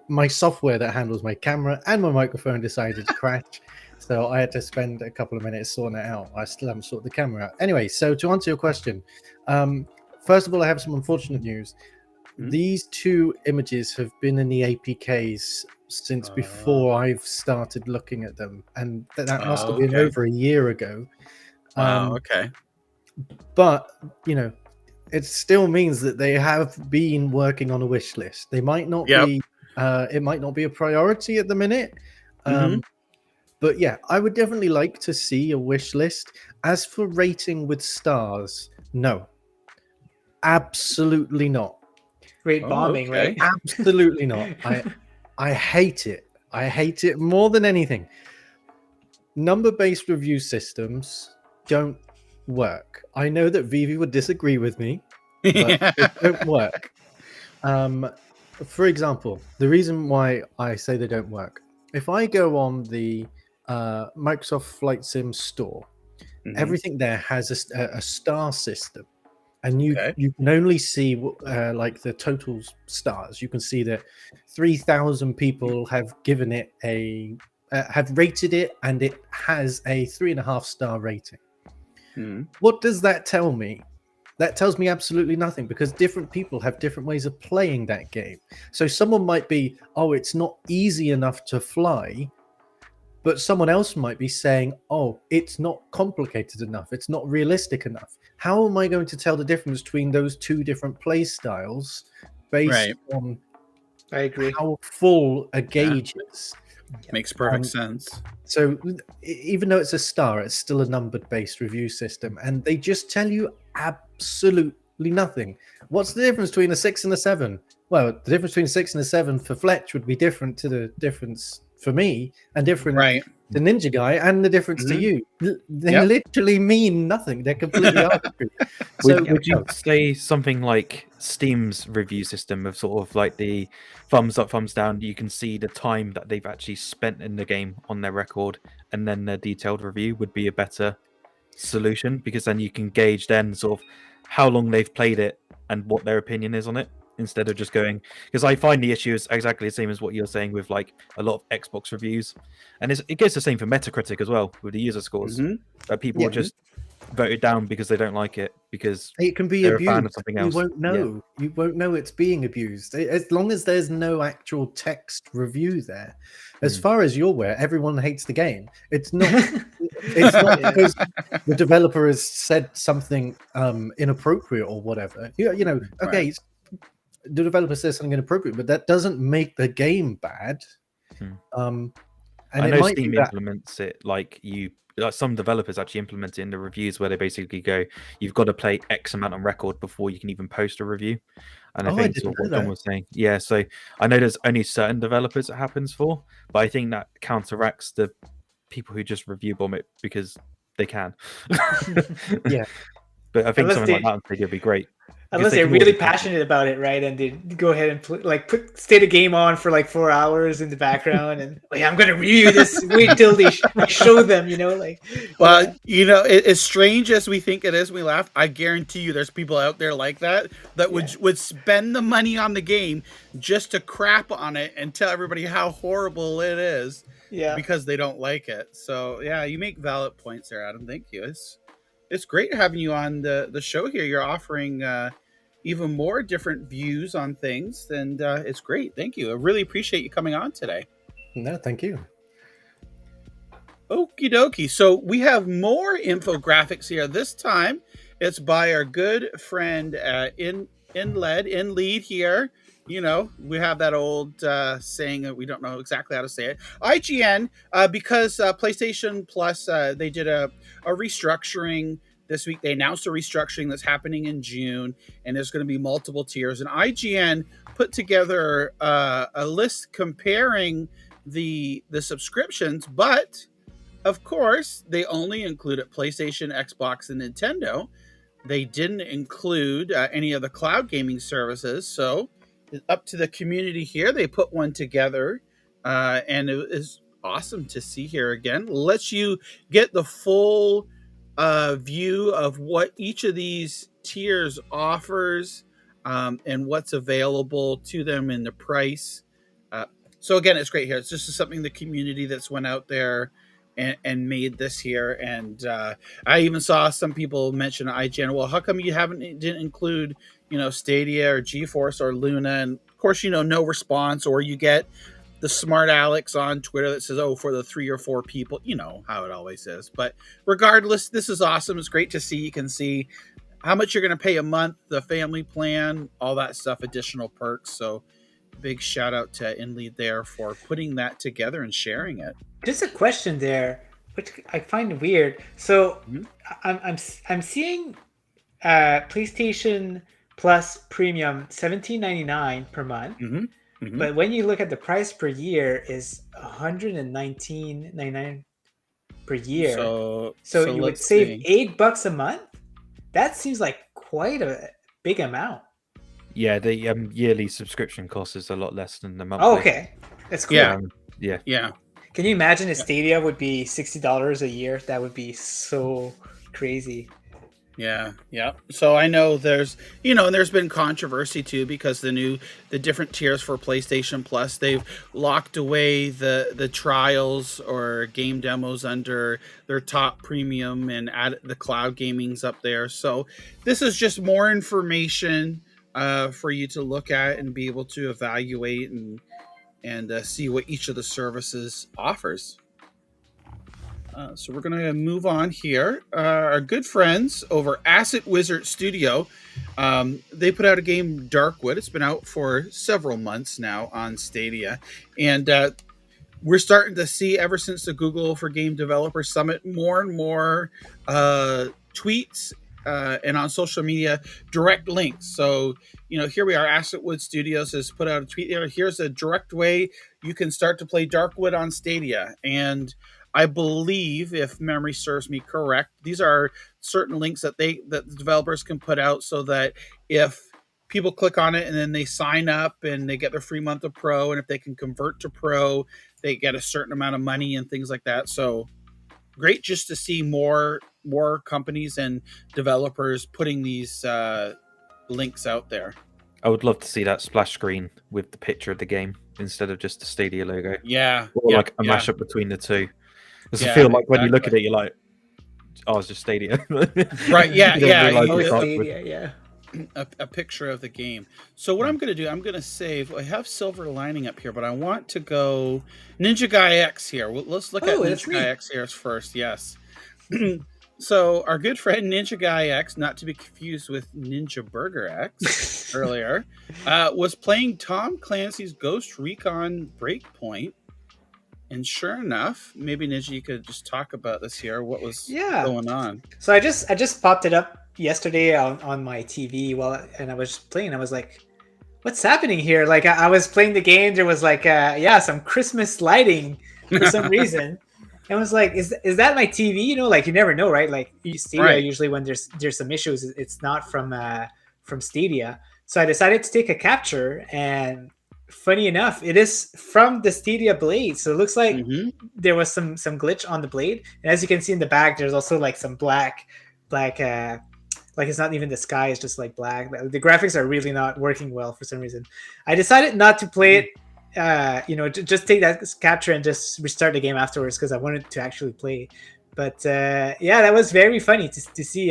my software that handles my camera and my microphone decided to crash. So I had to spend a couple of minutes sorting it out. I still haven't sorted the camera out. Anyway, so to answer your question, first of all, I have some unfortunate news. These two images have been in the APKs since before I've started looking at them, and that must have been over a year ago. Wow. Okay. But it still means that they have been working on a wish list. They might not be. It might not be a priority at the minute. But yeah, I would definitely like to see a wish list. As for rating with stars, no, absolutely not. Great bombing, right? Absolutely not. I hate it. I hate it more than anything. Number-based review systems don't work. I know that Vivi would disagree with me, but it don't work. For example, the reason why I say they don't work, if I go on the Microsoft Flight Sim store, everything there has a star system. And you can only see like the total stars. You can see that 3,000 people have given it have rated it, and it has a 3.5 star rating. What does that tell me? That tells me absolutely nothing, because different people have different ways of playing that game. So someone might be, it's not easy enough to fly. But someone else might be saying, it's not complicated enough. It's not realistic enough. How am I going to tell the difference between those two different play styles based on I agree. how full a gauge is? Makes perfect sense. So even though it's a star, it's still a numbered-based review system. And they just tell you absolutely nothing. What's the difference between a 6 and a 7? Well, the difference between a 6 and a 7 for Fletch would be different to the difference for me, and different to NinjaGuy, and the difference to you. They literally mean nothing. They're completely arbitrary. Would you say something like Steam's review system of sort of like the thumbs up, thumbs down? You can see the time that they've actually spent in the game on their record, and then their detailed review would be a better solution, because then you can gauge then sort of how long they've played it and what their opinion is on it, instead of just going, because I find the issue is exactly the same as what you're saying with like a lot of Xbox reviews, and it goes the same for Metacritic as well with the user scores. People just vote it down because they don't like it, because it can be abused. A fan of something else. You won't know. You won't know it's being abused as long as there's no actual text review there. As far as you're aware, everyone hates the game. It's not. It's not because the developer has said something inappropriate or whatever. Okay. The developer says something inappropriate, but that doesn't make the game bad. And I know Steam implements it like some developers actually implement it in the reviews, where they basically go, you've got to play X amount on record before you can even post a review. And I think what John was saying. Yeah, so I know there's only certain developers it happens for, but I think that counteracts the people who just review bomb it because they can. Yeah. But I think something like that would be great. Unless they they're can really already- passionate about it, right? And they go ahead and put stay the game on for like 4 hours in the background, and I'm gonna review this. Wait till I show them, Well, as strange as we think it is, we laugh. I guarantee you, there's people out there like that would spend the money on the game just to crap on it and tell everybody how horrible it is, because they don't like it. So yeah, you make valid points there, Adam. Thank you. It's great having you on the show here. You're offering even more different views on things, and it's great. Thank you. I really appreciate you coming on today. No, thank you. Okie dokie. So we have more infographics here. This time it's by our good friend in lead here. We have that old saying that we don't know exactly how to say it. IGN, because PlayStation Plus, they did a restructuring this week. They announced a restructuring that's happening in June, and there's going to be multiple tiers. And IGN put together a list comparing the subscriptions, but of course, they only included PlayStation, Xbox, and Nintendo. They didn't include any of the cloud gaming services. So it's up to the community here. They put one together, and it is awesome to see here again. Lets you get the full view of what each of these tiers offers, and what's available to them in the price. So again, it's great here. It's just something the community that's went out there and made this here. And I even saw some people mention IGN. Well, how come you didn't include Stadia or GeForce or Luna? And of course, no response, or you get the smart Alex on Twitter that says, oh, for the 3 or 4 people, how it always is. But regardless, this is awesome. It's great to see. You can see how much you're going to pay a month, the family plan, all that stuff, additional perks. So big shout out to InLead there for putting that together and sharing it. Just a question there, which I find weird. So I'm seeing PlayStation Plus Premium $17.99 per month. But when you look at the price per year is $119.99 per year. So you would save $8 a month. That seems like quite a big amount. Yeah, the yearly subscription cost is a lot less than the monthly. Oh, okay, that's cool. Yeah. Can you imagine if Stadia would be $60 a year? That would be so crazy. Yeah. So I know there's, and there's been controversy too, because the different tiers for PlayStation Plus, they've locked away the trials or game demos under their top premium and added the cloud gaming's up there. So this is just more information for you to look at and be able to evaluate and see what each of the services offers. So we're going to move on here. Our good friends over Asset Wizard Studio, they put out a game, Darkwood. It's been out for several months now on Stadia. And we're starting to see, ever since the Google for Game Developers Summit, more and more tweets and on social media, direct links. So, here we are. Assetwood Studios has put out a tweet there. Here's a direct way you can start to play Darkwood on Stadia. And I believe, if memory serves me correct, these are certain links that the developers can put out so that if people click on it and then they sign up and they get their free month of Pro, and if they can convert to Pro, they get a certain amount of money and things like that. So great just to see more companies and developers putting these links out there. I would love to see that splash screen with the picture of the game instead of just the Stadia logo. Yeah. Or like a mashup between the two. Because I feel like when you look at it, you're like, oh, it's just Stadia. Right, yeah. Stadia, a picture of the game. So what I'm going to do, I'm going to save. I have Silver Lining up here, but I want to go NinjaGuy X here. Let's look at NinjaGuy X here first. Yes. So our good friend NinjaGuy X, not to be confused with Ninja Burger X earlier, was playing Tom Clancy's Ghost Recon Breakpoint. And sure enough, maybe Ninja, you could just talk about this here. What was going on? So I just popped it up yesterday on my TV and I was playing. I was like, what's happening here? Like I was playing the game. There was like some Christmas lighting for some reason. And I was like, is that my TV? Like you never know, right? Like Stadia, usually when there's some issues, it's not from from Stadia. So I decided to take a capture, and funny enough, it is from the Stadia blade. So it looks like there was some glitch on the blade, and as you can see in the back, there's also like some black like it's not even the sky, it's just like black. The graphics are really not working well for some reason. I decided not to play it, just take that capture and just restart the game afterwards because I wanted to actually play. But yeah, that was very funny to see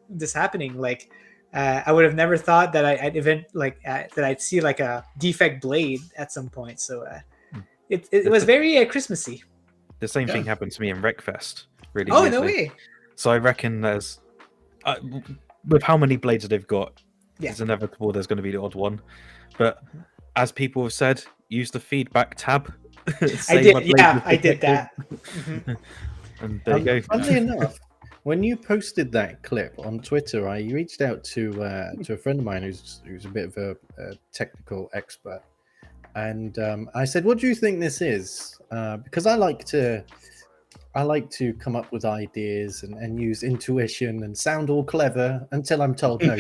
this happening. Like I would have never thought that that I'd see like a defect blade at some point. So it was very Christmassy. The same thing happened to me in Wreckfest. Really. Oh, weirdly. no way. So I reckon there's, with how many blades they've got, it's inevitable there's going to be the odd one. But as people have said, use the feedback tab. I did. Yeah, I did that. And there you go. Funnily enough, when you posted that clip on Twitter, I reached out to a friend of mine who's a bit of a technical expert, and I said, "What do you think this is?" Because I like to come up with ideas and use intuition and sound all clever until I'm told no.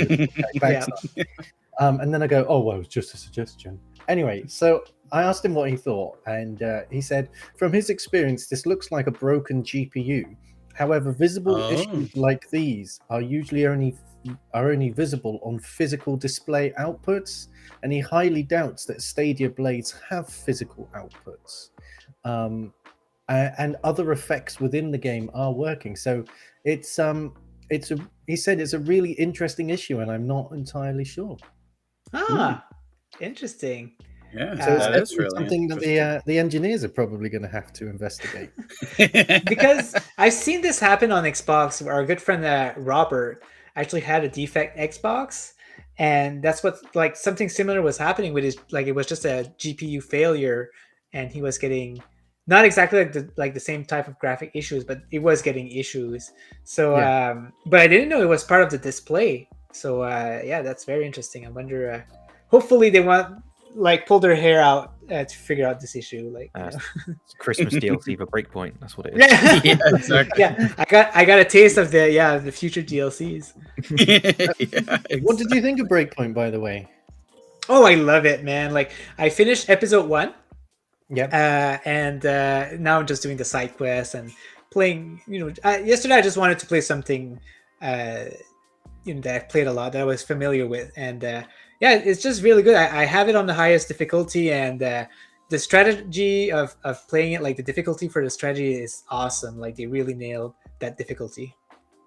And then I go, "Oh well, it's just a suggestion." Anyway, so I asked him what he thought, and he said, from his experience, this looks like a broken GPU. However, visible issues like these are usually only visible on physical display outputs, and he highly doubts that Stadia blades have physical outputs. And other effects within the game are working. So he said it's a really interesting issue, and I'm not entirely sure. Interesting. Yeah, So that it's is really something that the engineers are probably going to have to investigate. Because I've seen this happen on Xbox. Our good friend Robert actually had a defect Xbox, and that's what, like, something similar was happening with his, like, it was just a GPU failure, and he was getting not exactly like the same type of graphic issues, but it was getting issues. So but I didn't know it was part of the display. So yeah, that's very interesting. I wonder, hopefully they want, like, pull their hair out to figure out this issue. Like, it's Christmas DLC for Breakpoint. That's what it is. Yeah, exactly. Yeah, I got a taste of the future DLCs. Exactly. What did you think of Breakpoint, by the way? Oh, I love it, man. Like, I finished episode 1. Yep. And now I'm just doing the side quests and playing. Yesterday I just wanted to play something that I've played a lot, that I was familiar with, and yeah, it's just really good. I have it on the highest difficulty, and the strategy of playing it, like the difficulty for the strategy is awesome. Like, they really nailed that difficulty.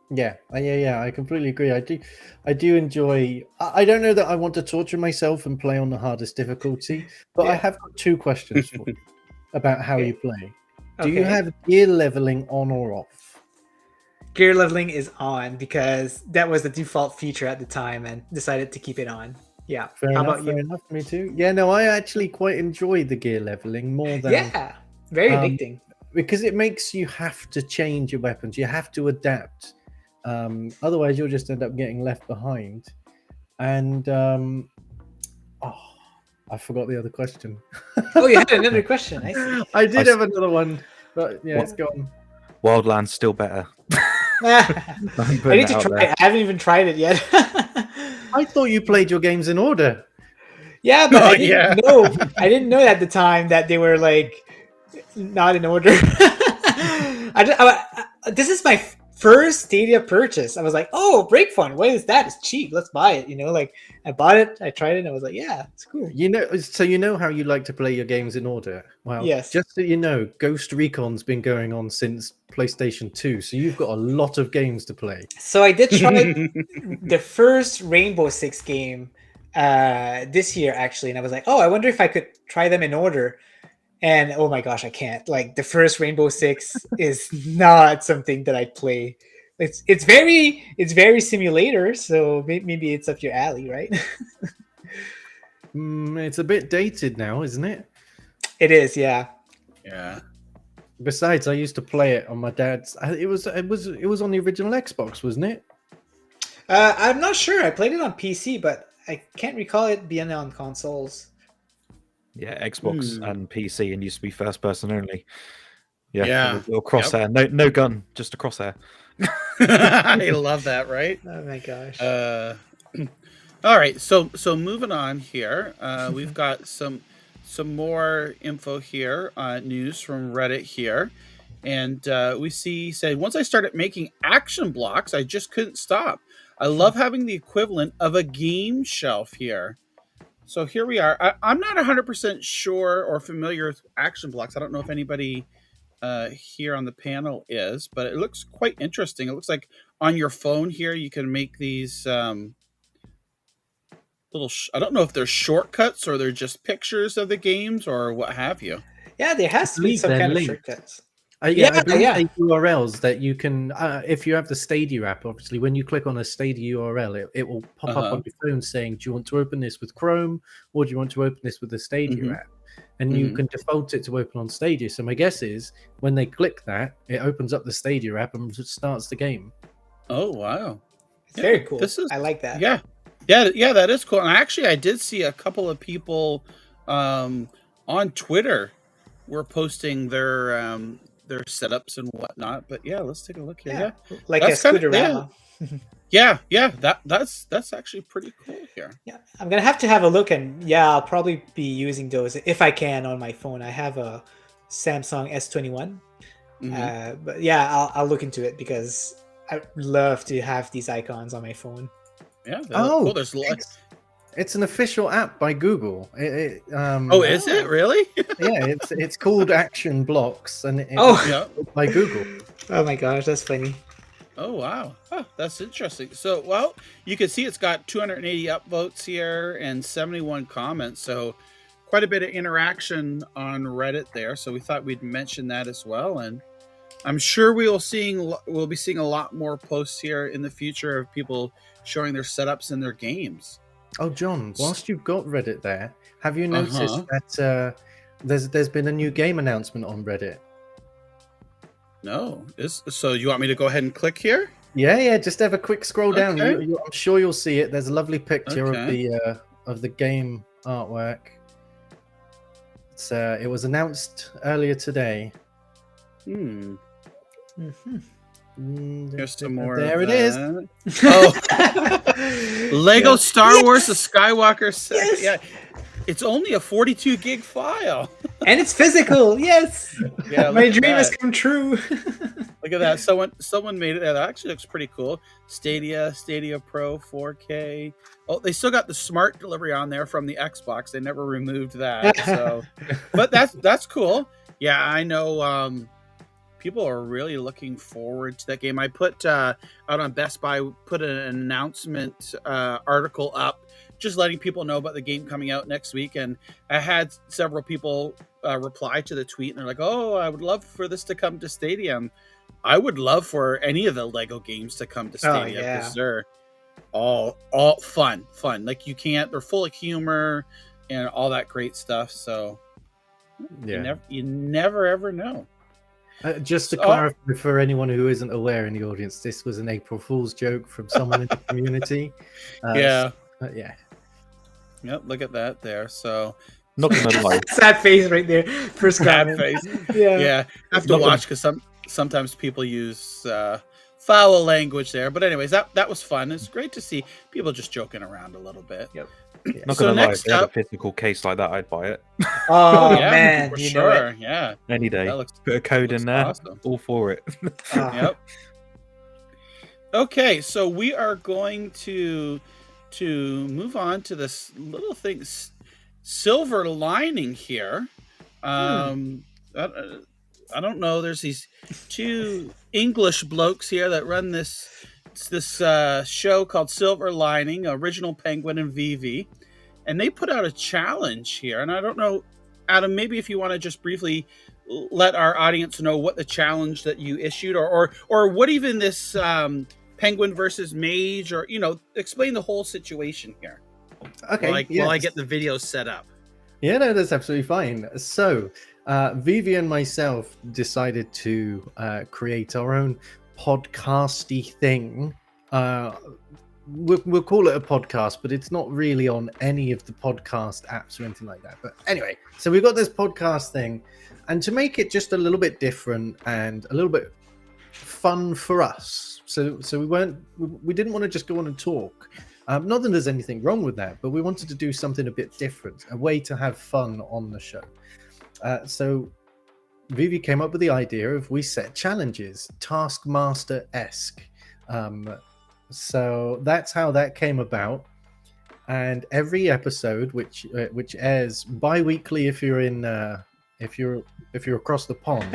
Yeah, I completely agree. I do enjoy. I don't know that I want to torture myself and play on the hardest difficulty, but I have got 2 questions for you about how you play. Do you have gear leveling on or off? Gear leveling is on, because that was the default feature at the time, and decided to keep it on. Yeah. Fair How enough, about you? fair enough. Me too. Yeah, no, I actually quite enjoy the gear leveling more than very addicting. because it makes you have to change your weapons. You have to adapt. Otherwise, you'll just end up getting left behind. And I forgot the other question. Oh, you had another question. I see. I did have another one, but yeah, it's gone. Wildlands still better. I need to try it. I haven't even tried it yet. I thought you played your games in order. Yeah, but I didn't know at the time that they were, like, not in order. This is my first Stadia purchase. I was like, oh, Breakpoint, what is that? It's cheap. Let's buy it. Like, I bought it, I tried it, and I was like, yeah, it's cool. So you know how you like to play your games in order. Well, yes. Just so you know, Ghost Recon's been going on since PlayStation 2, so you've got a lot of games to play. So I did try the first Rainbow Six game this year, actually, and I was like, oh, I wonder if I could try them in order. And oh my gosh, I can't. Like, the first Rainbow Six is not something that I play. It's very simulator, so maybe it's up your alley, right? It's a bit dated now, isn't it? It is, yeah. Yeah. Besides, I used to play it on my dad's. It was on the original Xbox, wasn't it? I'm not sure. I played it on PC, but I can't recall it being on consoles. Yeah, Xbox and PC, and used to be first person only. Yeah. Or crosshair. Yep. No gun, just a crosshair. I love that, right? Oh my gosh. All right, so moving on here, we've got some more info here, news from Reddit here, and we say once I started making action blocks, I just couldn't stop. I love having the equivalent of a game shelf here. So here we are. I'm not 100% sure or familiar with action blocks. I don't know if anybody here on the panel is, but it looks quite interesting. It looks like on your phone here you can make these. I don't know if they're shortcuts or they're just pictures of the games or what have you. Yeah, there has to be believe some they're kind of linked. shortcuts. I believe they're URLs that you can, if you have the Stadia app, obviously, when you click on a Stadia URL, it will pop up on your phone saying, do you want to open this with Chrome or do you want to open this with the Stadia app? And you can default it to open on Stadia. So my guess is when they click that, it opens up the Stadia app and just starts the game. Oh, wow. It's very cool. I like that. Yeah, that is cool. And actually, I did see a couple of people on Twitter were posting their setups and whatnot. But yeah, let's take a look here. Yeah, like that's a Scooterama. Yeah, that's actually pretty cool here. Yeah, I'm gonna have to have a look, and I'll probably be using those if I can on my phone. I have a Samsung S21, but I'll look into it because I love to have these icons on my phone. Yeah. Cool. There's it's an official app by Google. Is it really? Yeah, it's called Action Blocks, and by Google. Oh my gosh, that's funny. Oh wow, that's interesting. So, well, you can see it's got 280 upvotes here and 71 comments. So, quite a bit of interaction on Reddit there. So we thought we'd mention that as well, and I'm sure we'll be seeing a lot more posts here in the future of people showing their setups and their games. Oh, John, whilst you've got Reddit there, have you noticed that there's been a new game announcement on Reddit? No. So you want me to go ahead and click here? Yeah. Just have a quick scroll down. I'm sure you'll see it. There's a lovely picture of the game artwork. It was announced earlier today. Here's some more. There it is. Oh, Lego Star Wars: The Skywalker set. Yes. Yeah, it's only a 42 gig file, and it's physical. Yes. Yeah, my dream has come true. Look at that. Someone made it. That actually looks pretty cool. Stadia Pro 4K. Oh, they still got the smart delivery on there from the Xbox. They never removed that. So, but that's cool. Yeah, I know. People are really looking forward to that game. I put out on Best Buy, put an announcement article up, just letting people know about the game coming out next week. And I had several people reply to the tweet, and they're like, "Oh, I would love for this to come to Stadia." I would love for any of the Lego games to come to Stadia because they're all fun. Like they're full of humor and all that great stuff. So you never ever know. Just to clarify for anyone who isn't aware in the audience, this was an April Fool's joke from someone in the community. Yep, look at that there. So, not gonna lie, sad face right there. First sad face. Yeah. I have to watch because sometimes people use foul language there. But anyways, that was fun. It's great to see people just joking around a little bit. Yep. Not gonna lie, if they had a physical case like that, I'd buy it. Oh man, for sure. Yeah, any day. That Put a code in there. Awesome. All for it. Yep. Okay, so we are going to move on to this little thing, silver lining here. I don't know. There's these two English blokes here that run this show called Silver Lining, Original Penguin and Vivi, and they put out a challenge here. And I don't know, Adam, maybe if you want to just briefly let our audience know what the challenge that you issued, or what even this penguin versus mage, or explain the whole situation here. Okay, while I get the video set up. Yeah, no, that's absolutely fine. So, Vivi and myself decided to create our own podcasty thing. We'll call it a podcast, but it's not really on any of the podcast apps or anything like that. But anyway, so we've got this podcast thing, and to make it just a little bit different and a little bit fun for us, so we didn't want to just go on and talk. Not that there's anything wrong with that, but we wanted to do something a bit different, a way to have fun on the show. So Vivi came up with the idea of we set challenges, Taskmaster-esque. So that's how that came about. And every episode, which airs bi-weekly if you're in if you're across the pond,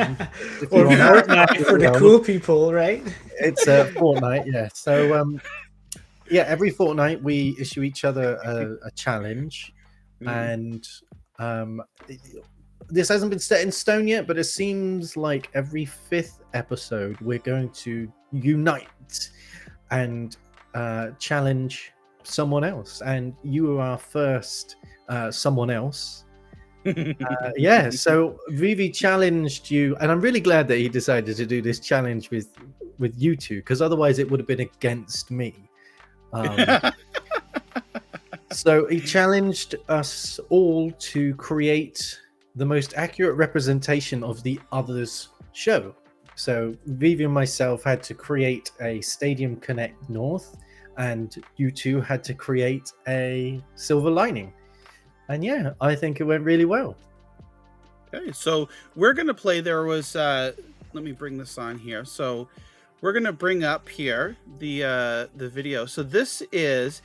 if Or you're on Fortnite for the cool people, right? it's a fortnight, yeah. So yeah, every fortnight we issue each other a challenge, and this hasn't been set in stone yet, but it seems like every 5th episode we're going to unite and challenge someone else, and you are our first someone else. Yeah, so Vivi challenged you, and I'm really glad that he decided to do this challenge with you two, because otherwise it would have been against me. So he challenged us all to create the most accurate representation of the other's show. So Vivi and myself had to create a Stadium Connect North, and you two had to create a Silver Lining. And yeah, I think it went really well. Okay, so we're gonna play. There was let me bring this on here. So we're gonna bring up here the video. So this is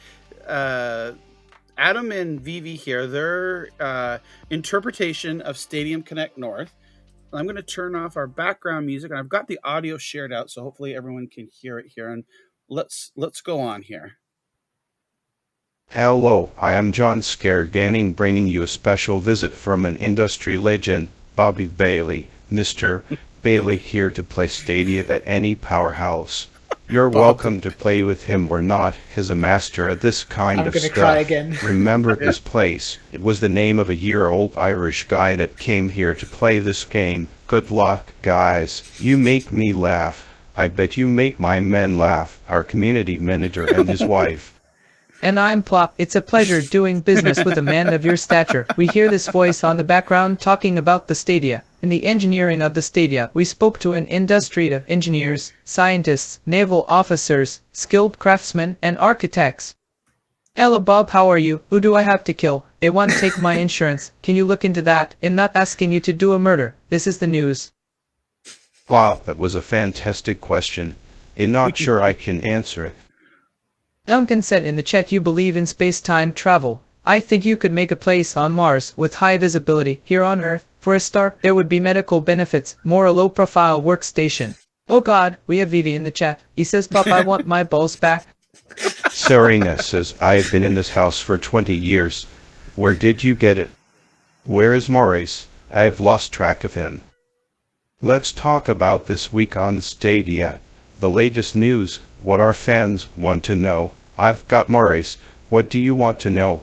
Adam and Vivi here, their interpretation of Stadium Connect North. I'm going to turn off our background music, and I've got the audio shared out, so hopefully everyone can hear it here. And let's go on here. Hello, I am John Scare Ganning, bringing you a special visit from an industry legend, Bobby Bailey. Mr. Bailey here to play Stadia at any powerhouse. You're welcome to play with him or not. He's a master at this kind I'm of gonna stuff. cry again. Remember this place. It was the name of a year-old Irish guy that came here to play this game. Good luck, guys. You make me laugh. I bet you make my men laugh. Our community manager and his wife. And I'm Plop. It's a pleasure doing business with a man of your stature. We hear this voice on the background talking about the Stadia. In the engineering of the Stadia, we spoke to an industry of engineers, scientists, naval officers, skilled craftsmen, and architects. Hello Bob, how are you? Who do I have to kill? They want to take my insurance. Can you look into that? I'm not asking you to do a murder. This is the news. Wow, that was a fantastic question. I'm not sure I can answer it. Duncan said in the chat you believe in space-time travel. I think you could make a place on Mars with high visibility here on Earth. For a start, there would be medical benefits, more a low-profile workstation. Oh god, we have Vivi in the chat. He says, Pop, I want my balls back. Serena says, I've been in this house for 20 years. Where did you get it? Where is Maurice? I've lost track of him. Let's talk about this week on Stadia. The latest news, what our fans want to know. I've got Maurice. What do you want to know?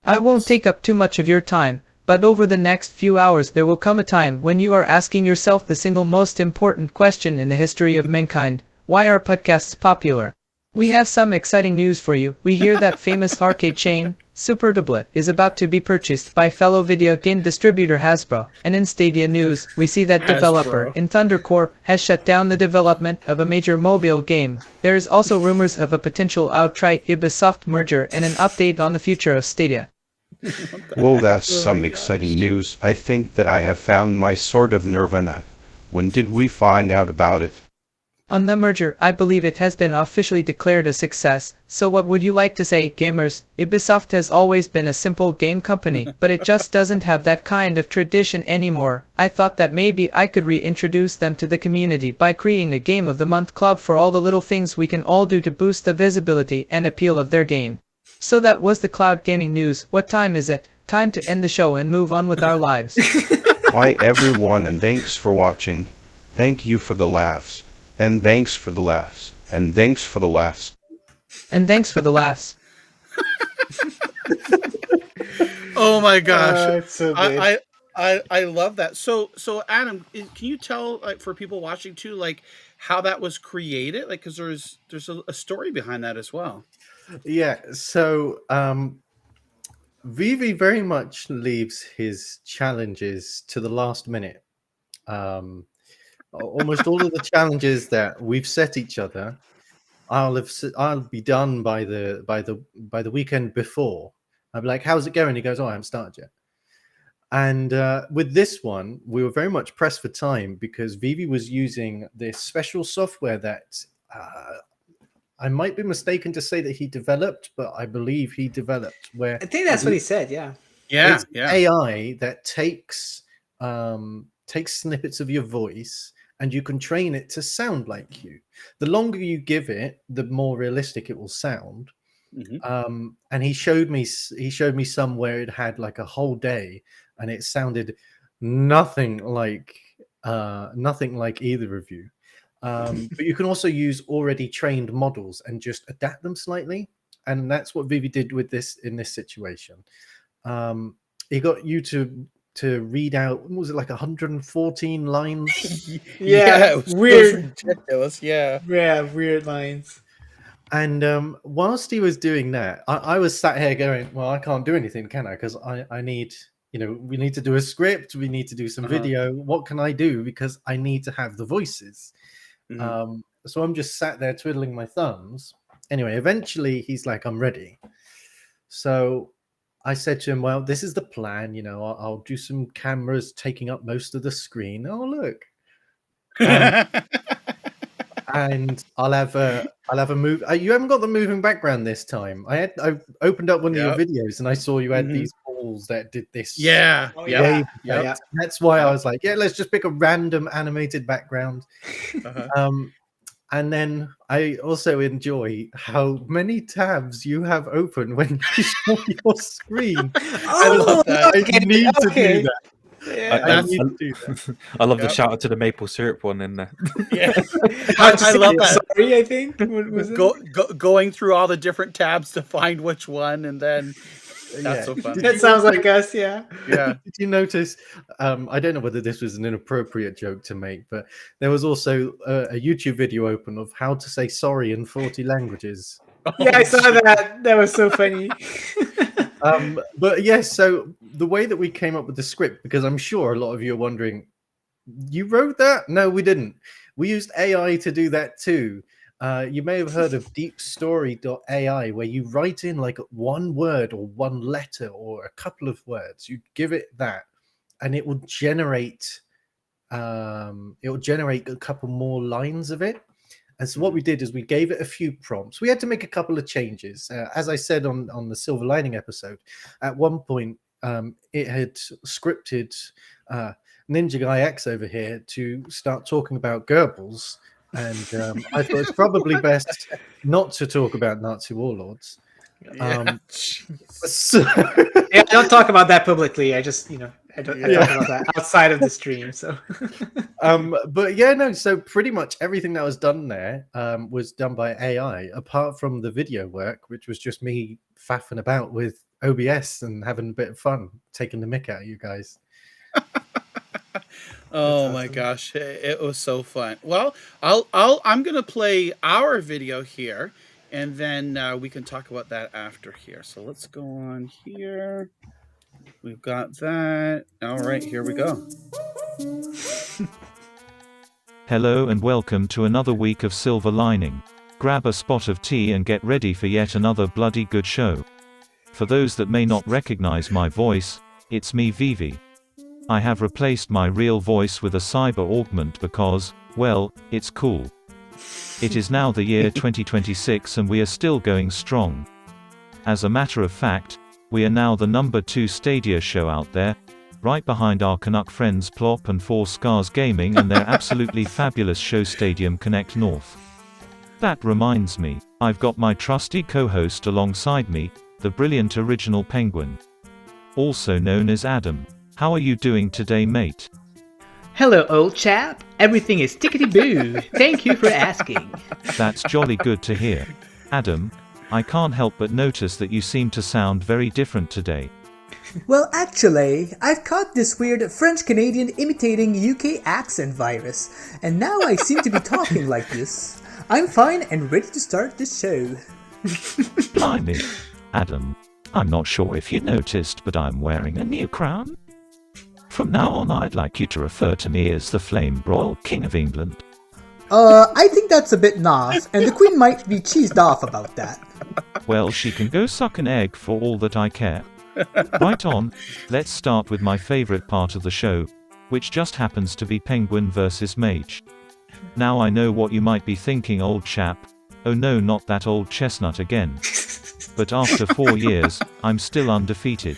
I won't take up too much of your time, but over the next few hours there will come a time when you are asking yourself the single most important question in the history of mankind. Why are podcasts popular? We have some exciting news for you. We hear that famous arcade chain, Super Dublet, is about to be purchased by fellow video game distributor Hasbro. And in Stadia news, we see that developer in Thunder Corp has shut down the development of a major mobile game. There is also rumors of a potential outright Ubisoft merger and an update on the future of Stadia. Well, that's some exciting news. I think that I have found my sort of nirvana. When did we find out about it? On the merger, I believe it has been officially declared a success. So what would you like to say, gamers? Ubisoft has always been a simple game company, but it just doesn't have that kind of tradition anymore. I thought that maybe I could reintroduce them to the community by creating a Game of the Month club for all the little things we can all do to boost the visibility and appeal of their game. So that was the cloud gaming news. What time is it? Time to end the show and move on with our lives. Hi everyone, and thanks for watching. Thank you for the laughs. And thanks for the laughs. And thanks for the laughs. And thanks for the laughs. Oh my gosh, It's so good. I love that. So Adam, can you tell, like, for people watching too, like, how that was created? Like, because there's a story behind that as well. Yeah, so Vivi very much leaves his challenges to the last minute. Almost all of the challenges that we've set each other, I'll be done by the weekend before. I'll be like, how's it going? He goes, oh, I haven't started yet. And with this one, we were very much pressed for time because Vivi was using this special software that I might be mistaken to say that he developed, but I believe he developed. Where I think that's what he said. Yeah. Yeah, it's yeah. AI that takes snippets of your voice, and you can train it to sound like you. The longer you give it, the more realistic it will sound. Mhm. And he showed me some where it had like a whole day, and it sounded nothing like either of you. But you can also use already trained models and just adapt them slightly, and that's what Vivi did with this in this situation. He got you to read out, what was it, like 114 lines? Yeah, it was weird. ridiculous. Yeah. Yeah, weird lines. And whilst he was doing that, I was sat here going, well, I can't do anything, can I? Because I need, we need to do a script, we need to do some video. What can I do? Because I need to have the voices. So I'm just sat there twiddling my thumbs. Anyway, eventually he's like, I'm ready. So I said to him, well, this is the plan. I'll do some cameras taking up most of the screen. Oh, look. And I'll have a move. You haven't got the moving background this time. I opened up one of your videos and I saw you had these balls that did this. Yeah. Wave Yeah. effect. That's why I was like, yeah, let's just pick a random animated background. And then I also enjoy how many tabs you have open when you show your screen. I love that. I need to do that. Yeah. I love the shout out to the maple syrup one in there. Yeah. I love that. Sorry, I think. What was it? Going through all the different tabs to find which one, and then that's so funny. That sounds like us, yeah. Yeah. Did you notice? I don't know whether this was an inappropriate joke to make, but there was also a YouTube video open of how to say sorry in 40 languages. Yeah, I saw that. That was so funny. But yes, so the way that we came up with the script, because I'm sure a lot of you are wondering, you wrote that? No, we didn't. We used AI to do that too. You may have heard of deepstory.ai, where you write in like one word or one letter or a couple of words. You give it that, and it will generate a couple more lines of it. And so what we did is we gave it a few prompts. We had to make a couple of changes. As I said on the Silver Lining episode, at one point it had scripted NinjaGuy X over here to start talking about Goebbels. And I thought it's probably best not to talk about Nazi warlords. So Yeah, I don't talk about that publicly. I just, I talk about that outside of the stream. So, but yeah, no. So pretty much everything that was done there was done by AI, apart from the video work, which was just me faffing about with OBS and having a bit of fun, taking the mick out of you guys. Oh my gosh, it was so fun. Well, I'm gonna play our video here, and then we can talk about that after here. So let's go on here. We've got that. All right, here we go. Hello and welcome to another week of Silver Lining. Grab a spot of tea and get ready for yet another bloody good show. For those that may not recognize my voice, it's me, Vivi. I have replaced my real voice with a cyber augment because, well, it's cool. It is now the year 2026 and we are still going strong. As a matter of fact, we are now the #2 Stadia show out there, right behind our Canuck friends Plop and 4 Scars Gaming and their absolutely fabulous show Stadium Connect North. That reminds me, I've got my trusty co-host alongside me, the brilliant original Penguin. Also known as Adam. How are you doing today, mate? Hello, old chap. Everything is tickety-boo. Thank you for asking. That's jolly good to hear. Adam, I can't help but notice that you seem to sound very different today. Well, actually, I've caught this weird French-Canadian imitating UK accent virus, and now I seem to be talking like this. I'm fine and ready to start this show. Blimey, Adam, I'm not sure if you noticed, but I'm wearing a new crown. From now on, I'd like you to refer to me as the Flame Broiled King of England. I think that's a bit nas, and the queen might be cheesed off about that. Well, she can go suck an egg for all that I care. Right on, let's start with my favorite part of the show, which just happens to be Penguin versus Mage. Now I know what you might be thinking, old chap. Oh no, not that old chestnut again. But after 4 years, I'm still undefeated.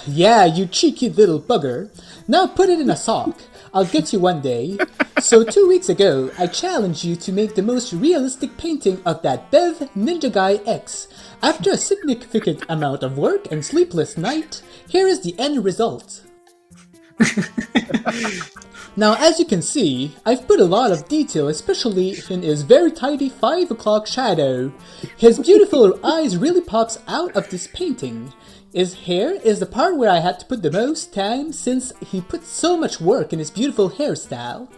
Yeah, you cheeky little bugger. Now put it in a sock. I'll get you one day. So 2 weeks ago, I challenged you to make the most realistic painting of that Bev NinjaGuy X. After a significant amount of work and sleepless night, here is the end result. Now, as you can see, I've put a lot of detail, especially in his very tidy 5 o'clock shadow. His beautiful eyes really pops out of this painting. His hair is the part where I had to put the most time since he put so much work in his beautiful hairstyle.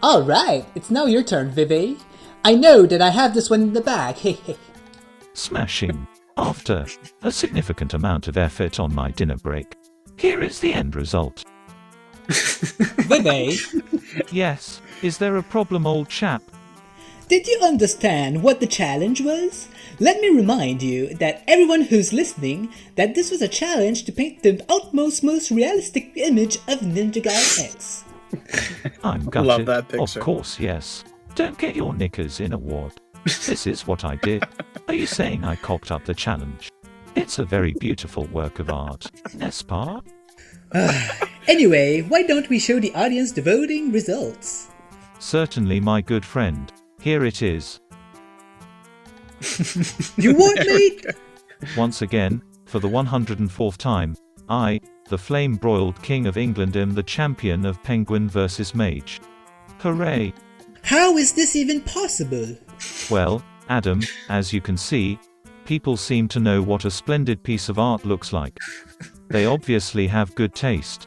Alright, it's now your turn, Vivi. I know that I have this one in the bag, hehe. Smashing. After a significant amount of effort on my dinner break, here is the end result. Vivi, Yes, is there a problem, old chap? did you understand what the challenge was? Let me remind you that everyone who's listening that this was a challenge to paint the utmost most realistic image of NinjaGuy X. I'm gutted. Love that picture. Of course, yes. Don't get your knickers in a wad. This is what I did. Are you saying I cocked up the challenge? It's a very beautiful work of art, n'est-ce pas? Anyway, why don't we show the audience the voting results? Certainly, my good friend. Here it is. You what, mate? Once again, for the 104th time, I, the flame-broiled King of England, am the champion of Penguin versus Mage. Hooray! How is this even possible? Well, Adam, as you can see, people seem to know what a splendid piece of art looks like. They obviously have good taste.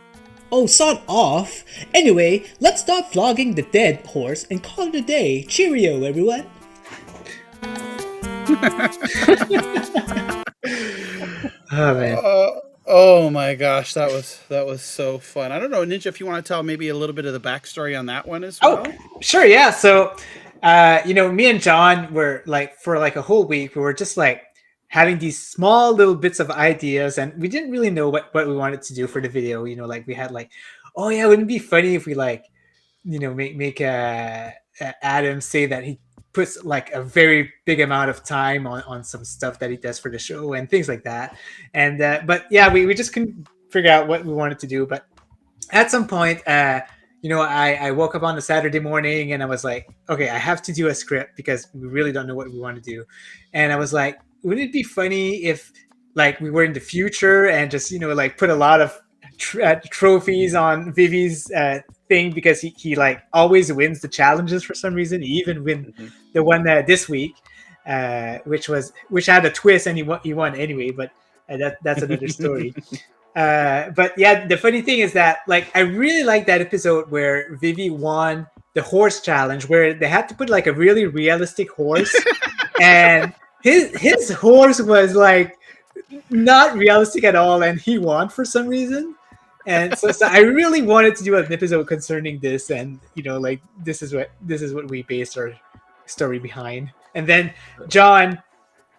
Oh, sod off. Anyway, let's stop flogging the dead horse and call it a day. Cheerio, everyone. Oh man. Oh my gosh, that was so fun. I don't know, Ninja, if you want to tell maybe a little bit of the backstory on that one as well. Oh, sure, yeah. So, me and John were like, for like a whole week, we were just like having these small little bits of ideas, and we didn't really know what we wanted to do for the video. Like we had like, oh yeah, wouldn't it be funny if we like, make Adam say that he puts like a very big amount of time on some stuff that he does for the show and things like that. And but yeah, we just couldn't figure out what we wanted to do. But at some point, I woke up on a Saturday morning and I was like, okay, I have to do a script because we really don't know what we want to do. And I was like, wouldn't it be funny if like we were in the future and just like put a lot of trophies on Vivi's thing, because he like always wins the challenges for some reason. He even win the one this week, which had a twist, and he won anyway. But that's another story. But yeah, the funny thing is that like I really like that episode where Vivi won the horse challenge, where they had to put like a really realistic horse, and his horse was like not realistic at all, and he won for some reason. And so I really wanted to do an episode concerning this, and like this is what we based our story behind. And then John,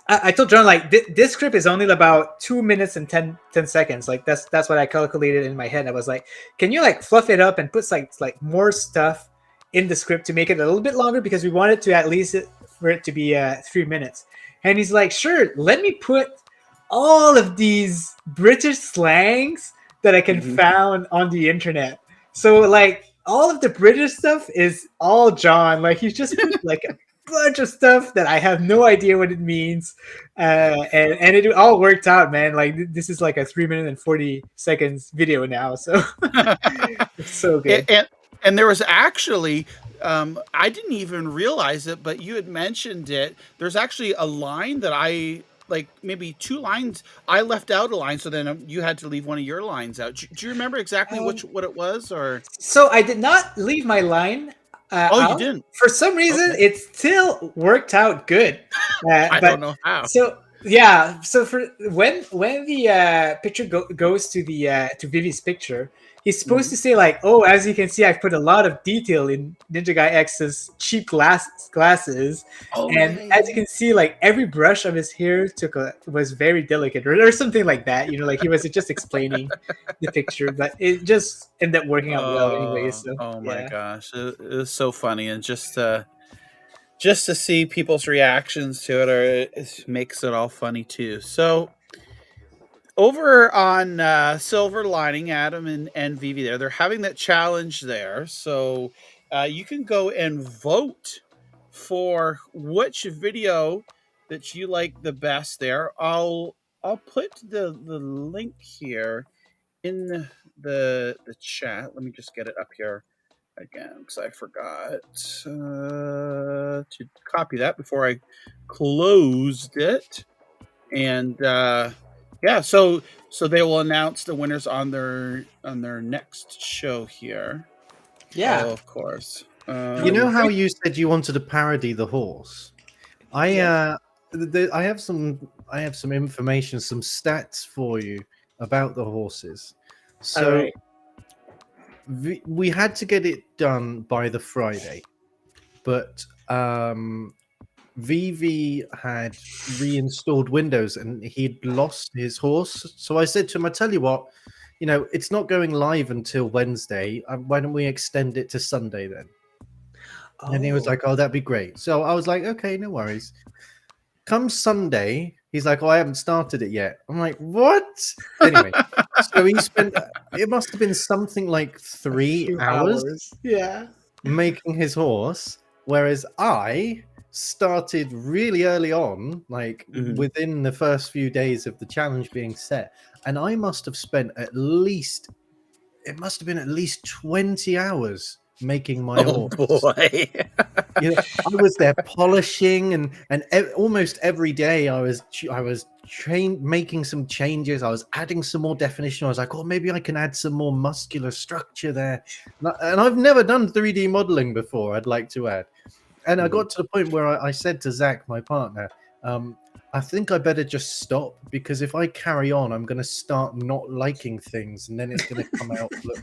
I told John like this script is only about 2 minutes and 10 seconds. Like that's what I calculated in my head. I was like, can you like fluff it up and put like more stuff in the script to make it a little bit longer, because we wanted to at least for it to be 3 minutes. And he's like, sure, let me put all of these British slangs that I can found on the internet. So like all of the British stuff is all John. Like he's just put like a bunch of stuff that I have no idea what it means. And it all worked out, man. Like this is like a 3 minute and 40 seconds video now. So it's so good. And there was actually I didn't even realize it, but you had mentioned it. There's actually a line that I like, maybe 2 lines. I left out a line, so then you had to leave one of your lines out. Do you remember exactly what it was? Or so I did not leave my line. You didn't. For some reason, it still worked out good. I don't know how. So Yeah. So for when the picture goes to the to Vivi's picture, he's supposed to say like, "Oh, as you can see, I've put a lot of detail in NinjaGuy X's cheap glasses." Oh And yeah, as you can see, like every brush of his hair was very delicate, or something like that. Like he was just explaining the picture, but it just ended up working out well anyway. So oh my yeah. gosh, it was so funny, and just to see people's reactions to it, or it makes it all funny too. So over on Silver Lining, Adam and Vivi they're having that challenge there. So you can go and vote for which video that you like the best there. I'll put the link here in the chat. Let me just get it up here again because I forgot to copy that before I closed it. And yeah, so they will announce the winners on their next show here. Yeah. Oh, of course. You know how you said you wanted to parody the horse? I have some information, some stats for you about the horses. So Alright. we had to get it done by the Friday, but VV had reinstalled Windows and he'd lost his horse. So I said to him, I tell you what, it's not going live until Wednesday. Why don't we extend it to Sunday then? And he was like, oh, that'd be great. So I was like, okay, no worries. Come Sunday, he's like, oh, I haven't started it yet. I'm like, what? Anyway, so he spent, it must have been something like 3 hours. Yeah. Making his horse, whereas I started really early on, like within the first few days of the challenge being set, and I must have spent at least 20 hours making my horse. Boy. I was there polishing and almost every day I was making some changes. I was adding some more definition. I was like, oh, maybe I can add some more muscular structure there. And I've never done 3D modeling before, I'd like to add. And I got to the point where I said to Zach, my partner, I think I better just stop, because if I carry on, I'm going to start not liking things, and then it's going to come out look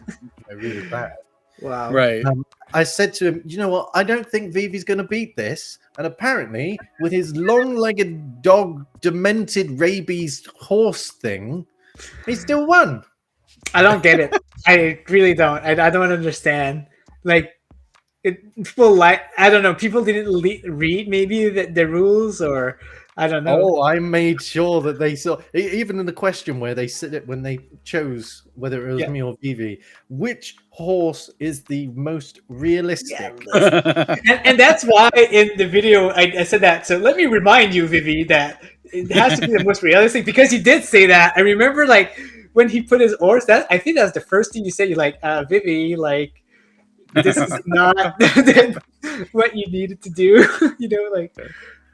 really bad. Wow. Right. I said to him, you know what? I don't think Vivi's going to beat this. And apparently, with his long-legged dog, demented rabies horse thing, he still won. I don't get it. I really don't. I don't understand. Like, people I don't know. People didn't read maybe the rules, or I don't know. Oh, I made sure that they saw, even in the question where they said it when they chose whether it was me or Vivi, which horse is the most realistic? And that's why in the video I said that. So let me remind you, Vivi, that it has to be the most realistic, because you did say that. I remember, like, when he put his horse. I think that's the first thing you said. You're like, Vivi, like, this is not what you needed to do.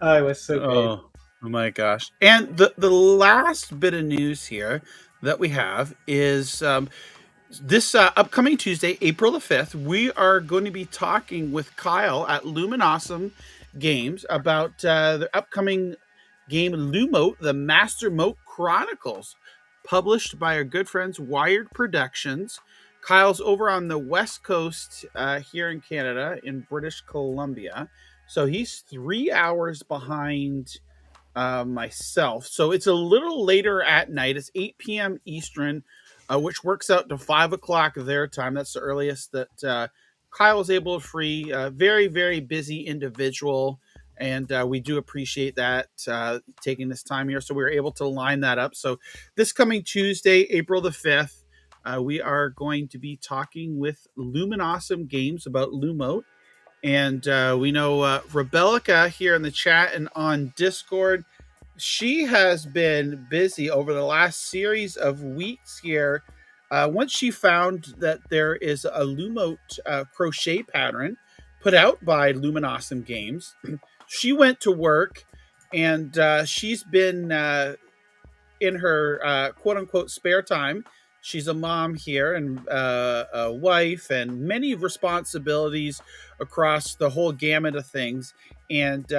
Oh, it was so great. Oh my gosh. And the last bit of news here that we have is this upcoming Tuesday, April the 5th, we are going to be talking with Kyle at Luminosum Games about the upcoming game Lumote, the Master Mote Chronicles, published by our good friends Wired Productions. Kyle's over on the West Coast here in Canada, in British Columbia. So he's 3 hours behind myself. So it's a little later at night. It's 8 p.m. Eastern, which works out to 5 o'clock their time. That's the earliest that Kyle is able to free. Very, very busy individual. And we do appreciate that, taking this time here. So we were able to line that up. So this coming Tuesday, April the 5th, we are going to be talking with Luminosum Games about Lumote. And we know Rebellica here in the chat and on Discord, she has been busy over the last series of weeks here. Once she found that there is a Lumote crochet pattern put out by Luminosum Games, she went to work, and she's been in her quote-unquote spare time she's a mom here and a wife and many responsibilities across the whole gamut of things. And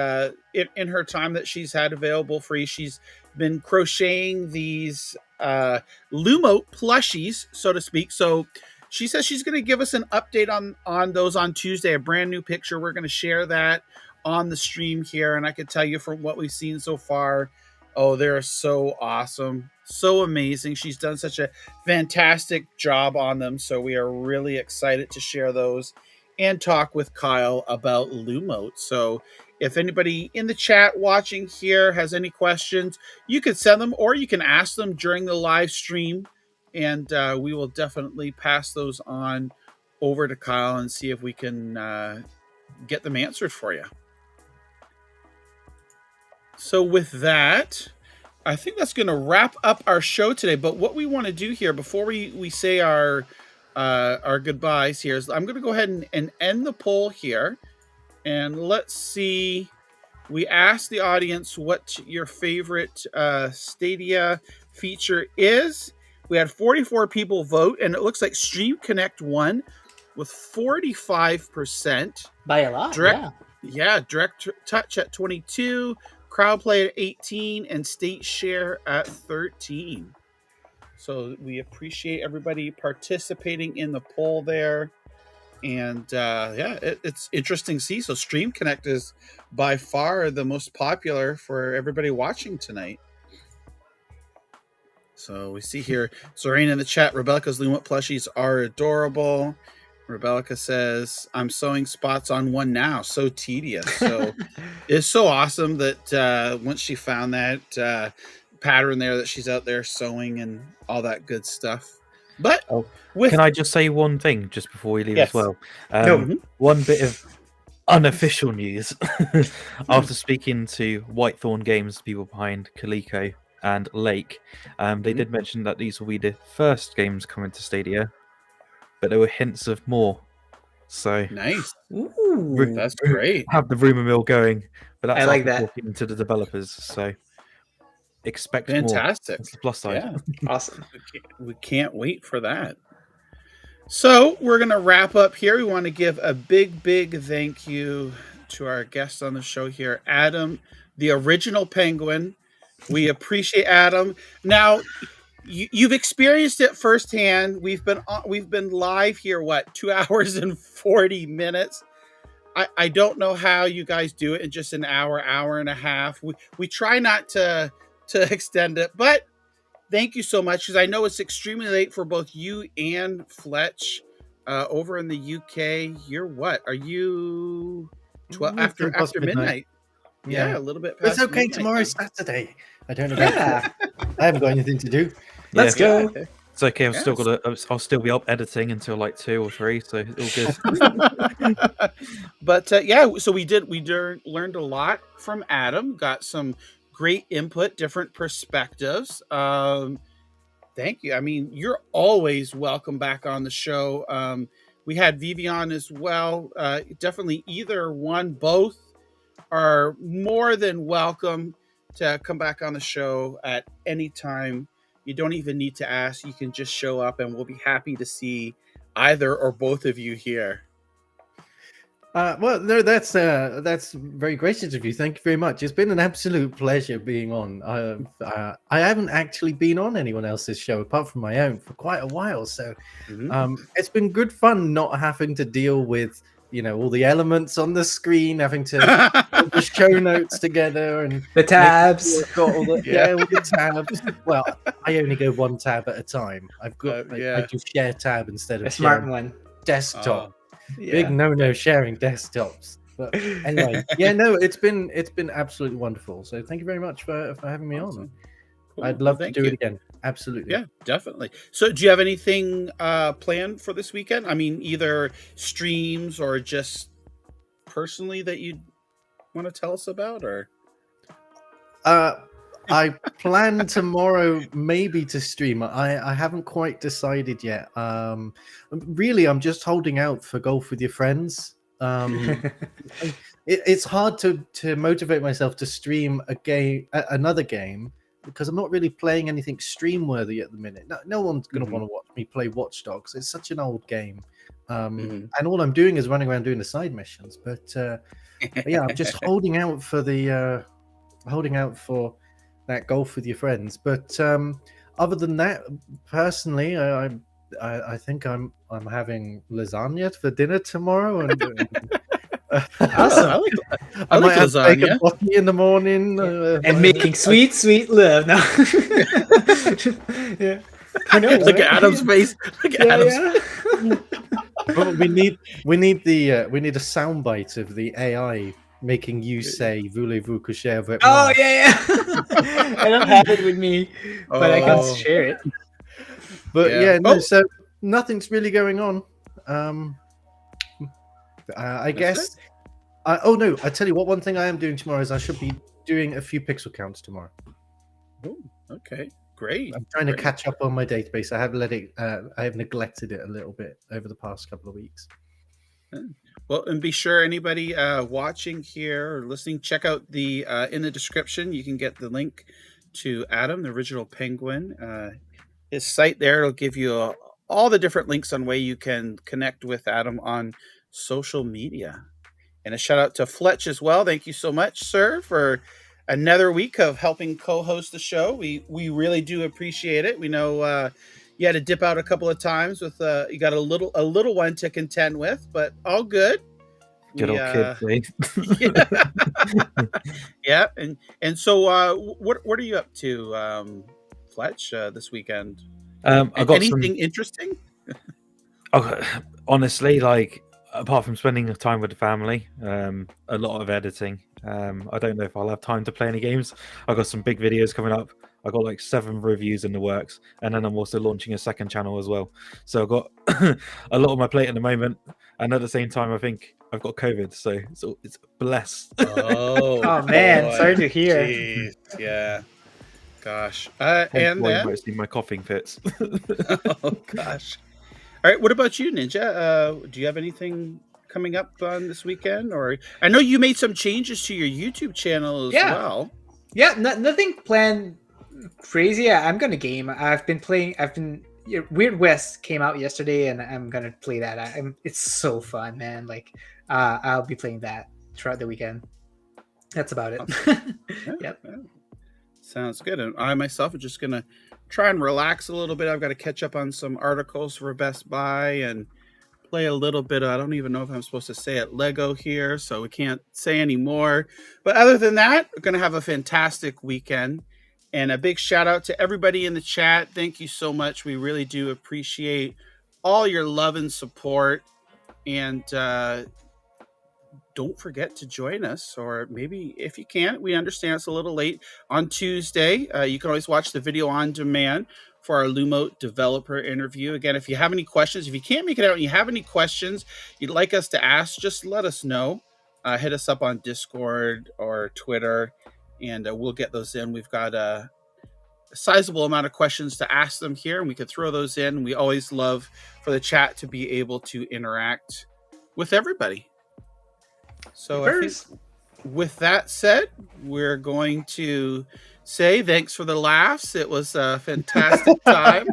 in her time that she's had available free, she's been crocheting these Lumo plushies, so to speak. So she says she's going to give us an update on those on Tuesday, a brand new picture. We're going to share that on the stream here. And I can tell you from what we've seen so far, oh, they're so awesome. So amazing. She's done such a fantastic job on them. So we are really excited to share those and talk with Kyle about Lumote. So if anybody in the chat watching here has any questions, you can send them or you can ask them during the live stream. And we will definitely pass those on over to Kyle and see if we can get them answered for you. So with that, I think that's going to wrap up our show today. But what we want to do here before we say our goodbyes here is I'm going to go ahead and end the poll here. And let's see. We asked the audience what your favorite Stadia feature is. We had 44 people vote, and it looks like Stream Connect won with 45%. By a lot, Direct Touch at 22%. Crowdplay at 18 and State Share at 13. So we appreciate everybody participating in the poll there. And it's interesting to see. So Stream Connect is by far the most popular for everybody watching tonight. So we see here, Zorane in the chat, Rebecca's Lumote plushies are adorable. Rebecca says, I'm sewing spots on one now. So tedious. So it's so awesome that once she found that pattern there, that she's out there sewing and all that good stuff. But can I just say one thing just before we leave as well? No. One bit of unofficial news. After speaking to Whitethorn Games, people behind Coleco and Lake, they did mention that these will be the first games coming to Stadia. But there were hints of more. So nice. Ooh, that's great. Have the rumor mill going. But that's I like that. Talking to the developers. So expect fantastic. More. That's the plus side. Yeah. Awesome. We can't wait for that. So we're going to wrap up here. We want to give a big thank you to our guest on the show here, Adam, the original Penguin. We appreciate Adam. Now, you've experienced it firsthand. We've been live here, 2 hours and 40 minutes. I don't know how you guys do it in just an hour and a half. We try not to extend it, but thank you so much, because I know it's extremely late for both you and Fletch over in the UK. You're what? Are you 12 after midnight? Yeah, a little bit past. It's okay. Midnight. Tomorrow's Saturday. I don't know about that. I haven't got anything to do. Let's go. Okay. It's okay. I'll still be up editing until like 2 or 3, so it's all good. But so we learned a lot from Adam. Got some great input, different perspectives. Thank you. I mean, you're always welcome back on the show. We had Vivi on as well. Definitely either one, both are more than welcome to come back on the show at any time. You don't even need to ask. You can just show up and we'll be happy to see either or both of you here. Well, no, that's very gracious of you. Thank you very much. It's been an absolute pleasure being on. I haven't actually been on anyone else's show apart from my own for quite a while, so it's been good fun not having to deal with all the elements on the screen, having to put the show notes together and the tabs. Got all the tabs. Well, I only go one tab at a time. I've got I do share tab instead of a smart one. Desktop. Big no sharing desktops. But anyway, it's been absolutely wonderful. So thank you very much for having me on. Cool. I'd love to do it again. Absolutely. Yeah, definitely. So do you have anything planned for this weekend? I mean, either streams or just personally that you want to tell us about, or I plan tomorrow maybe to stream. I haven't quite decided yet. Really, I'm just holding out for golf with your friends. It's hard to motivate myself to stream another game because I'm not really playing anything stream worthy at the minute. No one's going to Mhm. want to watch me play Watch Dogs. It's such an old game. Mhm. And all I'm doing is running around doing the side missions. But yeah, I'm just holding out for that golf with your friends. But other than that, personally, I think I'm having lasagna for dinner tomorrow, and Awesome. I like might have bacon lasagna. butty in the morning, And making sweet, sweet love. No. Yeah. I know, Look right? at Adam's face. Look at Adam's Yeah. Well, we need a soundbite of the AI making you say "Voulez-vous coucher avec moi?" Oh yeah. I don't have it with me, but I can Oh. share it. But Yeah. yeah, no, Oh. so nothing's really going on. I That's guess. Oh no! I tell you what. One thing I am doing tomorrow is I should be doing a few pixel counts tomorrow. Oh, okay. Great. I'm trying to Great. catch up on my database. I have I have neglected it a little bit over the past couple of weeks. Well, and be sure anybody watching here or listening, check out the in the description. You can get the link to Adam, the original Penguin. His site there. It'll give you all the different links on way you can connect with Adam on social media. And a shout out to Fletch as well. Thank you so much, sir, for another week of helping co-host the show. We really do appreciate it. We know you had to dip out a couple of times with you got a little one to contend with, but all good. Good old kid, Yeah, and so what are you up to, Fletch, this weekend? I got anything interesting? Honestly, like apart from spending time with the family, a lot of editing. I don't know if I'll have time to play any games. I've got some big videos coming up. I got like 7 reviews in the works, and then I'm also launching a second channel as well. So I've got a lot on my plate at the moment, and at the same time, I think I've got COVID, so it's blessed. Oh man, boy. sorry to hear. Jeez, yeah. Gosh. And Why you then might see my coughing fits. oh gosh. All right. What about you, Ninja? Do you have anything coming up on this weekend? Or I know you made some changes to your YouTube channel as well. Yeah, nothing planned crazy. I'm gonna game. Weird West came out yesterday, and I'm gonna play that. It's so fun, man. Like, I'll be playing that throughout the weekend. That's about it. Yep. Yeah. Sounds good. And I myself are just gonna try and relax a little bit. I've got to catch up on some articles for Best Buy and play a little bit of, I don't even know if I'm supposed to say it, Lego here, so we can't say any more. But other than that, we're going to have a fantastic weekend. And a big shout out to everybody in the chat. Thank you so much. We really do appreciate all your love and support. And don't forget to join us, or maybe if you can't, we understand it's a little late, on Tuesday. You can always watch the video on demand for our Lumo developer interview. Again, if you have any questions, if you can't make it out and you have any questions you'd like us to ask, just let us know. Hit us up on Discord or Twitter, and we'll get those in. We've got a sizable amount of questions to ask them here, and we can throw those in. We always love for the chat to be able to interact with everybody. So I think with that said, we're going to say thanks for the laughs. It was a fantastic time.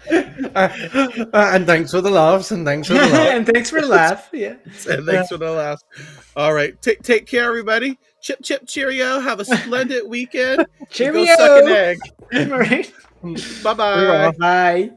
And thanks for the laughs, and thanks for the laughs. And thanks for the laugh. Yeah. And thanks for the laughs. All right. Take care, everybody. Chip, chip, cheerio. Have a splendid weekend. Cheerio. Go suck an egg. All right. Bye-bye. Bye.